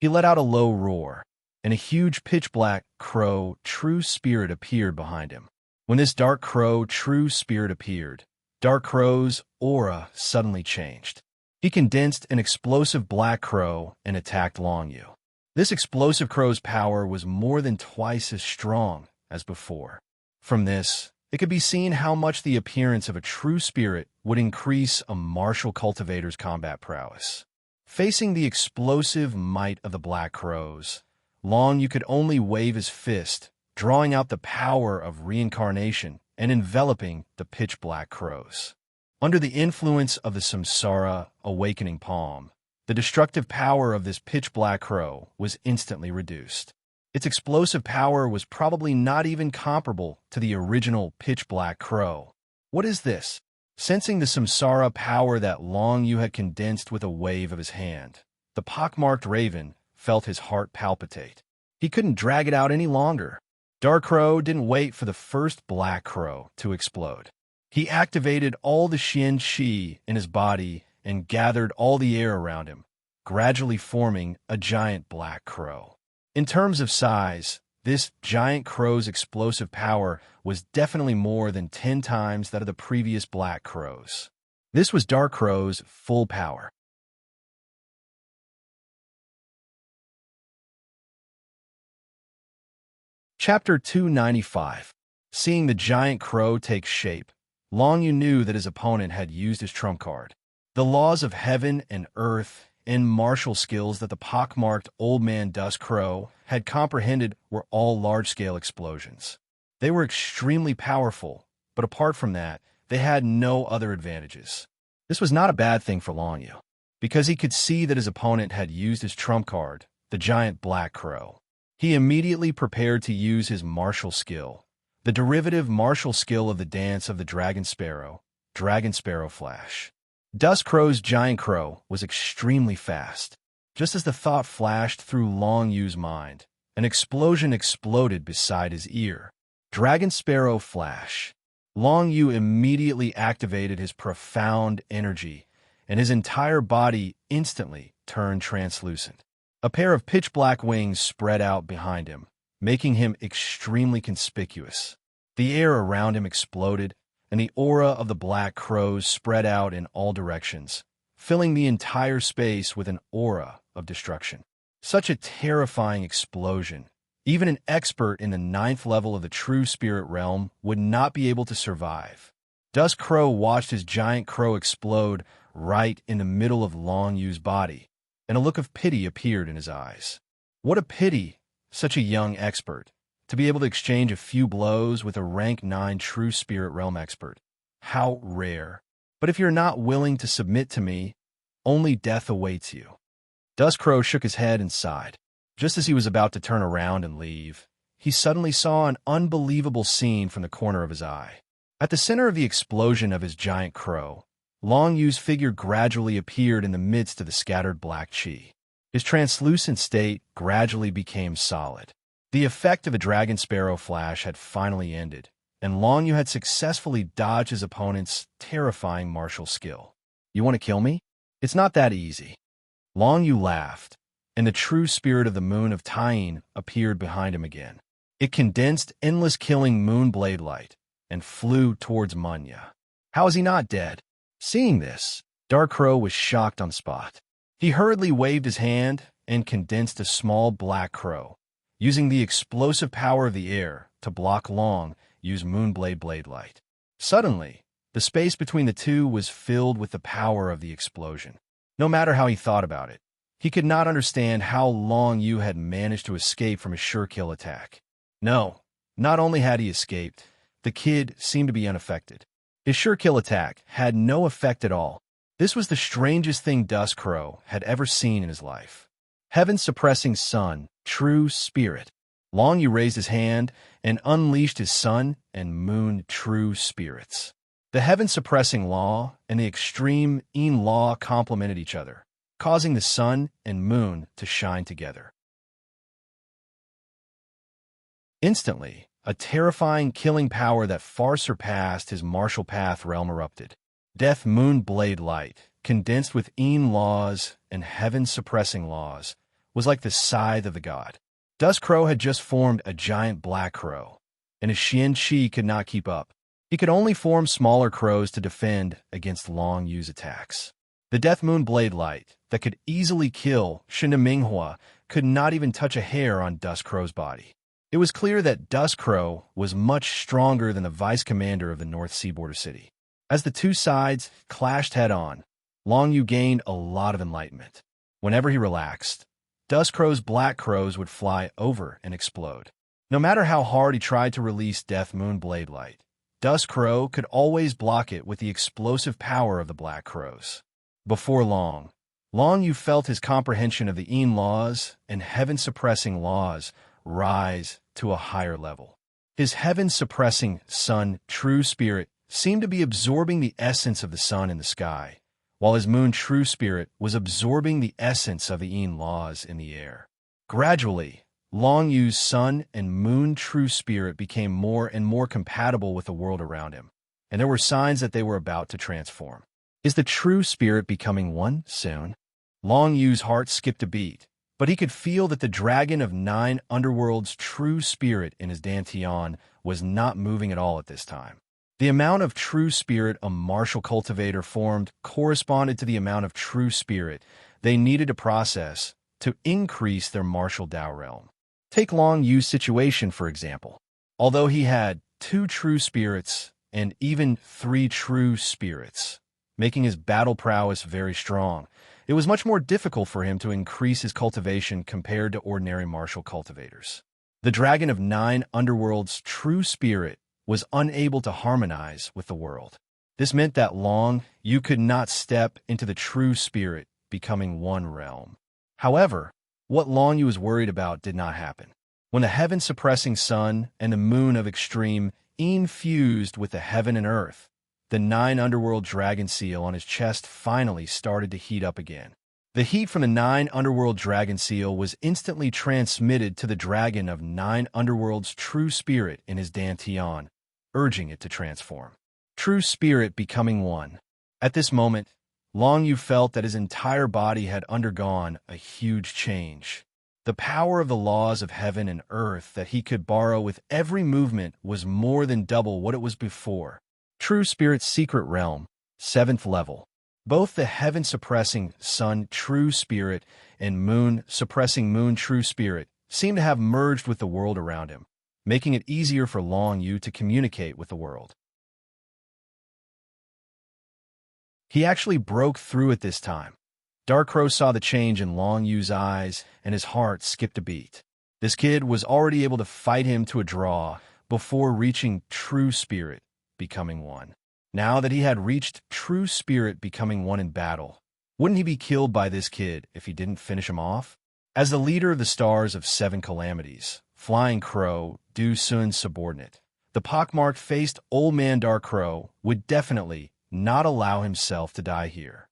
He let out a low roar, and a huge pitch-black crow True Spirit appeared behind him. When this Dark Crow True Spirit appeared, Dark Crow's aura suddenly changed. He condensed an explosive Black Crow and attacked Long Yu. This explosive crow's power was more than twice as strong as before. From this, it could be seen how much the appearance of a True Spirit would increase a martial cultivator's combat prowess. Facing the explosive might of the Black Crows, Long Yu could only wave his fist, drawing out the power of reincarnation and enveloping the pitch-black crows. Under the influence of the Samsara awakening palm, The destructive power of this pitch-black crow was instantly reduced. Its explosive power was probably not even comparable to the original pitch-black crow. What is this? Sensing the samsara power that Long Yu had condensed with a wave of his hand, the pockmarked raven felt his heart palpitate. He couldn't drag it out any longer. Dark Crow didn't wait for the first black crow to explode. He activated all the Xian Qi in his body and gathered all the air around him, gradually forming a giant black crow. In terms of size, this giant crow's explosive power was definitely more than 10 times that of the previous black crows. This was Dark Crow's full power. Chapter 295. Seeing the giant crow take shape, Long Yu knew that his opponent had used his trump card. The laws of heaven and earth and martial skills that the pockmarked old man Dust Crow had comprehended were all large-scale explosions. They were extremely powerful, but apart from that, they had no other advantages. This was not a bad thing for Long Yu, because he could see that his opponent had used his trump card, the giant black crow. He immediately prepared to use his martial skill, the derivative martial skill of the dance of the Dragon Sparrow Flash. Dust Crow's giant crow was extremely fast. Just as the thought flashed through Long Yu's mind, an explosion exploded beside his ear. Dragon Sparrow Flash. Long Yu immediately activated his profound energy, and his entire body instantly turned translucent. A pair of pitch-black wings spread out behind him, making him extremely conspicuous. The air around him exploded, and the aura of the black crows spread out in all directions, filling the entire space with an aura of destruction. Such a terrifying explosion. Even an expert in the 9th level of the true spirit realm would not be able to survive. Dust Crow watched his giant crow explode right in the middle of Long Yu's body, and a look of pity appeared in his eyes. What a pity, such a young expert, to be able to exchange a few blows with a rank 9 true spirit realm expert. How rare. But if you're not willing to submit to me, only death awaits you. Dust Crow shook his head and sighed. Just as he was about to turn around and leave, he suddenly saw an unbelievable scene from the corner of his eye. At the center of the explosion of his giant crow, Long Yu's figure gradually appeared in the midst of the scattered black chi. His translucent state gradually became solid. The effect of a Dragon Sparrow Flash had finally ended, and Long Yu had successfully dodged his opponent's terrifying martial skill. You want to kill me? It's not that easy. Long Yu laughed, and the true spirit of the moon of Tying appeared behind him again. It condensed endless killing moon blade light and flew towards Munya. How is he not dead? Seeing this, Dark Crow was shocked on the spot. He hurriedly waved his hand and condensed a small black crow, using the explosive power of the air to block Long Yu's moonblade blade light. Suddenly, the space between the two was filled with the power of the explosion. No matter how he thought about it, he could not understand how Long Yu had managed to escape from a sure kill attack. No, not only had he escaped, the kid seemed to be unaffected. His sure kill attack had no effect at all. This was the strangest thing Dust Crow had ever seen in his life. Heaven-suppressing sun, true spirit. Long Yu raised his hand and unleashed his sun and moon true spirits. The heaven-suppressing law and the extreme Yin law complemented each other, causing the sun and moon to shine together. Instantly, a terrifying killing power that far surpassed his martial path realm erupted. Death Moon Blade Light, condensed with Yin laws and heaven-suppressing laws, was like the scythe of the god. Dust Crow had just formed a giant black crow, and his Xian Qi could not keep up. He could only form smaller crows to defend against Long Yu's attacks. The Death Moon Blade Light, that could easily kill Shinda Minghua, could not even touch a hair on Dust Crow's body. It was clear that Dust Crow was much stronger than the vice commander of the North Sea border city. As the two sides clashed head-on, Long Yu gained a lot of enlightenment. Whenever he relaxed, Dust Crow's black crows would fly over and explode. No matter how hard he tried to release Death Moon Blade Light, Dust Crow could always block it with the explosive power of the black crows. Before long, Long Yu felt his comprehension of the Yin laws and heaven-suppressing laws rise to a higher level. His heaven-suppressing sun, true spirit, seemed to be absorbing the essence of the sun in the sky, while his moon, true spirit, was absorbing the essence of the Yin laws in the air. Gradually, Long Yu's sun and moon, true spirit, became more and more compatible with the world around him, and there were signs that they were about to transform. Is the true spirit becoming one soon? Long Yu's heart skipped a beat, but he could feel that the dragon of 9 underworlds, true spirit, in his dantian was not moving at all at this time. The amount of true spirit a martial cultivator formed corresponded to the amount of true spirit they needed to process to increase their martial Dao realm. Take Long Yu's situation, for example. Although he had 2 true spirits and even 3 true spirits, making his battle prowess very strong, it was much more difficult for him to increase his cultivation compared to ordinary martial cultivators. The dragon of 9 underworlds, true spirit, was unable to harmonize with the world. This meant that Long Yu could not step into the true spirit, becoming one realm. However, what Long Yu was worried about did not happen. When the heaven-suppressing sun and the moon of extreme Yin fused with the heaven and earth, the 9 underworld dragon seal on his chest finally started to heat up again. The heat from the 9 underworld dragon seal was instantly transmitted to the dragon of 9 underworld's true spirit in his dantian, urging it to transform. True spirit becoming one. At this moment, Long Yu felt that his entire body had undergone a huge change. The power of the laws of heaven and earth that he could borrow with every movement was more than double what it was before. True spirit's secret realm, 7th level. Both the heaven-suppressing sun, true spirit, and moon-suppressing moon, true spirit, seemed to have merged with the world around him, making it easier for Long Yu to communicate with the world. He actually broke through at this time. Dark Crow saw the change in Long Yu's eyes, and his heart skipped a beat. This kid was already able to fight him to a draw before reaching true spirit, becoming one. Now that he had reached true spirit, becoming one in battle, wouldn't he be killed by this kid if he didn't finish him off? As the leader of the Stars of 7 Calamities, Flying Crow, Du Sun's subordinate, the pockmarked faced old man Dark Crow would definitely not allow himself to die here.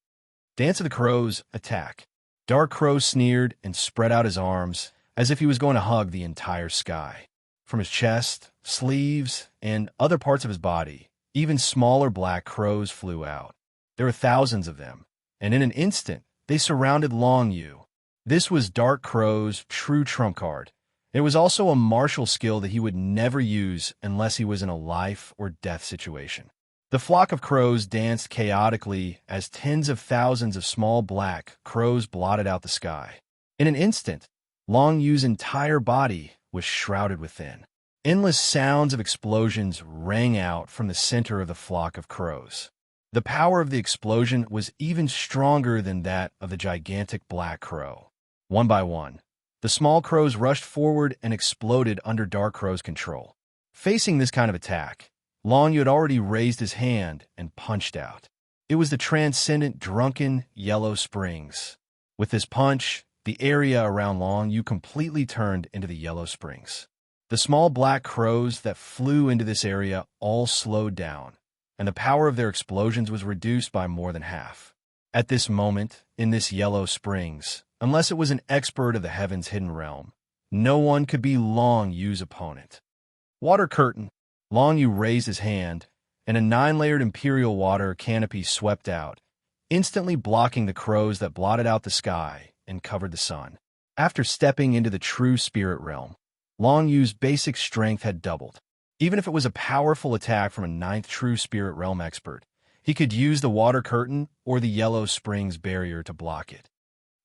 Dance of the Crows, attack. Dark Crow sneered and spread out his arms as if he was going to hug the entire sky. From his chest, sleeves, and other parts of his body, even smaller black crows flew out. There were thousands of them, and in an instant, they surrounded Long Yu. This was Dark Crow's true trump card. It was also a martial skill that he would never use unless he was in a life or death situation. The flock of crows danced chaotically as tens of thousands of small black crows blotted out the sky. In an instant, Long Yu's entire body was shrouded within. Endless sounds of explosions rang out from the center of the flock of crows. The power of the explosion was even stronger than that of the gigantic black crow. One by one, the small crows rushed forward and exploded under Dark Crow's control. Facing this kind of attack, Long Yu had already raised his hand and punched out. It was the transcendent drunken yellow springs. With this punch, the area around Long Yu completely turned into the yellow springs. The small black crows that flew into this area all slowed down, and the power of their explosions was reduced by more than half. At this moment, in this yellow springs, unless it was an expert of the heaven's hidden realm, no one could be Long Yu's opponent. Water curtain. Long Yu raised his hand, and a 9-layered imperial water canopy swept out, instantly blocking the crows that blotted out the sky and covered the sun. After stepping into the true spirit realm, Long Yu's basic strength had doubled. Even if it was a powerful attack from a 9th true spirit realm expert, he could use the water curtain or the yellow springs barrier to block it.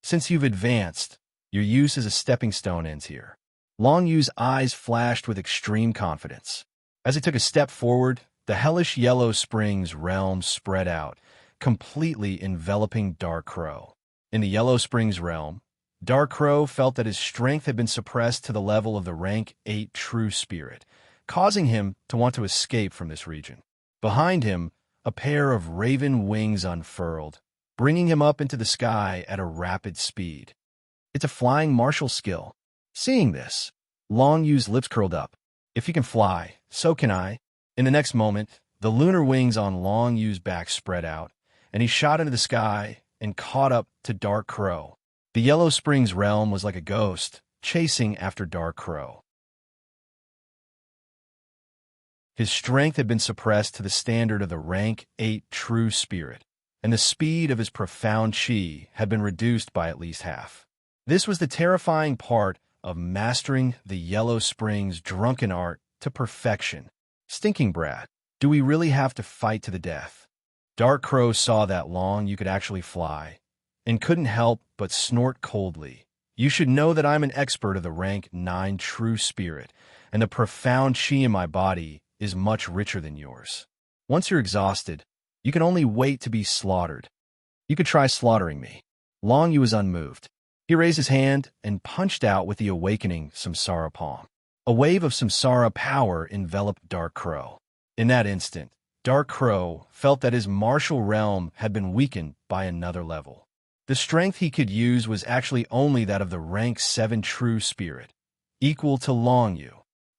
Since you've advanced, your use as a stepping stone ends here. Long Yu's eyes flashed with extreme confidence. As he took a step forward, the hellish yellow springs realm spread out, completely enveloping Dark Crow. In the yellow springs realm, Dark Crow felt that his strength had been suppressed to the level of the rank 8 true spirit, causing him to want to escape from this region. Behind him, a pair of raven wings unfurled, bringing him up into the sky at a rapid speed. It's a flying martial skill. Seeing this, Long Yu's lips curled up. If you can fly, so can I. In the next moment, the lunar wings on Long Yu's back spread out, and he shot into the sky and caught up to Dark Crow. The Yellow Springs realm was like a ghost, chasing after Dark Crow. His strength had been suppressed to the standard of the rank 8 true spirit, and the speed of his profound chi had been reduced by at least half. This was the terrifying part of mastering the Yellow Springs drunken art to perfection. Stinking brat, do we really have to fight to the death? Dark Crow saw that Long Yu could actually fly, and couldn't help but snort coldly. You should know that I'm an expert of the rank 9 true spirit, and the profound chi in my body is much richer than yours. Once you're exhausted, you can only wait to be slaughtered. You could try slaughtering me. Long Yu was unmoved. He raised his hand and punched out with the awakening samsara palm. A wave of samsara power enveloped Dark Crow. In that instant, Dark Crow felt that his martial realm had been weakened by another level. The strength he could use was actually only that of the rank 7 true spirit, equal to Long Yu.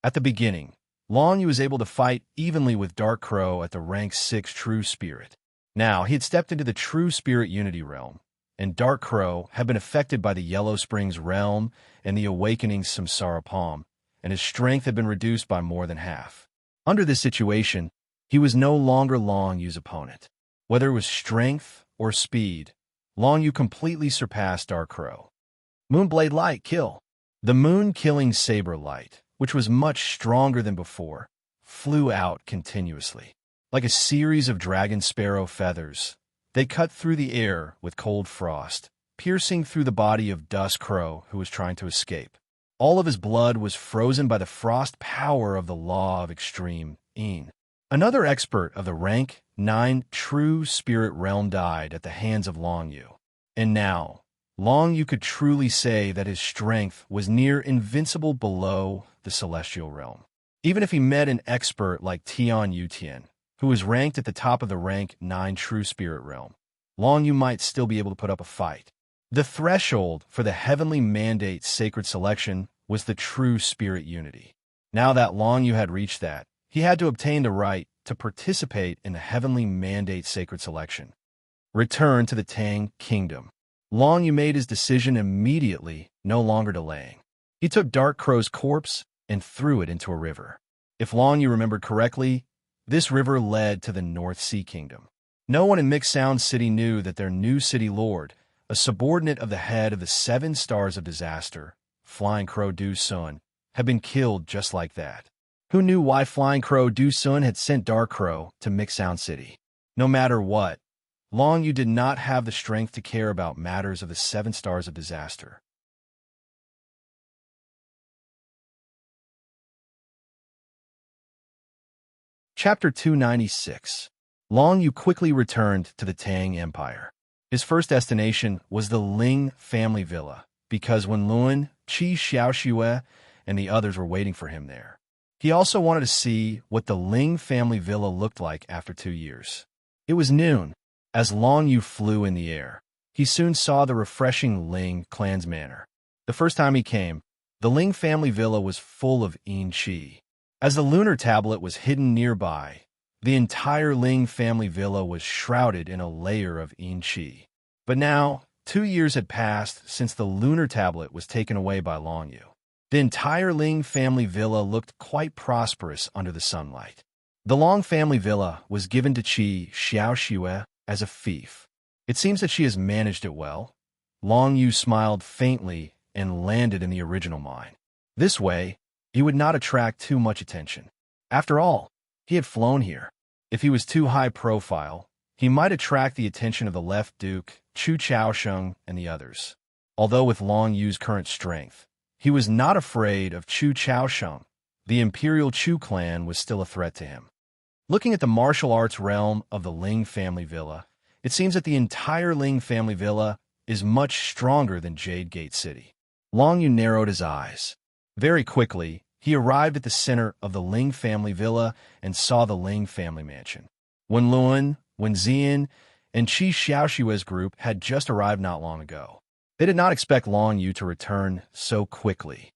At the beginning, Long Yu was able to fight evenly with Dark Crow at the rank 6 true spirit. Now, he had stepped into the true spirit unity realm, and Dark Crow had been affected by the Yellow Springs realm and the awakening samsara palm, and his strength had been reduced by more than half. Under this situation, he was no longer Long Yu's opponent. Whether it was strength or speed, Long Yu completely surpassed Dark Crow. Moonblade Light, kill. The moon-killing saber light, which was much stronger than before, flew out continuously. Like a series of dragon sparrow feathers, they cut through the air with cold frost, piercing through the body of Dust Crow, who was trying to escape. All of his blood was frozen by the frost power of the law of extreme Een. Another expert of the rank 9 true spirit realm died at the hands of Long Yu. And now, Long Yu could truly say that his strength was near invincible below the celestial realm. Even if he met an expert like Tian Yutian, who was ranked at the top of the rank 9 true spirit realm, Long Yu might still be able to put up a fight. The threshold for the heavenly mandate sacred selection was the true spirit unity. Now that Long Yu had reached that, he had to obtain the right to participate in the heavenly mandate sacred selection. Return to the Tang Kingdom. Long Yu made his decision immediately, no longer delaying. He took Dark Crow's corpse and threw it into a river. If Long Yu remembered correctly, this river led to the North Sea Kingdom. No one in Mixed Sound City knew that their new city lord, a subordinate of the head of the 7 stars of disaster, Flying Crow Du Sun, had been killed just like that. Who knew why Flying Crow Du Sun had sent Dark Crow to Mixed Sound City? No matter what, Long Yu did not have the strength to care about matters of the 7 stars of disaster. Chapter 296. Long Yu quickly returned to the Tang Empire. His first destination was the Ling family villa, because Wen Luan, Qi Xiaoxue, and the others were waiting for him there. He also wanted to see what the Ling family villa looked like after 2 years. It was noon. As Long Yu flew in the air, he soon saw the refreshing Ling clan's manor. The first time he came, the Ling family villa was full of Yin Qi. As the lunar tablet was hidden nearby, the entire Ling family villa was shrouded in a layer of Yin Qi. But now, 2 years had passed since the lunar tablet was taken away by Long Yu. The entire Ling family villa looked quite prosperous under the sunlight. The Long family villa was given to Qi Xiaoxue as a fief. It seems that she has managed it well. Long Yu smiled faintly and landed in the original mine. This way, he would not attract too much attention. After all, he had flown here. If he was too high profile, he might attract the attention of the left duke, Chu Chaosheng, and the others. Although with Long Yu's current strength, he was not afraid of Chu Chaosheng. The Imperial Chu clan was still a threat to him. Looking at the martial arts realm of the Ling family villa, it seems that the entire Ling family villa is much stronger than Jade Gate City. Long Yu narrowed his eyes. Very quickly, he arrived at the center of the Ling family villa and saw the Ling family mansion. Wen Luan, Wen Zian, and Qi Xiaoshui's group had just arrived not long ago. They did not expect Long Yu to return so quickly.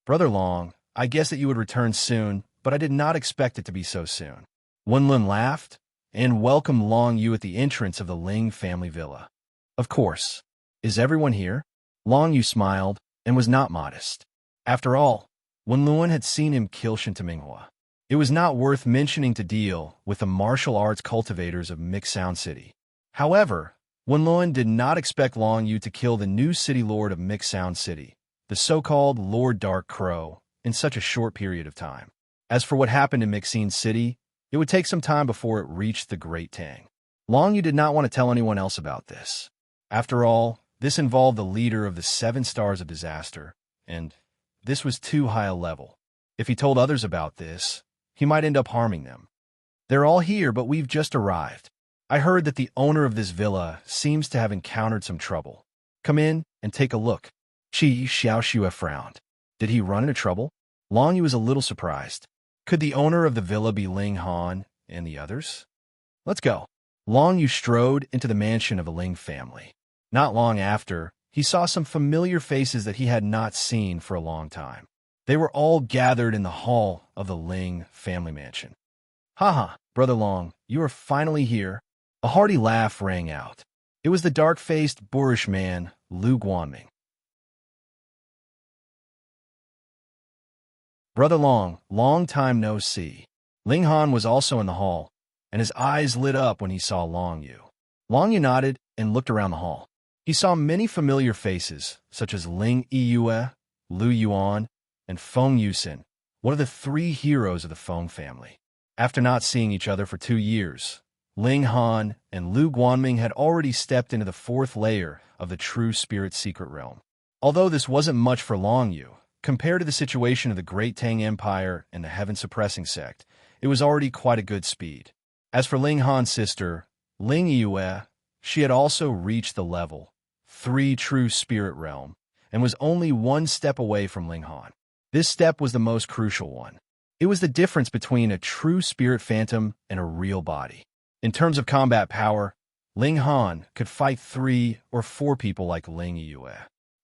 "Brother Long, I guess that you would return soon, but I did not expect it to be so soon." Wenlun laughed and welcomed Long Yu at the entrance of the Ling family villa. "Of course. Is everyone here?" Long Yu smiled and was not modest. After all, Wenlun had seen him kill Shintaminghua. It was not worth mentioning to deal with the martial arts cultivators of Mixsound City. However, Wenlun did not expect Long Yu to kill the new city lord of Mixsound City, the so-called Lord Dark Crow, in such a short period of time. As for what happened in Mixine City, it would take some time before it reached the Great Tang. Long Yu did not want to tell anyone else about this. After all, this involved the leader of the 7 Stars of Disaster, and this was too high a level. If he told others about this, he might end up harming them. "They're all here, but we've just arrived. I heard that the owner of this villa seems to have encountered some trouble. Come in and take a look." Qi Xiaoxue frowned. Did he run into trouble? Long Yu was a little surprised. Could the owner of the villa be Ling Han and the others? "Let's go." Long Yu strode into the mansion of the Ling family. Not long after, he saw some familiar faces that he had not seen for a long time. They were all gathered in the hall of the Ling family mansion. "Haha, Brother Long, you are finally here." A hearty laugh rang out. It was the dark-faced, boorish man, Lu Guanming. "Brother Long, long time no see." Ling Han was also in the hall, and his eyes lit up when he saw Long Yu. Long Yu nodded and looked around the hall. He saw many familiar faces, such as Ling Yue, Lu Yuan, and Feng Yusin, one of the 3 heroes of the Feng family. After not seeing each other for 2 years, Ling Han and Lu Guanming had already stepped into the 4th layer of the true spirit secret realm. Although this wasn't much for Long Yu, compared to the situation of the Great Tang Empire and the Heaven-Suppressing Sect, it was already quite a good speed. As for Ling Han's sister, Ling Yue, she had also reached the level 3 true spirit realm and was only 1 step away from Ling Han. This step was the most crucial one. It was the difference between a true spirit phantom and a real body. In terms of combat power, Ling Han could fight 3 or 4 people like Ling Yue.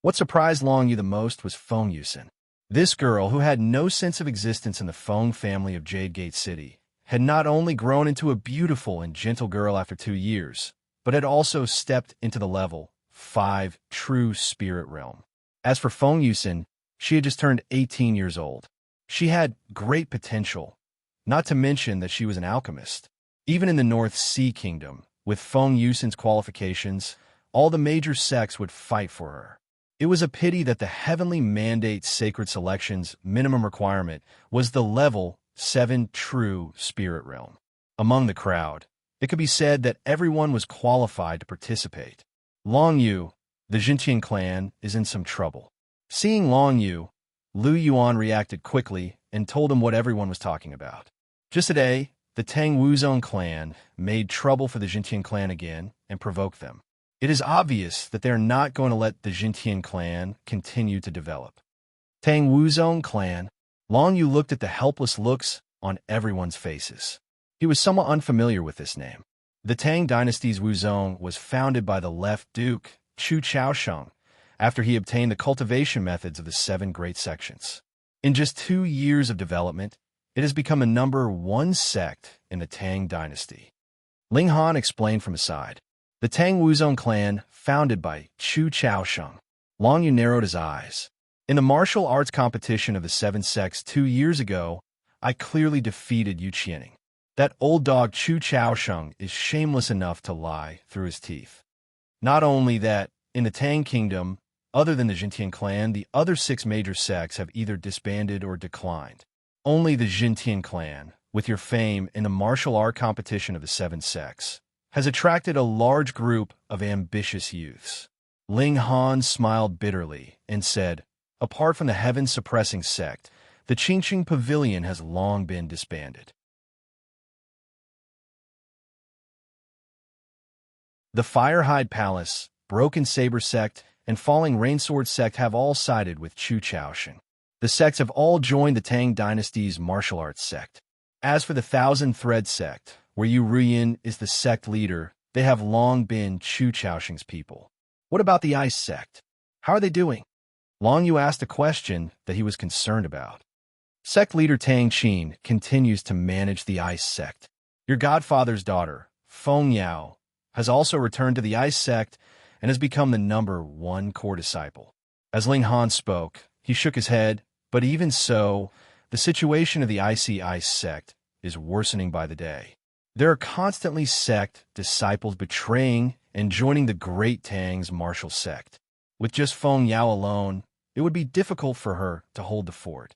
What surprised Long Yu the most was Feng Yusin. This girl, who had no sense of existence in the Feng family of Jade Gate City, had not only grown into a beautiful and gentle girl after 2 years, but had also stepped into the level 5 true spirit realm. As for Feng Yusin, she had just turned 18 years old. She had great potential, not to mention that she was an alchemist. Even in the North Sea Kingdom, with Feng Yusin's qualifications, all the major sects would fight for her. It was a pity that the Heavenly Mandate Sacred Selection's minimum requirement was the level 7 true spirit realm. Among the crowd, it could be said that everyone was qualified to participate. Long Yu, the Jintian clan, is in some trouble. Seeing Long Yu, Lu Yuan reacted quickly and told him what everyone was talking about. Just today, the Tang Wuzong clan made trouble for the Jintian clan again and provoked them. It is obvious that they are not going to let the Jintian clan continue to develop. Tang Wuzong clan. Long Yu looked at the helpless looks on everyone's faces. He was somewhat unfamiliar with this name. The Tang dynasty's Wuzong was founded by the left Duke, Chu Chaosheng, after he obtained the cultivation methods of the 7 great sections. In just 2 years of development, it has become the #1 sect in the Tang dynasty. Ling Han explained from his side. The Tang Wuzong clan, founded by Chu Chaosheng. Long Yu narrowed his eyes. In the martial arts competition of the 7 sects 2 years ago, I clearly defeated Yu Qianing. That old dog Chu Chaosheng is shameless enough to lie through his teeth. Not only that, in the Tang Kingdom, other than the Jintian clan, the other 6 major sects have either disbanded or declined. Only the Jintian clan, with your fame in the martial art competition of the 7 sects, has attracted a large group of ambitious youths. Ling Han smiled bitterly and said, apart from the heaven-suppressing sect, the Qingqing Pavilion has long been disbanded. The Firehide Palace, Broken Saber sect, and Falling Rainsword sect have all sided with Chu Chaosheng. The sects have all joined the Tang dynasty's martial arts sect. As for the Thousand Thread sect, where Yu Ruyin is the sect leader, They have long been Chu Chaoxing's people. What about the ice sect? How are they doing? Long Yu asked a question that he was concerned about. Sect leader Tang Qin continues to manage the ice sect. Your godfather's daughter, Feng Yao, has also returned to the ice sect and has become the #1 core disciple. As Ling Han spoke, he shook his head, but even so, the situation of the icy ice sect is worsening by the day. There are constantly sect disciples betraying and joining the Great Tang's martial sect. With just Feng Yao alone, it would be difficult for her to hold the fort.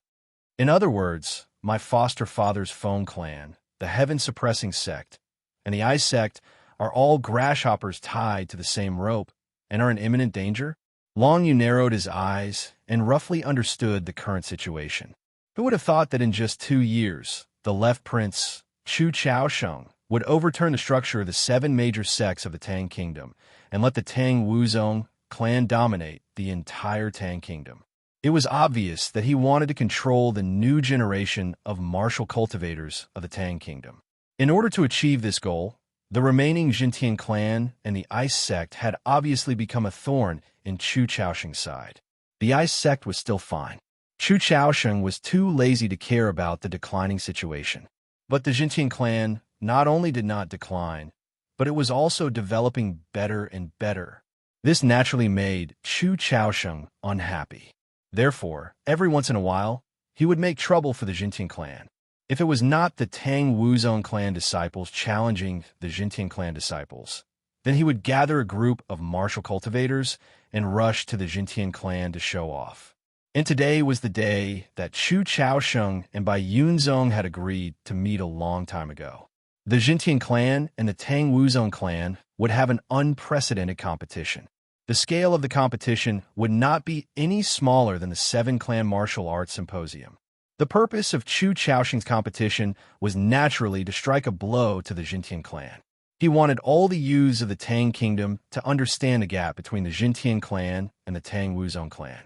In other words, my foster father's Feng clan, the heaven-suppressing sect, and the ice sect are all grasshoppers tied to the same rope and are in imminent danger? Long Yu narrowed his eyes and roughly understood the current situation. Who would have thought that in just 2 years, the left prince, Chu Chaosheng, would overturn the structure of the 7 major sects of the Tang Kingdom and let the Tang Wuzong clan dominate the entire Tang Kingdom? It was obvious that he wanted to control the new generation of martial cultivators of the Tang Kingdom. In order to achieve this goal, the remaining Jintian clan and the Ice sect had obviously become a thorn in Chu Chaosheng's side. The Ice sect was still fine. Chu Chaosheng was too lazy to care about the declining situation. But the Jintian clan not only did not decline, but it was also developing better and better. This naturally made Chu Chaosheng unhappy. Therefore, every once in a while, he would make trouble for the Jintian clan. If it was not the Tang Wuzong clan disciples challenging the Jintian clan disciples, then he would gather a group of martial cultivators and rush to the Jintian clan to show off. And today was the day that Chu Chaosheng and Bai Yunzong had agreed to meet a long time ago. The Jintian clan and the Tang Wuzong clan would have an unprecedented competition. The scale of the competition would not be any smaller than the 7-clan martial arts symposium. The purpose of Chu Chaoxing's competition was naturally to strike a blow to the Jintian clan. He wanted all the youths of the Tang Kingdom to understand the gap between the Jintian clan and the Tang Wuzong clan.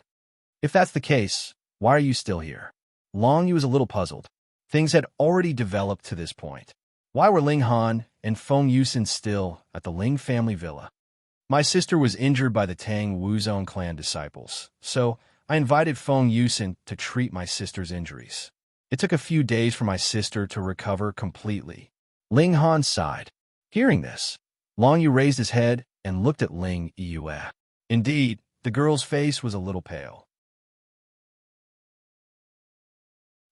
If that's the case, why are you still here? Long Yu was a little puzzled. Things had already developed to this point. Why were Ling Han and Feng Yusin still at the Ling family villa? My sister was injured by the Tang Wuzong clan disciples, so I invited Feng Yusin to treat my sister's injuries. It took a few days for my sister to recover completely. Ling Han sighed. Hearing this, Long Yu raised his head and looked at Ling Yue. Indeed, the girl's face was a little pale.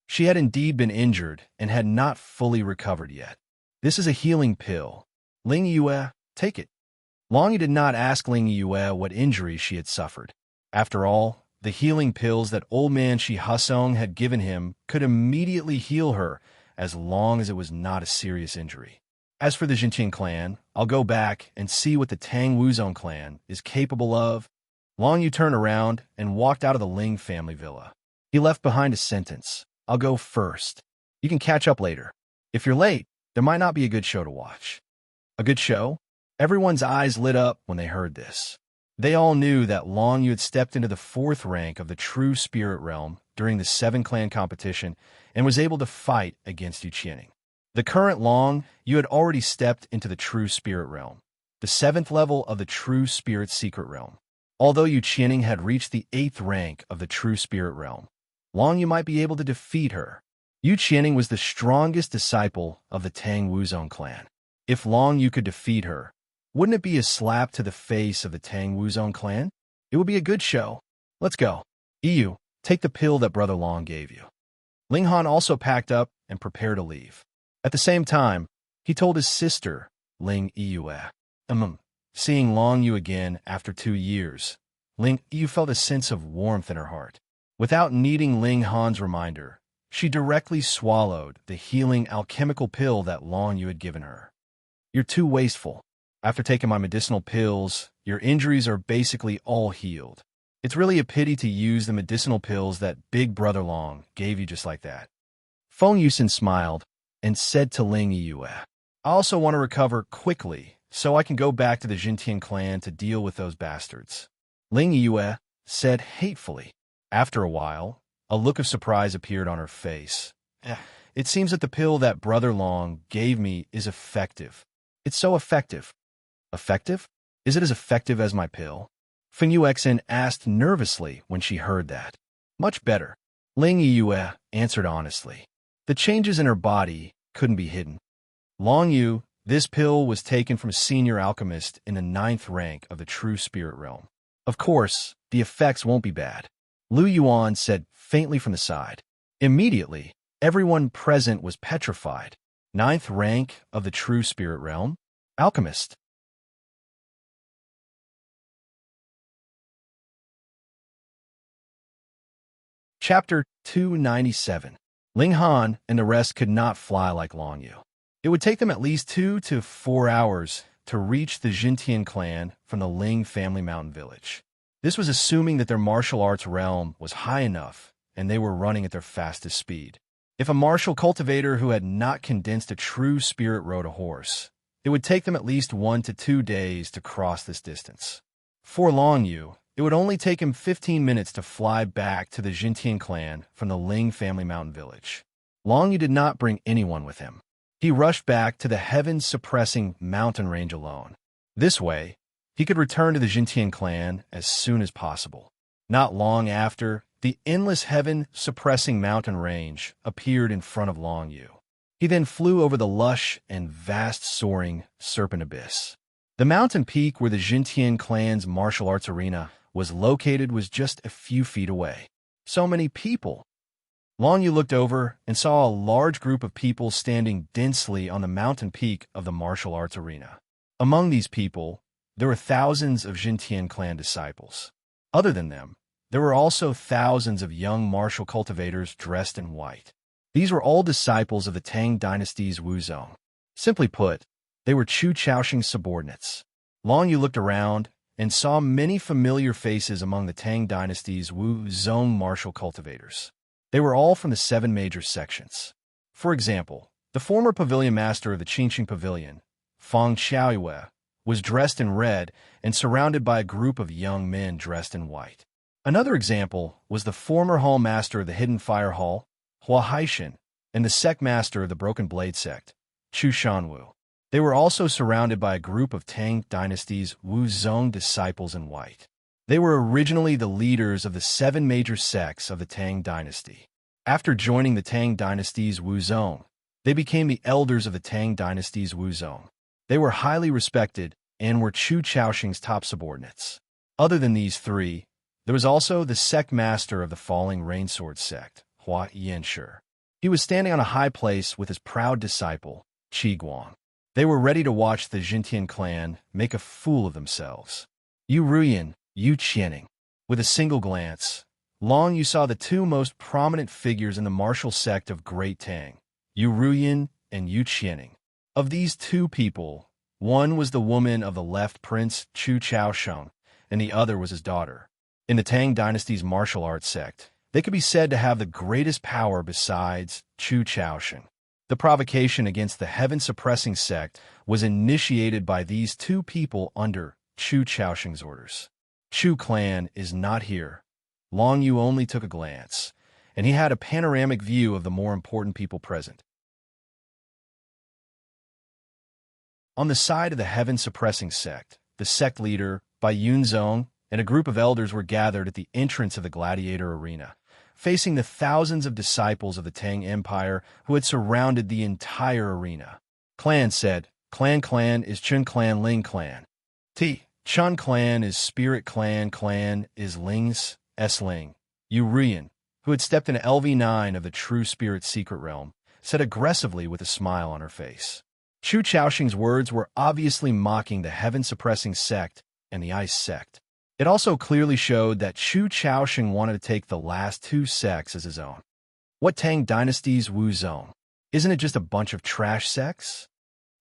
She had indeed been injured and had not fully recovered yet. This is a healing pill. Ling Yue, take it. Long Yu did not ask Ling Yue what injury she had suffered. After all, the healing pills that old man Shi Husong had given him could immediately heal her as long as it was not a serious injury. As for the Jintian clan, I'll go back and see what the Tang Wuzong clan is capable of. Long Yu turned around and walked out of the Ling family villa. He left behind a sentence. I'll go first. You can catch up later. If you're late, there might not be a good show to watch. A good show? Everyone's eyes lit up when they heard this. They all knew that Long Yu had stepped into the 4th rank of the true spirit realm during the 7-clan competition and was able to fight against Yu Qianing. The current Long Yu had already stepped into the true spirit realm, the 7th level of the true spirit secret realm. Although Yu Qianing had reached the 8th rank of the true spirit realm, Long Yu might be able to defeat her. Yu Qianing was the strongest disciple of the Tang Wuzong clan. If Long Yu could defeat her, wouldn't it be a slap to the face of the Tang Wuzong clan? It would be a good show. Let's go. Yu, take the pill that Brother Long gave you. Ling Han also packed up and prepared to leave. At the same time, he told his sister, Ling Yue. Seeing Long Yu again after 2 years, Ling Yu felt a sense of warmth in her heart. Without needing Ling Han's reminder, she directly swallowed the healing alchemical pill that Long Yu had given her. You're too wasteful. After taking my medicinal pills, your injuries are basically all healed. It's really a pity to use the medicinal pills that Big Brother Long gave you just like that. Feng Yusin smiled and said to Ling Yue, I also want to recover quickly so I can go back to the Jintian clan to deal with those bastards. Ling Yue said hatefully. After a while, a look of surprise appeared on her face. It seems that the pill that Brother Long gave me is effective. It's so effective. Effective? Is it as effective as my pill? Feng Yuexin asked nervously when she heard that. Much better, Ling Yue answered honestly. The changes in her body couldn't be hidden. Long Yu, this pill was taken from a senior alchemist in the 9th rank of the true spirit realm. Of course, the effects won't be bad, Lu Yuan said faintly from the side. Immediately, everyone present was petrified. 9th rank of the true spirit realm? Alchemist. Chapter 297. Ling Han and the rest could not fly like Long Yu. It would take them at least 2 to 4 hours to reach the Jintian clan from the Ling family mountain village. This was assuming that their martial arts realm was high enough and they were running at their fastest speed. If a martial cultivator who had not condensed a true spirit rode a horse, it would take them at least 1 to 2 days to cross this distance. For Long Yu, it would only take him 15 minutes to fly back to the Jintian clan from the Ling family mountain village. Long Yu did not bring anyone with him. He rushed back to the heaven-suppressing mountain range alone. This way, he could return to the Jintian clan as soon as possible. Not long after, the endless heaven-suppressing mountain range appeared in front of Long Yu. He then flew over the lush and vast soaring serpent abyss. The mountain peak where the Jintian clan's martial arts arena was located was just a few feet away. So many people. Long Yu looked over and saw a large group of people standing densely on the mountain peak of the martial arts arena. Among these people, there were thousands of Jintian clan disciples. Other than them, there were also thousands of young martial cultivators dressed in white. These were all disciples of the Tang dynasty's Wuzong. Simply put, they were Chu Chaoxing's subordinates. Long Yu looked around and saw many familiar faces among the Tang dynasty's Wuzong martial cultivators. They were all from the 7 major sections. For example, the former pavilion master of the Qingqing Pavilion, Fang Xiaoyue, was dressed in red and surrounded by a group of young men dressed in white. Another example was the former hall master of the Hidden Fire Hall, Hua Haishan, and the sect master of the Broken Blade sect, Chu Shanwu. They were also surrounded by a group of Tang dynasty's Wuzong disciples in white. They were originally the leaders of the 7 major sects of the Tang dynasty. After joining the Tang dynasty's Wuzong, they became the elders of the Tang dynasty's Wuzong. They were highly respected and were Chu Chaoxing's top subordinates. Other than these 3, there was also the sect master of the Falling Rainsword sect, Hua Yanshi. He was standing on a high place with his proud disciple, Qi Guang. They were ready to watch the Jintian clan make a fool of themselves. Yu Ruyan, Yu Qianing. With a single glance, Long Yu saw the 2 most prominent figures in the martial sect of Great Tang, Yu Ruyan and Yu Qianing. Of these 2 people, one was the woman of the left Prince Chu Chaosheng, and the other was his daughter. In the Tang dynasty's martial arts sect, they could be said to have the greatest power besides Chu Chaosheng. The provocation against the heaven-suppressing sect was initiated by these 2 people under Chu Chaoxing's orders. Chu clan is not here. Long Yu only took a glance, and he had a panoramic view of the more important people present. On the side of the heaven-suppressing sect, the sect leader, Bai Yunzong, and a group of elders were gathered at the entrance of the gladiator arena, facing the thousands of disciples of the Tang Empire who had surrounded the entire arena. Clan said, Clan is Chun Clan Ling Clan. Chun Clan is Spirit Clan is Ling's S-Ling. Yu Ruyan, who had stepped into LV9 of the True Spirit Secret Realm, said aggressively with a smile on her face. Chu Chaoxing's words were obviously mocking the heaven-suppressing sect and the ice sect. It also clearly showed that Chu Chaoxing wanted to take the last 2 sects as his own. What Tang dynasty's Wuzong? Isn't it just a bunch of trash sects?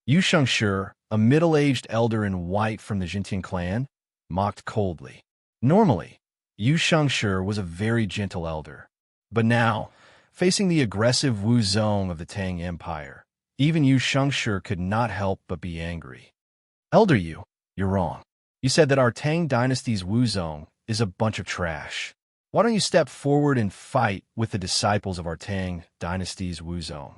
Yu Shengshi, a middle-aged elder in white from the Jintian clan, mocked coldly. Normally, Yu Shengshi was a very gentle elder. But now, facing the aggressive Wuzong of the Tang Empire, even Yu Shengshi could not help but be angry. Elder Yu, you're wrong. You said that our Tang dynasty's Wuzong is a bunch of trash. Why don't you step forward and fight with the disciples of our Tang dynasty's Wuzong?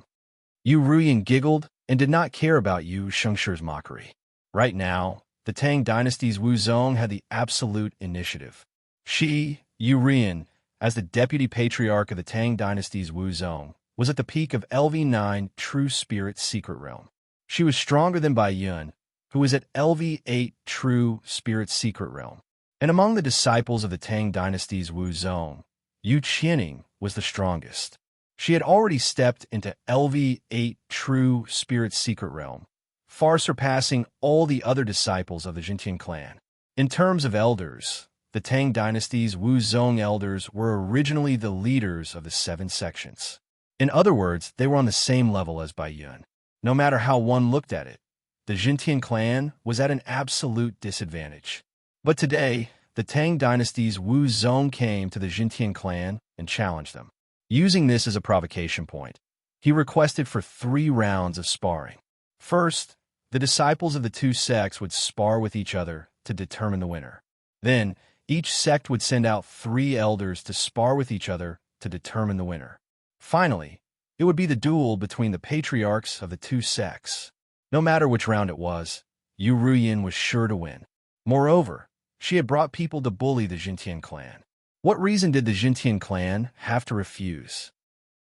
Yu Ruyan giggled and did not care about Yu Shengshi's mockery. Right now, the Tang dynasty's Wu Zong had the absolute initiative. She, Yu Rian, as the deputy patriarch of the Tang dynasty's Wu Zong, was at the peak of LV9 True Spirit Secret Realm. She was stronger than Bai Yun, who was at LV8 True Spirit Secret Realm. And among the disciples of the Tang dynasty's Wu Zong, Yu Qianing was the strongest. She had already stepped into LV8 True Spirit Secret Realm, far surpassing all the other disciples of the Jintian clan. In terms of elders, the Tang dynasty's Wu Zong elders were originally the leaders of the 7 sections. In other words, they were on the same level as Bai Yun. No matter how one looked at it, the Jintian clan was at an absolute disadvantage. But today, the Tang dynasty's Wu Zong came to the Jintian clan and challenged them. Using this as a provocation point, he requested for 3 rounds of sparring. First, the disciples of the 2 sects would spar with each other to determine the winner. Then, each sect would send out 3 elders to spar with each other to determine the winner. Finally, it would be the duel between the patriarchs of the 2 sects. No matter which round it was, Yu Ruyin was sure to win. Moreover, she had brought people to bully the Jintian clan. What reason did the Jintian clan have to refuse?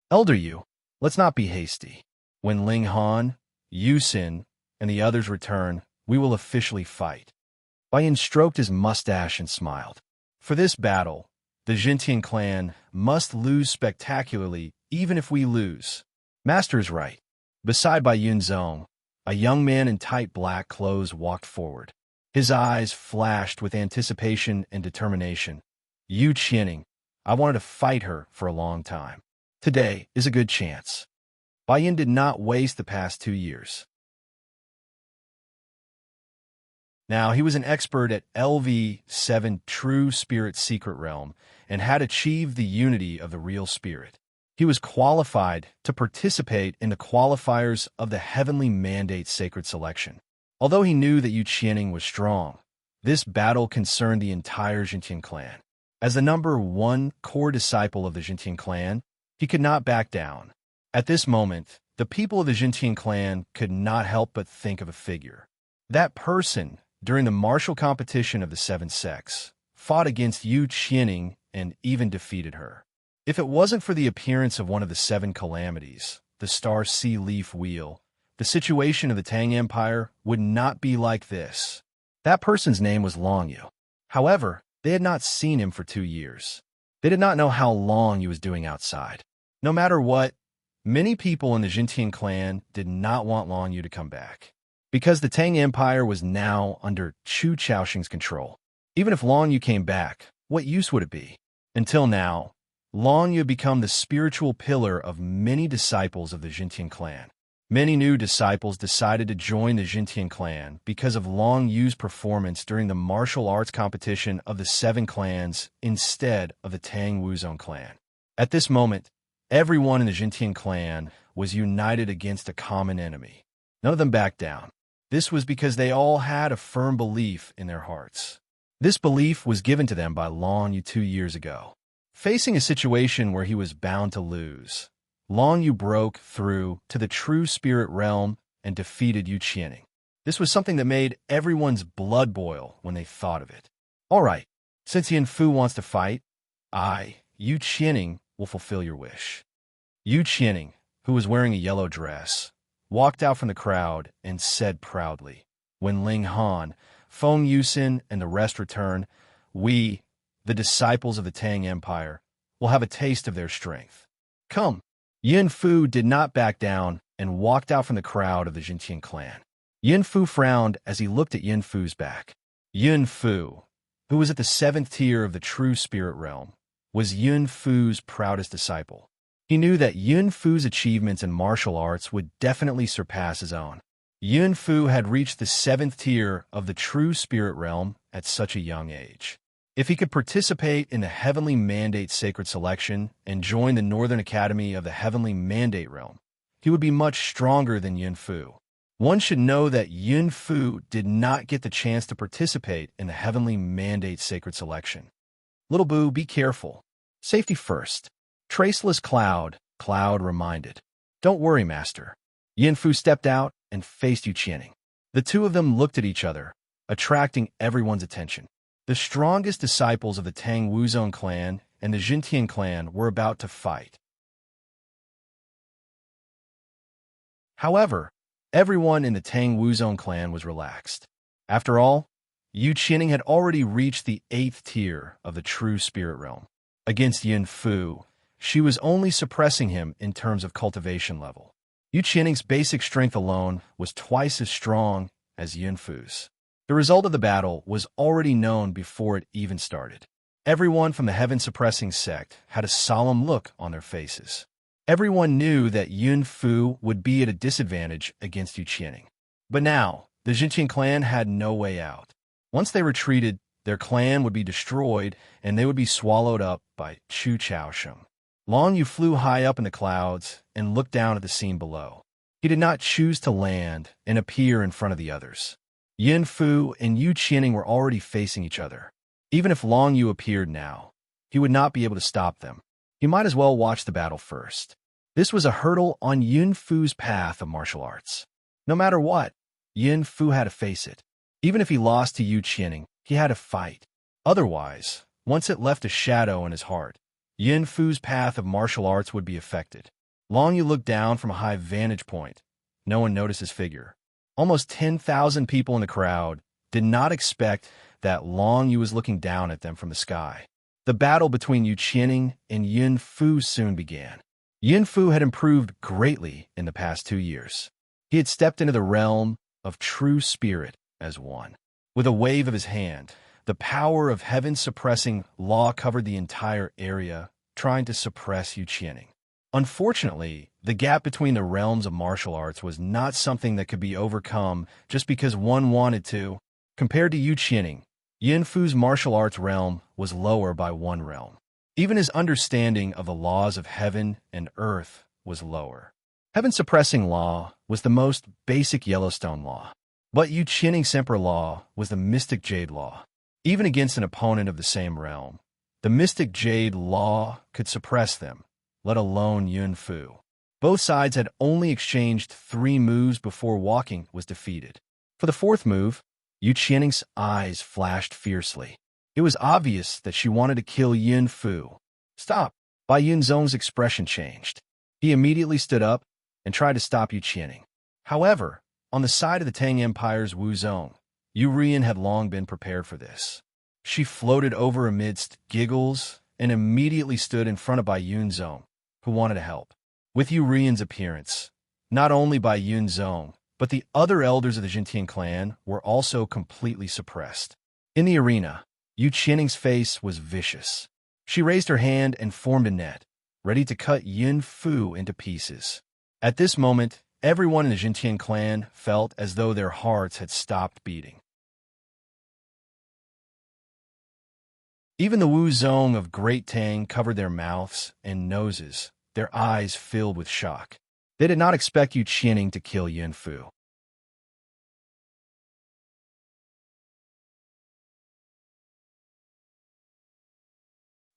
Elder Yu, let's not be hasty. When Ling Han, Yu Xin, and the others return, we will officially fight. Bai Yin stroked his mustache and smiled. For this battle, the Jintian clan must lose spectacularly, even if we lose. Master is right. Beside Bai Yun Zong, a young man in tight black clothes walked forward. His eyes flashed with anticipation and determination. Yu Qianing, I wanted to fight her for a long time. Today is a good chance. Bai Yin did not waste the past 2 years. Now, he was an expert at LV7 True Spirit Secret Realm and had achieved the unity of the real spirit. He was qualified to participate in the qualifiers of the Heavenly Mandate Sacred Selection. Although he knew that Yu Qianing was strong, this battle concerned the entire Jintian clan. As the number 1 core disciple of the Jintian clan, he could not back down. At this moment, the people of the Jintian clan could not help but think of a figure. That person, during the martial competition of the 7 sects, fought against Yu Qianing and even defeated her. If it wasn't for the appearance of one of the 7 calamities, the Star Sea Leaf Wheel, the situation of the Tang Empire would not be like this. That person's name was Long Yu. However, they had not seen him for 2 years. They did not know how long he was doing outside. No matter what, many people in the Jintian clan did not want Long Yu to come back, because the Tang Empire was now under Chu Chaoxing's control. Even if Long Yu came back, what use would it be? Until now, Long Yu had become the spiritual pillar of many disciples of the Jintian clan. Many new disciples decided to join the Jintian clan because of Long Yu's performance during the martial arts competition of the 7 clans instead of the Tang Wuzong clan. At this moment, everyone in the Jintian clan was united against a common enemy. None of them backed down. This was because they all had a firm belief in their hearts. This belief was given to them by Long Yu 2 years ago. Facing a situation where he was bound to lose, Long Yu broke through to the true spirit realm and defeated Yu Qianing. This was something that made everyone's blood boil when they thought of it. All right, since Yin Fu wants to fight, I, Yu Qianing, will fulfill your wish. Yu Qianing, who was wearing a yellow dress, walked out from the crowd and said proudly, when Ling Han, Feng Yusin, and the rest return, we, the disciples of the Tang Empire, will have a taste of their strength. Come. Yin Fu did not back down and walked out from the crowd of the Jintian clan. Yin Fu frowned as he looked at Yin Fu's back. Yin Fu, who was at the 7th tier of the true spirit realm, was Yin Fu's proudest disciple. He knew that Yin Fu's achievements in martial arts would definitely surpass his own. Yin Fu had reached the 7th tier of the true spirit realm at such a young age. If he could participate in the Heavenly Mandate Sacred Selection and join the Northern Academy of the Heavenly Mandate Realm, he would be much stronger than Yin Fu. One should know that Yin Fu did not get the chance to participate in the Heavenly Mandate Sacred Selection. Little Boo, be careful. Safety first. Traceless Cloud, Cloud reminded. Don't worry, Master. Yin Fu stepped out and faced Yu Qianing. The two of them looked at each other, attracting everyone's attention. The strongest disciples of the Tang Wuzong clan and the Jintian clan were about to fight. However, everyone in the Tang Wuzong clan was relaxed. After all, Yu Qining had already reached the 8th tier of the true spirit realm. Against Yin Fu, she was only suppressing him in terms of cultivation level. Yu Qining's basic strength alone was twice as strong as Yin Fu's. The result of the battle was already known before it even started. Everyone from the heaven-suppressing sect had a solemn look on their faces. Everyone knew that Yin Fu would be at a disadvantage against Yu Qining. But now, the Jintian clan had no way out. Once they retreated, their clan would be destroyed and they would be swallowed up by Chu Chaosheng. Long Yu flew high up in the clouds and looked down at the scene below. He did not choose to land and appear in front of the others. Yin Fu and Yu Qining were already facing each other. Even if Long Yu appeared now, he would not be able to stop them. He might as well watch the battle first. This was a hurdle on Yin Fu's path of martial arts. No matter what, Yin Fu had to face it. Even if he lost to Yu Qining, he had to fight. Otherwise, once it left a shadow in his heart, Yin Fu's path of martial arts would be affected. Long Yu looked down from a high vantage point. No one noticed his figure. Almost 10,000 people in the crowd did not expect that Long Yu was looking down at them from the sky. The battle between Yu Qining and Yin Fu soon began. Yin Fu had improved greatly in the past 2 years. He had stepped into the realm of true spirit as one. With a wave of his hand, the power of heaven-suppressing law covered the entire area, trying to suppress Yu Qining. Unfortunately, the gap between the realms of martial arts was not something that could be overcome just because one wanted to. Compared to Yu Qining, Yin Fu's martial arts realm was lower by 1 realm. Even his understanding of the laws of heaven and earth was lower. Heaven-suppressing law was the most basic Yellowstone law, but Yu Qining's Semper law was the mystic jade law. Even against an opponent of the same realm, the mystic jade law could suppress them, let alone Yin Fu. Both sides had only exchanged 3 moves before walking was defeated. For the 4th move, Yu Qining's eyes flashed fiercely. It was obvious that she wanted to kill Yin Fu. Stop! Bai Yunzong's expression changed. He immediately stood up and tried to stop Yu Qining. However, on the side of the Tang Empire's Wuzong, Yu Rian had long been prepared for this. She floated over amidst giggles and immediately stood in front of Bai Yunzong, who wanted to help. With Yu Rian's appearance, not only Bai Yunzong, but the other elders of the Jintian clan were also completely suppressed. In the arena, Yu Qining's face was vicious. She raised her hand and formed a net, ready to cut Yin Fu into pieces. At this moment, everyone in the Jintian clan felt as though their hearts had stopped beating. Even the Wuzong of Great Tang covered their mouths and noses, their eyes filled with shock. They did not expect Yu Qining to kill Yin Fu.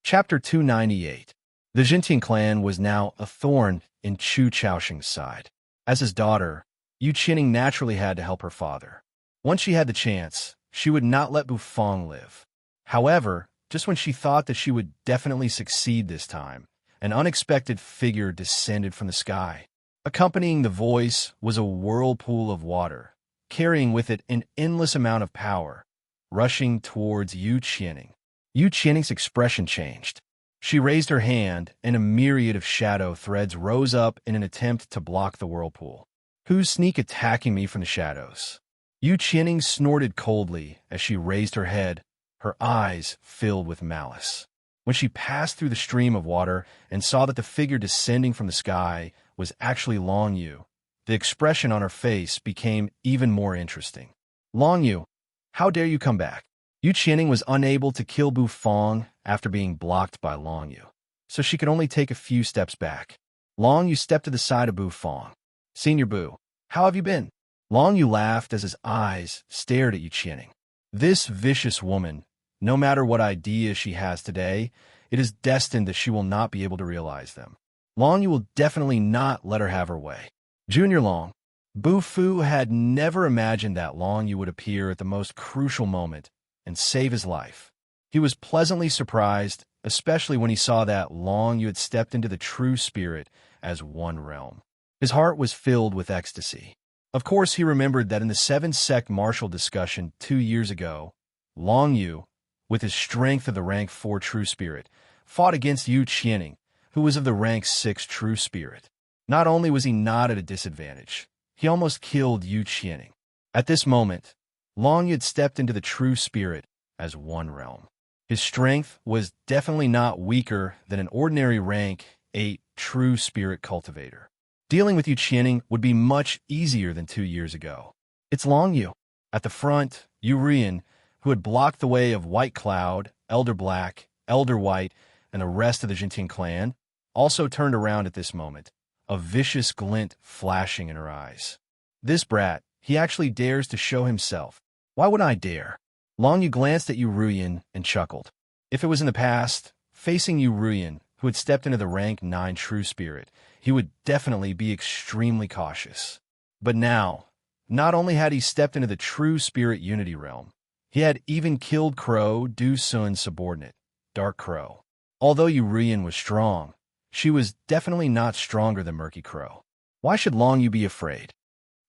Chapter 298. The Jintian clan was now a thorn in Chu Chaosheng's side. As his daughter, Yu Qining naturally had to help her father. Once she had the chance, she would not let Bufang live. However, just when she thought that she would definitely succeed this time, an unexpected figure descended from the sky. Accompanying the voice was a whirlpool of water, carrying with it an endless amount of power, rushing towards Yu Qining. Yu Qining's expression changed. She raised her hand, and a myriad of shadow threads rose up in an attempt to block the whirlpool. Who's sneak attacking me from the shadows? Yu Qining snorted coldly as she raised her head, her eyes filled with malice. When she passed through the stream of water and saw that the figure descending from the sky was actually Long Yu, the expression on her face became even more interesting. Long Yu, how dare you come back? Yu Qining was unable to kill Bufang after being blocked by Long Yu, so she could only take a few steps back. Long Yu stepped to the side of Bufang. Senior Bu, how have you been? Long Yu laughed as his eyes stared at Yu Qining. This vicious woman, no matter what ideas she has today, it is destined that she will not be able to realize them. Long Yu will definitely not let her have her way. Junior Long, Bufu had never imagined that Long Yu would appear at the most crucial moment and save his life. He was pleasantly surprised, especially when he saw that Long Yu had stepped into the true spirit as one realm. His heart was filled with ecstasy. Of course, he remembered that in the seven-sect martial discussion 2 years ago, Long Yu, with his strength of the rank 4 true spirit, fought against Yu Qianing, who was of the rank 6 true spirit. Not only was he not at a disadvantage, he almost killed Yu Qianing. At this moment, Long Yu had stepped into the true spirit as one realm. His strength was definitely not weaker than an ordinary rank 8 true spirit cultivator. Dealing with Yu Qianing would be much easier than 2 years ago. It's Long Yu. At the front, Yu Rian, who had blocked the way of White Cloud, Elder Black, Elder White, and the rest of the Jintian clan, also turned around at this moment, a vicious glint flashing in her eyes. This brat, he actually dares to show himself. Why would I dare? Long Yu glanced at Yu Ruyan and chuckled. If it was in the past, facing Yu Ruyan, who had stepped into the rank 9 true spirit, he would definitely be extremely cautious. But now, not only had he stepped into the true spirit unity realm, he had even killed Crow Du Sun's subordinate, Dark Crow. Although Yu Ruyan was strong, she was definitely not stronger than Murky Crow. Why should Long Yu be afraid?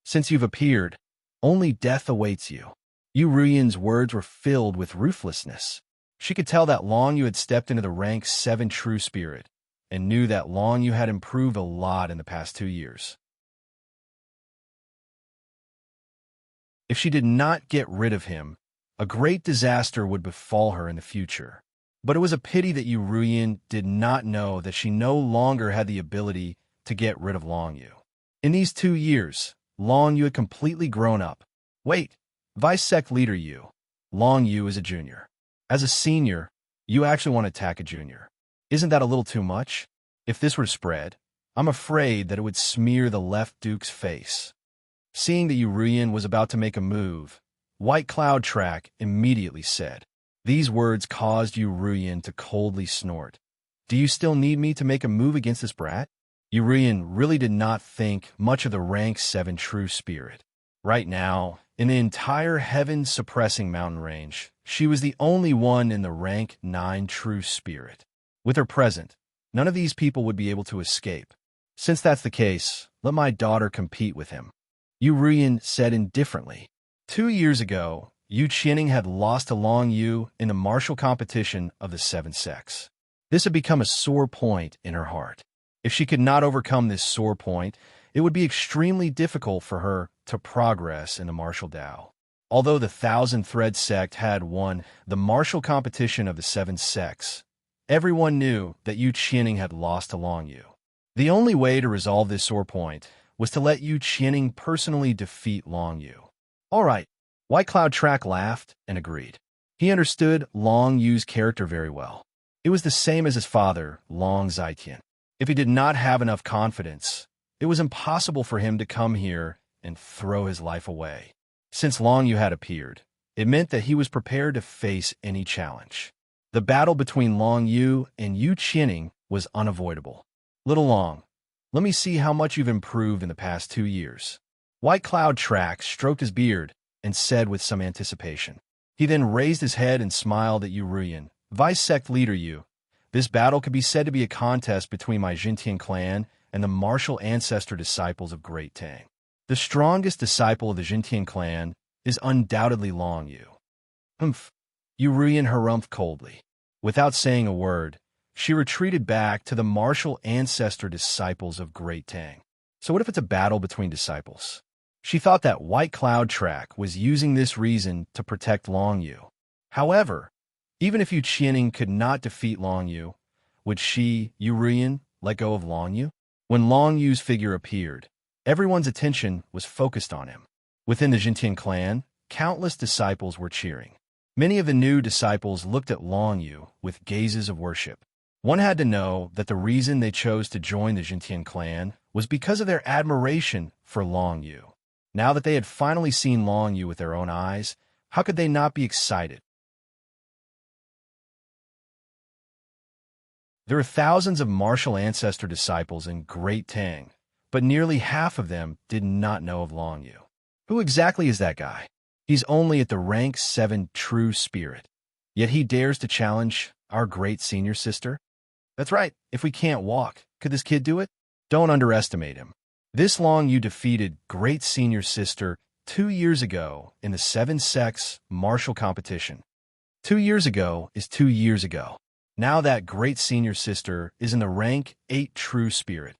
Since you've appeared, only death awaits you. Yu Ruyan's words were filled with ruthlessness. She could tell that Long Yu had stepped into the rank 7 true spirit, and knew that Long Yu had improved a lot in the past 2 years. If she did not get rid of him, a great disaster would befall her in the future. But it was a pity that Yu Ruyan did not know that she no longer had the ability to get rid of Long Yu. In these 2 years, Long Yu had completely grown up. Wait, Vice Sect Leader Yu. Long Yu is a junior. As a senior, you actually want to attack a junior. Isn't that a little too much? If this were to spread, I'm afraid that it would smear the left Duke's face. Seeing that Yu Ruyan was about to make a move, White Cloud Track immediately said. These words caused Yu Ruyan to coldly snort. Do you still need me to make a move against this brat? Yu Ruyan really did not think much of the rank 7 true spirit. Right now, in the entire heaven-suppressing mountain range, she was the only one in the rank 9 true spirit. With her present, none of these people would be able to escape. Since that's the case, let my daughter compete with him. Yu Ruyan said indifferently. 2 years ago, Yu Qianing had lost to Long Yu in the martial competition of the 7 sects. This had become a sore point in her heart. If she could not overcome this sore point, it would be extremely difficult for her to progress in the martial Tao. Although the Thousand Thread sect had won the martial competition of the 7 sects, everyone knew that Yu Qianing had lost to Long Yu. The only way to resolve this sore point was to let Yu Qianing personally defeat Long Yu. All right, White Cloud Track laughed and agreed. He understood Long Yu's character very well. It was the same as his father, Long Zitian. If he did not have enough confidence, it was impossible for him to come here and throw his life away. Since Long Yu had appeared, it meant that he was prepared to face any challenge. The battle between Long Yu and Yu Qianing was unavoidable. Little Long, let me see how much you've improved in the past 2 years. White Cloud Track stroked his beard and said with some anticipation. He then raised his head and smiled at Yu Ruyan. Vice Sect Leader Yu, this battle could be said to be a contest between my Jintian clan and the martial ancestor disciples of Great Tang. The strongest disciple of the Jintian clan is undoubtedly Long Yu. Yu Ruyan harumphed coldly. Without saying a word, she retreated back to the martial ancestor disciples of Great Tang. So what if it's a battle between disciples? She thought that White Cloud Track was using this reason to protect Long Yu. However, even if Yu Qianing could not defeat Long Yu, would she, Yu Ruyan, let go of Long Yu? When Long Yu's figure appeared, everyone's attention was focused on him. Within the Jintian clan, countless disciples were cheering. Many of the new disciples looked at Long Yu with gazes of worship. One had to know that the reason they chose to join the Jintian clan was because of their admiration for Long Yu. Now that they had finally seen Long Yu with their own eyes, how could they not be excited? There are thousands of martial ancestor disciples in Great Tang, but nearly half of them did not know of Long Yu. Who exactly is that guy? He's only at the rank 7 true spirit, yet he dares to challenge our great senior sister? That's right, if we can't walk, could this kid do it? Don't underestimate him. This Long Yu defeated great senior sister 2 years ago in the 7-sex martial competition. 2 years ago is 2 years ago. Now that great senior sister is in the rank 8 true spirit.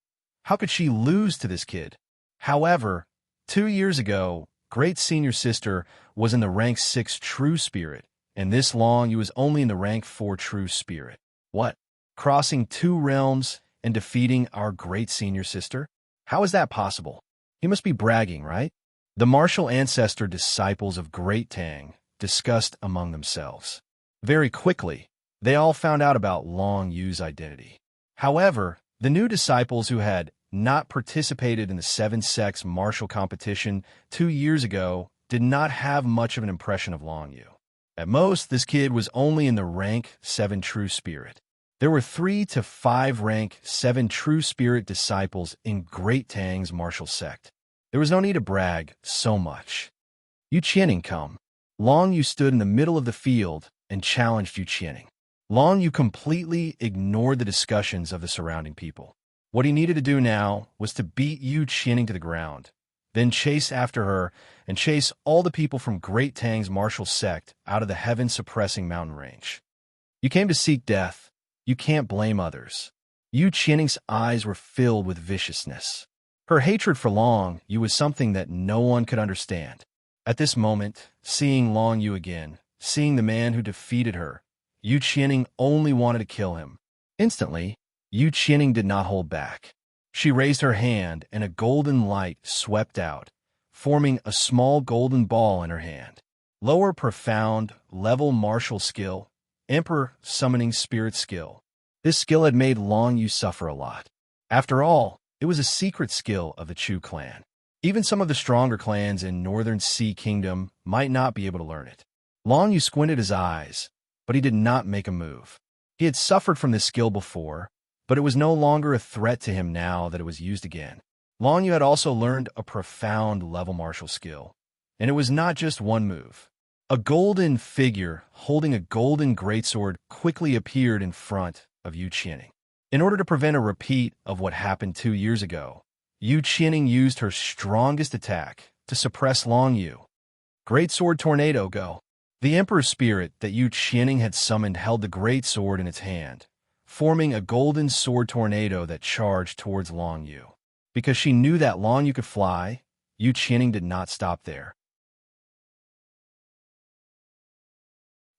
How could she lose to this kid? However, 2 years ago, great senior sister was in the rank 6 true spirit, and this Long Yu was only in the rank 4 true spirit. What? Crossing 2 realms and defeating our great senior sister? How is that possible? He must be bragging, right? The martial ancestor disciples of Great Tang discussed among themselves. Very quickly, they all found out about Long Yu's identity. However, the new disciples who had not participated in the 7-sex martial competition 2 years ago did not have much of an impression of Long Yu. At most, this kid was only in the rank 7 true spirit. There were 3 to 5 rank 7 true spirit disciples in Great Tang's martial sect. There was no need to brag so much. Yu Qianing come. Long Yu stood in the middle of the field and challenged Yu Qianing. Long Yu completely ignored the discussions of the surrounding people. What he needed to do now was to beat Yu Qianing to the ground, then chase after her and chase all the people from Great Tang's martial sect out of the heaven-suppressing mountain range. You came to seek death. You can't blame others. Yu Qianing's eyes were filled with viciousness. Her hatred for Long Yu was something that no one could understand. At this moment, seeing Long Yu again, seeing the man who defeated her, Yu Qianing only wanted to kill him. Instantly, Yu Qianing did not hold back. She raised her hand and a golden light swept out, forming a small golden ball in her hand. Lower profound, level martial skill, Emperor summoning spirit skill. This skill had made Long Yu suffer a lot. After all, it was a secret skill of the Chu clan. Even some of the stronger clans in Northern Sea Kingdom might not be able to learn it. Long Yu squinted his eyes, but he did not make a move. He had suffered from this skill before, but it was no longer a threat to him now that it was used again. Long Yu had also learned a profound level martial skill, and it was not just one move. A golden figure holding a golden greatsword quickly appeared in front of Yu Qianing. In order to prevent a repeat of what happened 2 years ago, Yu Qianing used her strongest attack to suppress Long Yu. Greatsword Tornado Go! The Emperor's spirit that Yu Qianing had summoned held the greatsword in its hand, forming a golden sword tornado that charged towards Long Yu. Because she knew that Long Yu could fly, Yu Qianing did not stop there.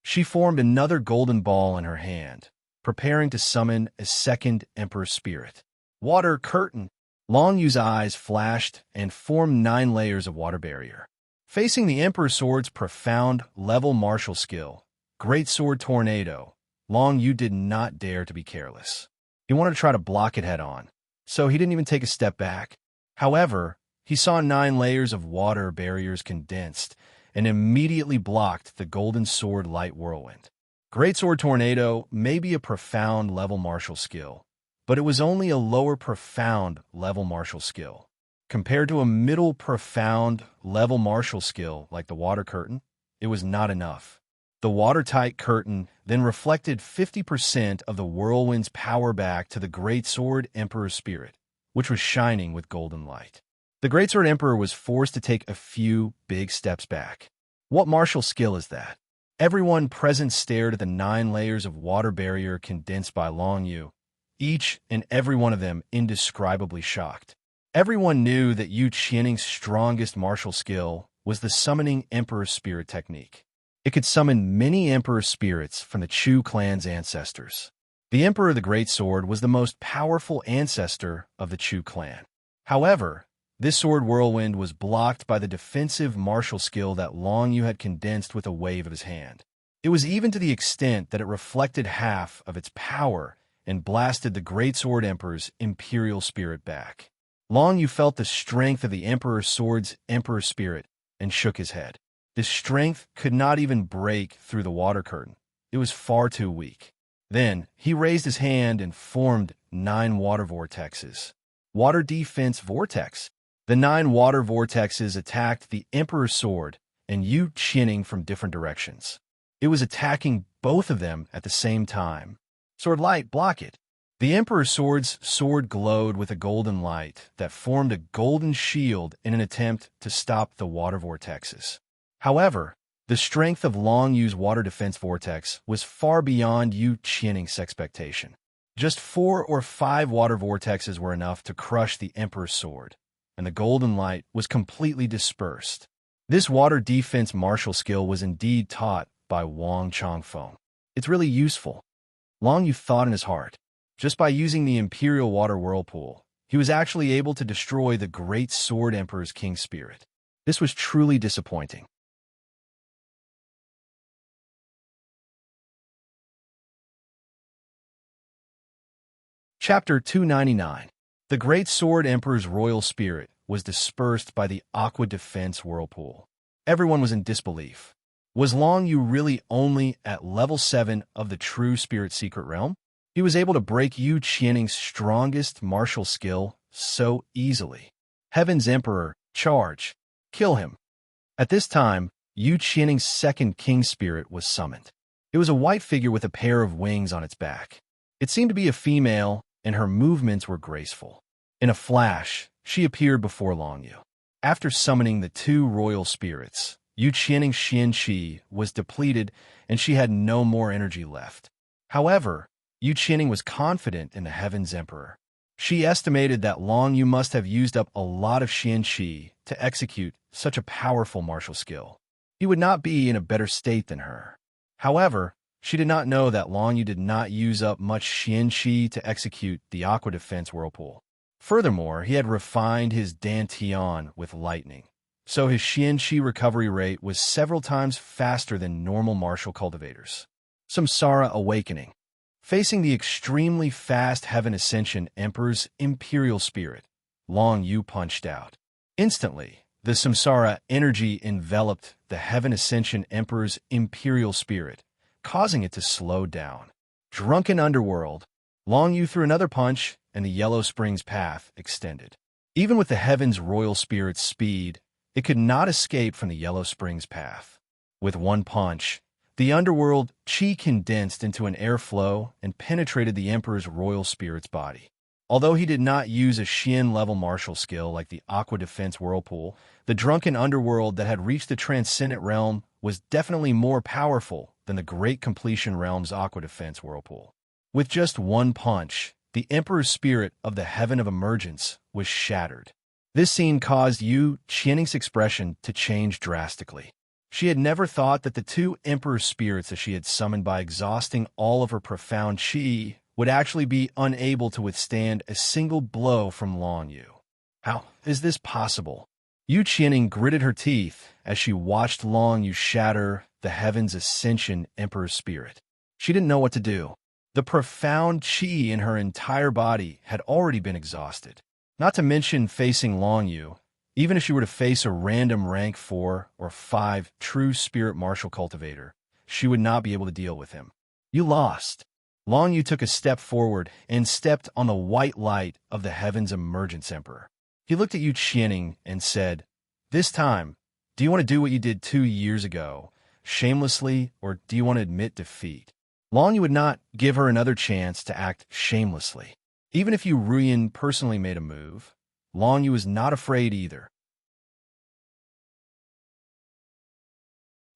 She formed another golden ball in her hand, preparing to summon a second Emperor spirit. Water Curtain! Long Yu's eyes flashed and formed 9 layers of water barrier. Facing the Emperor Sword's profound level martial skill, Great Sword Tornado, Long Yu did not dare to be careless. He wanted to try to block it head-on, so he didn't even take a step back. However, he saw 9 layers of water barriers condensed and immediately blocked the Golden Sword Light Whirlwind. Great Sword Tornado may be a profound level martial skill, but it was only a lower profound level martial skill. Compared to a middle profound level martial skill like the Water Curtain, it was not enough. The watertight curtain then reflected 50% of the whirlwind's power back to the Greatsword Emperor spirit, which was shining with golden light. The Greatsword Emperor was forced to take a few big steps back. What martial skill is that? Everyone present stared at the 9 layers of water barrier condensed by Long Yu, each and every one of them indescribably shocked. Everyone knew that Yu Qianing's strongest martial skill was the summoning Emperor Spirit technique. It could summon many Emperor Spirits from the Chu clan's ancestors. The Emperor of the Great Sword was the most powerful ancestor of the Chu clan. However, this sword whirlwind was blocked by the defensive martial skill that Long Yu had condensed with a wave of his hand. It was even to the extent that it reflected half of its power and blasted the Greatsword Emperor's Imperial Spirit back. Long Yu felt the strength of the Emperor Sword's Emperor Spirit and shook his head. This strength could not even break through the water curtain. It was far too weak. Then, he raised his hand and formed 9 water vortexes. Water Defense Vortex. The 9 water vortexes attacked the Emperor's sword and Yu Qining from different directions. It was attacking both of them at the same time. Sword light, block it. The Emperor's sword glowed with a golden light that formed a golden shield in an attempt to stop the water vortexes. However, the strength of Long Yu's water defense vortex was far beyond Yu Qining's expectation. Just 4 or 5 water vortexes were enough to crush the Emperor's sword, and the golden light was completely dispersed. This water defense martial skill was indeed taught by Wang Chongfeng. It's really useful. Long Yu thought in his heart. Just by using the Imperial Water Whirlpool, he was actually able to destroy the Great Sword Emperor's King Spirit. This was truly disappointing. Chapter 299. The Great Sword Emperor's Royal Spirit was dispersed by the Aqua Defense Whirlpool. Everyone was in disbelief. Was Long Yu really only at level 7 of the true Spirit Secret Realm? He was able to break Yu Qianing's strongest martial skill so easily. Heaven's Emperor, charge! Kill him! At this time, Yu Qianing's second King Spirit was summoned. It was a white figure with a pair of wings on its back. It seemed to be a female, and her movements were graceful. In a flash, she appeared before Long Yu. After summoning the 2 royal spirits, Yu Qianing's Xian Qi was depleted and she had no more energy left. However, Yu Qianing was confident in the Heaven's Emperor. She estimated that Long Yu must have used up a lot of Xian Qi to execute such a powerful martial skill. He would not be in a better state than her. However, she did not know that Long Yu did not use up much Xian Qi to execute the Aqua Defense Whirlpool. Furthermore, he had refined his Dantian with lightning, so his Xian Qi recovery rate was several times faster than normal martial cultivators. Samsara Awakening. Facing the extremely fast Heaven Ascension Emperor's Imperial Spirit, Long Yu punched out. Instantly, the Samsara energy enveloped the Heaven Ascension Emperor's Imperial Spirit, causing it to slow down. Drunken Underworld. Long Yu threw another punch, and the Yellow Springs path extended. Even with the Heaven's Royal Spirit's speed, it could not escape from the Yellow Springs path. With one punch, the underworld Qi condensed into an airflow and penetrated the Emperor's Royal Spirit's body. Although he did not use a Xian-level martial skill like the Aqua Defense Whirlpool, the drunken underworld that had reached the Transcendent Realm was definitely more powerful than the Great Completion Realm's Aqua Defense Whirlpool. With just one punch, the Emperor's spirit of the Heaven of Emergence was shattered. This scene caused Yu Qianing's expression to change drastically. She had never thought that the 2 Emperor spirits that she had summoned by exhausting all of her profound Qi would actually be unable to withstand a single blow from Long Yu. How is this possible? Yu Qianing gritted her teeth as she watched Long Yu shatter the Heaven's Ascension Emperor spirit. She didn't know what to do. The profound Qi in her entire body had already been exhausted. Not to mention facing Long Yu, even if she were to face a random rank 4 or 5 true spirit martial cultivator, she would not be able to deal with him. You lost. Long Yu took a step forward and stepped on the white light of the Heaven's Emergence Emperor. He looked at Yu Qianing and said, "This time, do you want to do what you did 2 years ago, shamelessly, or do you want to admit defeat?" Long Yu would not give her another chance to act shamelessly. Even if Yu Ruyan personally made a move, Long Yu was not afraid either.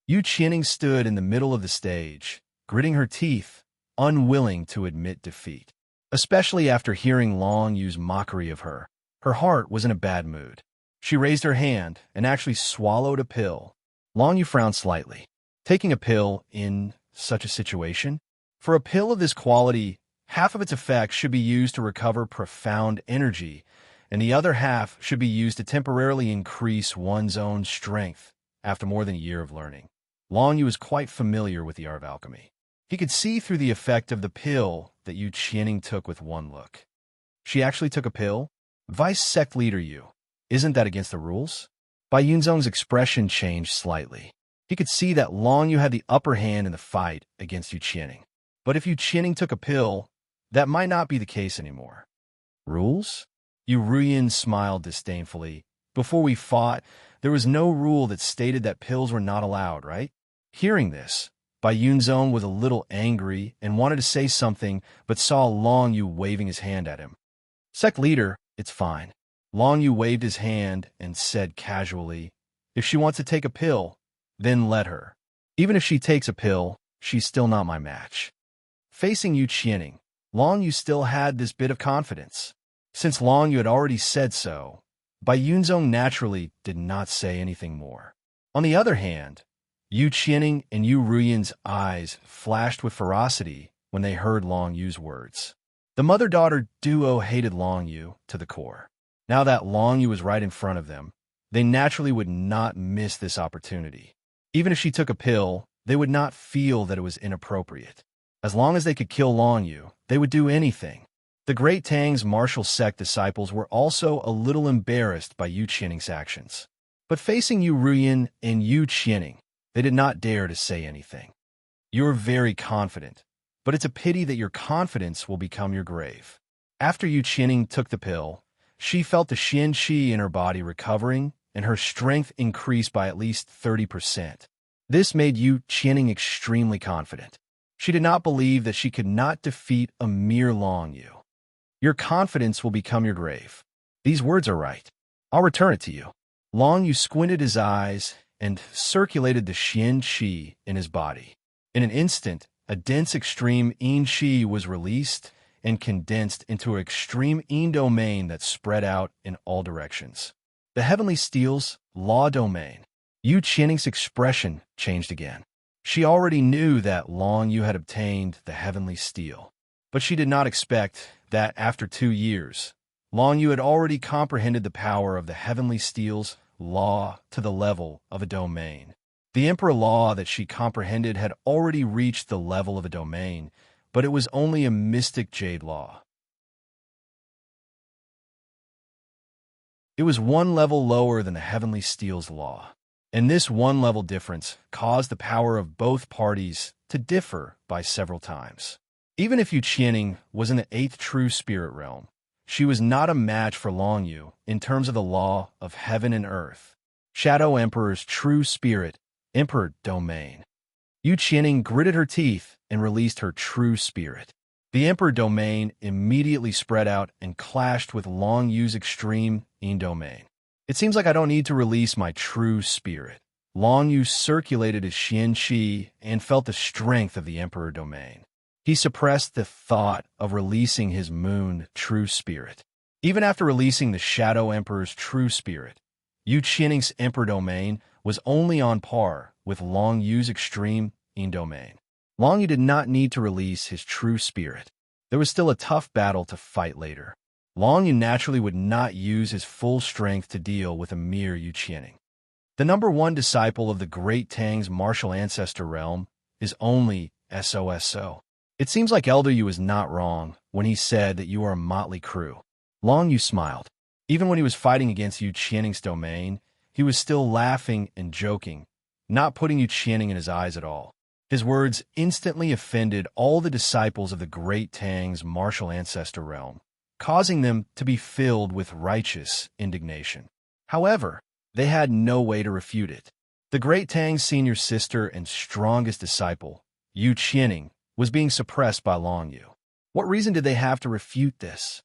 Yu Qianing stood in the middle of the stage, gritting her teeth, unwilling to admit defeat. Especially after hearing Long Yu's mockery of her, her heart was in a bad mood. She raised her hand and actually swallowed a pill. Long Yu frowned slightly. Taking a pill in such a situation? For a pill of this quality, half of its effect should be used to recover profound energy, and the other half should be used to temporarily increase one's own strength after more than a year of learning. Long Yu was quite familiar with the art of alchemy. He could see through the effect of the pill that Yu Qianing took with one look. She actually took a pill? Vice Sect Leader Yu, isn't that against the rules? Bai Yunzong's expression changed slightly. He could see that Long Yu had the upper hand in the fight against Yu Qianing. But if Yu Qianing took a pill, that might not be the case anymore. Rules? Yu Ruyin smiled disdainfully. Before we fought, there was no rule that stated that pills were not allowed, right? Hearing this, Bai Yunzong was a little angry and wanted to say something, but saw Long Yu waving his hand at him. Sect leader, it's fine. Long Yu waved his hand and said casually, if she wants to take a pill, then let her. Even if she takes a pill, she's still not my match. Facing Yu Qianing, Long Yu still had this bit of confidence. Since Long Yu had already said so, Bai Yunzong naturally did not say anything more. On the other hand, Yu Qianing and Yu Ruyin's eyes flashed with ferocity when they heard Long Yu's words. The mother-daughter duo hated Long Yu to the core. Now that Long Yu was right in front of them, they naturally would not miss this opportunity. Even if she took a pill, they would not feel that it was inappropriate. As long as they could kill Long Yu, they would do anything. The Great Tang's martial sect disciples were also a little embarrassed by Yu Qianing's actions. But facing Yu Ruyin and Yu Qianing, they did not dare to say anything. You're very confident, but it's a pity that your confidence will become your grave. After Yu Qianing took the pill, she felt the Xian Qi in her body recovering, and her strength increased by at least 30%. This made Yu Qianing extremely confident. She did not believe that she could not defeat a mere Long Yu. Your confidence will become your grave. These words are right. I'll return it to you. Long Yu squinted his eyes and circulated the Xian Qi in his body. In an instant, a dense extreme Yin Qi was released and condensed into an extreme Yin domain that spread out in all directions. The Heavenly Steel's Law Domain. Yu Qianing's expression changed again. She already knew that Long Yu had obtained the Heavenly Steel, but she did not expect that after 2 years, Long Yu had already comprehended the power of the Heavenly Steel's law to the level of a domain. The Emperor Law that she comprehended had already reached the level of a domain, but it was only a mystic jade law. It was 1 level lower than the Heavenly Steel's law, and this 1-level difference caused the power of both parties to differ by several times. Even if Yu Qianing was in the 8th true spirit realm, she was not a match for Long Yu in terms of the law of heaven and earth. Shadow Emperor's true spirit, Emperor Domain. Yu Qianing gritted her teeth and released her true spirit. The Emperor Domain immediately spread out and clashed with Long Yu's extreme Yin Domain. It seems like I don't need to release my true spirit. Long Yu circulated his Xian Qi and felt the strength of the Emperor Domain. He suppressed the thought of releasing his moon true spirit. Even after releasing the Shadow Emperor's true spirit, Yu Qianing's Emperor Domain was only on par with Long Yu's extreme Yin Domain. Long Yu did not need to release his true spirit. There was still a tough battle to fight later. Long Yu naturally would not use his full strength to deal with a mere Yu Qianing. The number 1 disciple of the Great Tang's martial ancestor realm is only SOSO. It seems like Elder Yu is not wrong when he said that you are a motley crew. Long Yu smiled. Even when he was fighting against Yu Qianing's domain, he was still laughing and joking, not putting Yu Qianing in his eyes at all. His words instantly offended all the disciples of the Great Tang's martial ancestor realm, causing them to be filled with righteous indignation. However, they had no way to refute it. The Great Tang's senior sister and strongest disciple, Yu Qianing, was being suppressed by Long Yu. What reason did they have to refute this?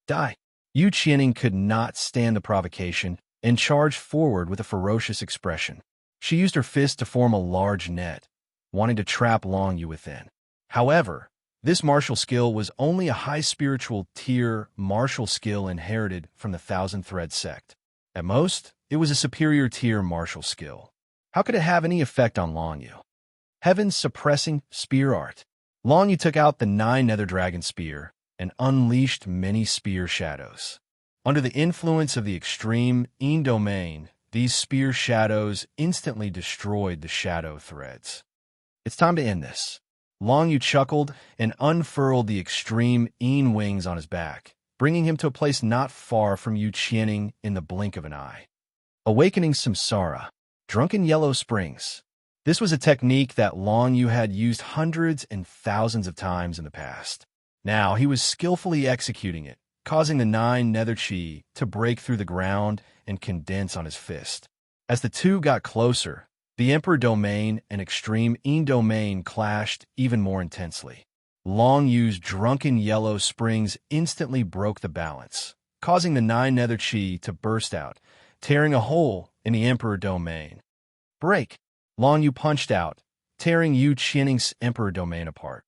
Die. Yu Qianing could not stand the provocation and charged forward with a ferocious expression. She used her fist to form a large net, wanting to trap Long Yu within. However, this martial skill was only a high spiritual tier martial skill inherited from the Thousand Thread sect. At most, it was a superior tier martial skill. How could it have any effect on Long Yu? Heaven's suppressing spear art. Long Yu took out the 9 Nether Dragon Spear and unleashed many spear shadows. Under the influence of the extreme Yin Domain, these spear shadows instantly destroyed the shadow threads. It's time to end this. Long Yu chuckled and unfurled the extreme Yin wings on his back, bringing him to a place not far from Yu Qianing in the blink of an eye. Awakening Samsara. Drunken Yellow Springs. This was a technique that Long Yu had used hundreds and thousands of times in the past. Now he was skillfully executing it, causing the 9 nether chi to break through the ground and condense on his fist. As the two got closer, the Emperor domain and extreme Yin domain clashed even more intensely. Long Yu's drunken yellow springs instantly broke the balance, causing the 9 nether chi to burst out, tearing a hole in the Emperor domain. Break! Long Yu punched out, tearing Yu Qianning's Emperor domain apart.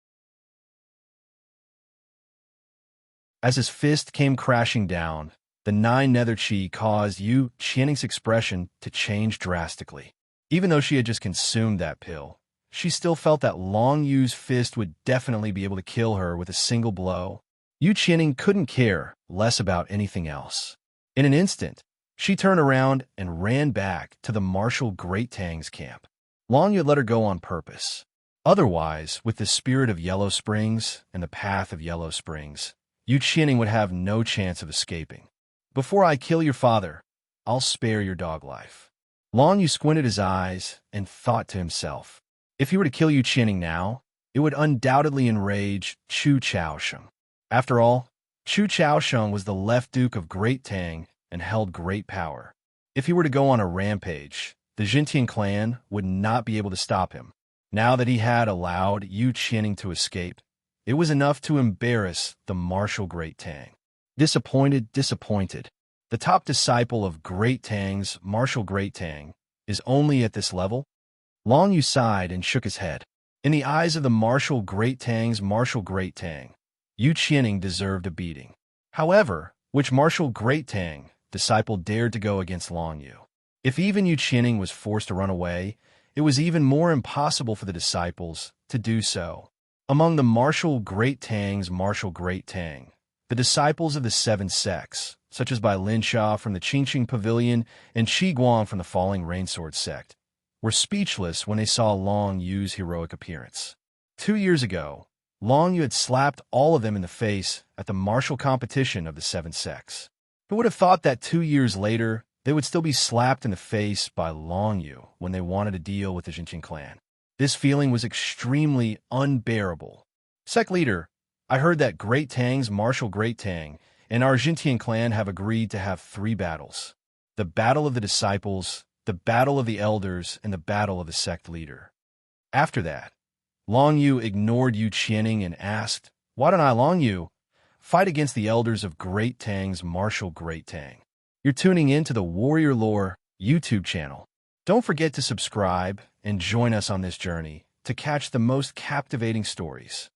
As his fist came crashing down, the 9 nether chi caused Yu Qianning's expression to change drastically. Even though she had just consumed that pill, she still felt that Long Yu's fist would definitely be able to kill her with a single blow. Yu Qianning couldn't care less about anything else. In an instant, she turned around and ran back to the Martial Great Tang's camp. Long Yu let her go on purpose. Otherwise, with the spirit of Yellow Springs and the path of Yellow Springs, Yu Qianning would have no chance of escaping. Before I kill your father, I'll spare your dog life. Long Yu squinted his eyes and thought to himself, if he were to kill Yu Qianning now, it would undoubtedly enrage Chu Chaosheng. After all, Chu Chaosheng was the left Duke of Great Tang and held great power. If he were to go on a rampage, the Jintian clan would not be able to stop him. Now that he had allowed Yu Qianning to escape, it was enough to embarrass the Martial Great Tang. Disappointed. The top disciple of Great Tang's Martial Great Tang is only at this level? Long Yu sighed and shook his head. In the eyes of the Martial Great Tang's Martial Great Tang, Yu Qianning deserved a beating. However, which Martial Great Tang disciple dared to go against Long Yu? If even Yu Qianning was forced to run away, it was even more impossible for the disciples to do so. Among the Martial Great Tang's Martial Great Tang, the disciples of the 7 sects, such as Bai Linsha from the Qingqing Pavilion and Qi Guang from the Falling Rainsword sect, were speechless when they saw Long Yu's heroic appearance. 2 years ago, Long Yu had slapped all of them in the face at the martial competition of the 7 sects. Who would have thought that 2 years later, they would still be slapped in the face by Long Yu when they wanted to deal with the Jintian clan? This feeling was extremely unbearable. Sect leader, I heard that Great Tang's Martial Great Tang and our Jintian clan have agreed to have 3 battles. The Battle of the Disciples, the Battle of the Elders, and the Battle of the Sect Leader. After that, Long Yu ignored Yu Qianning and asked, why don't I, Long Yu, fight against the elders of Great Tang's Martial Great Tang? You're tuning in to the Warrior Lore YouTube channel. Don't forget to subscribe and join us on this journey to catch the most captivating stories.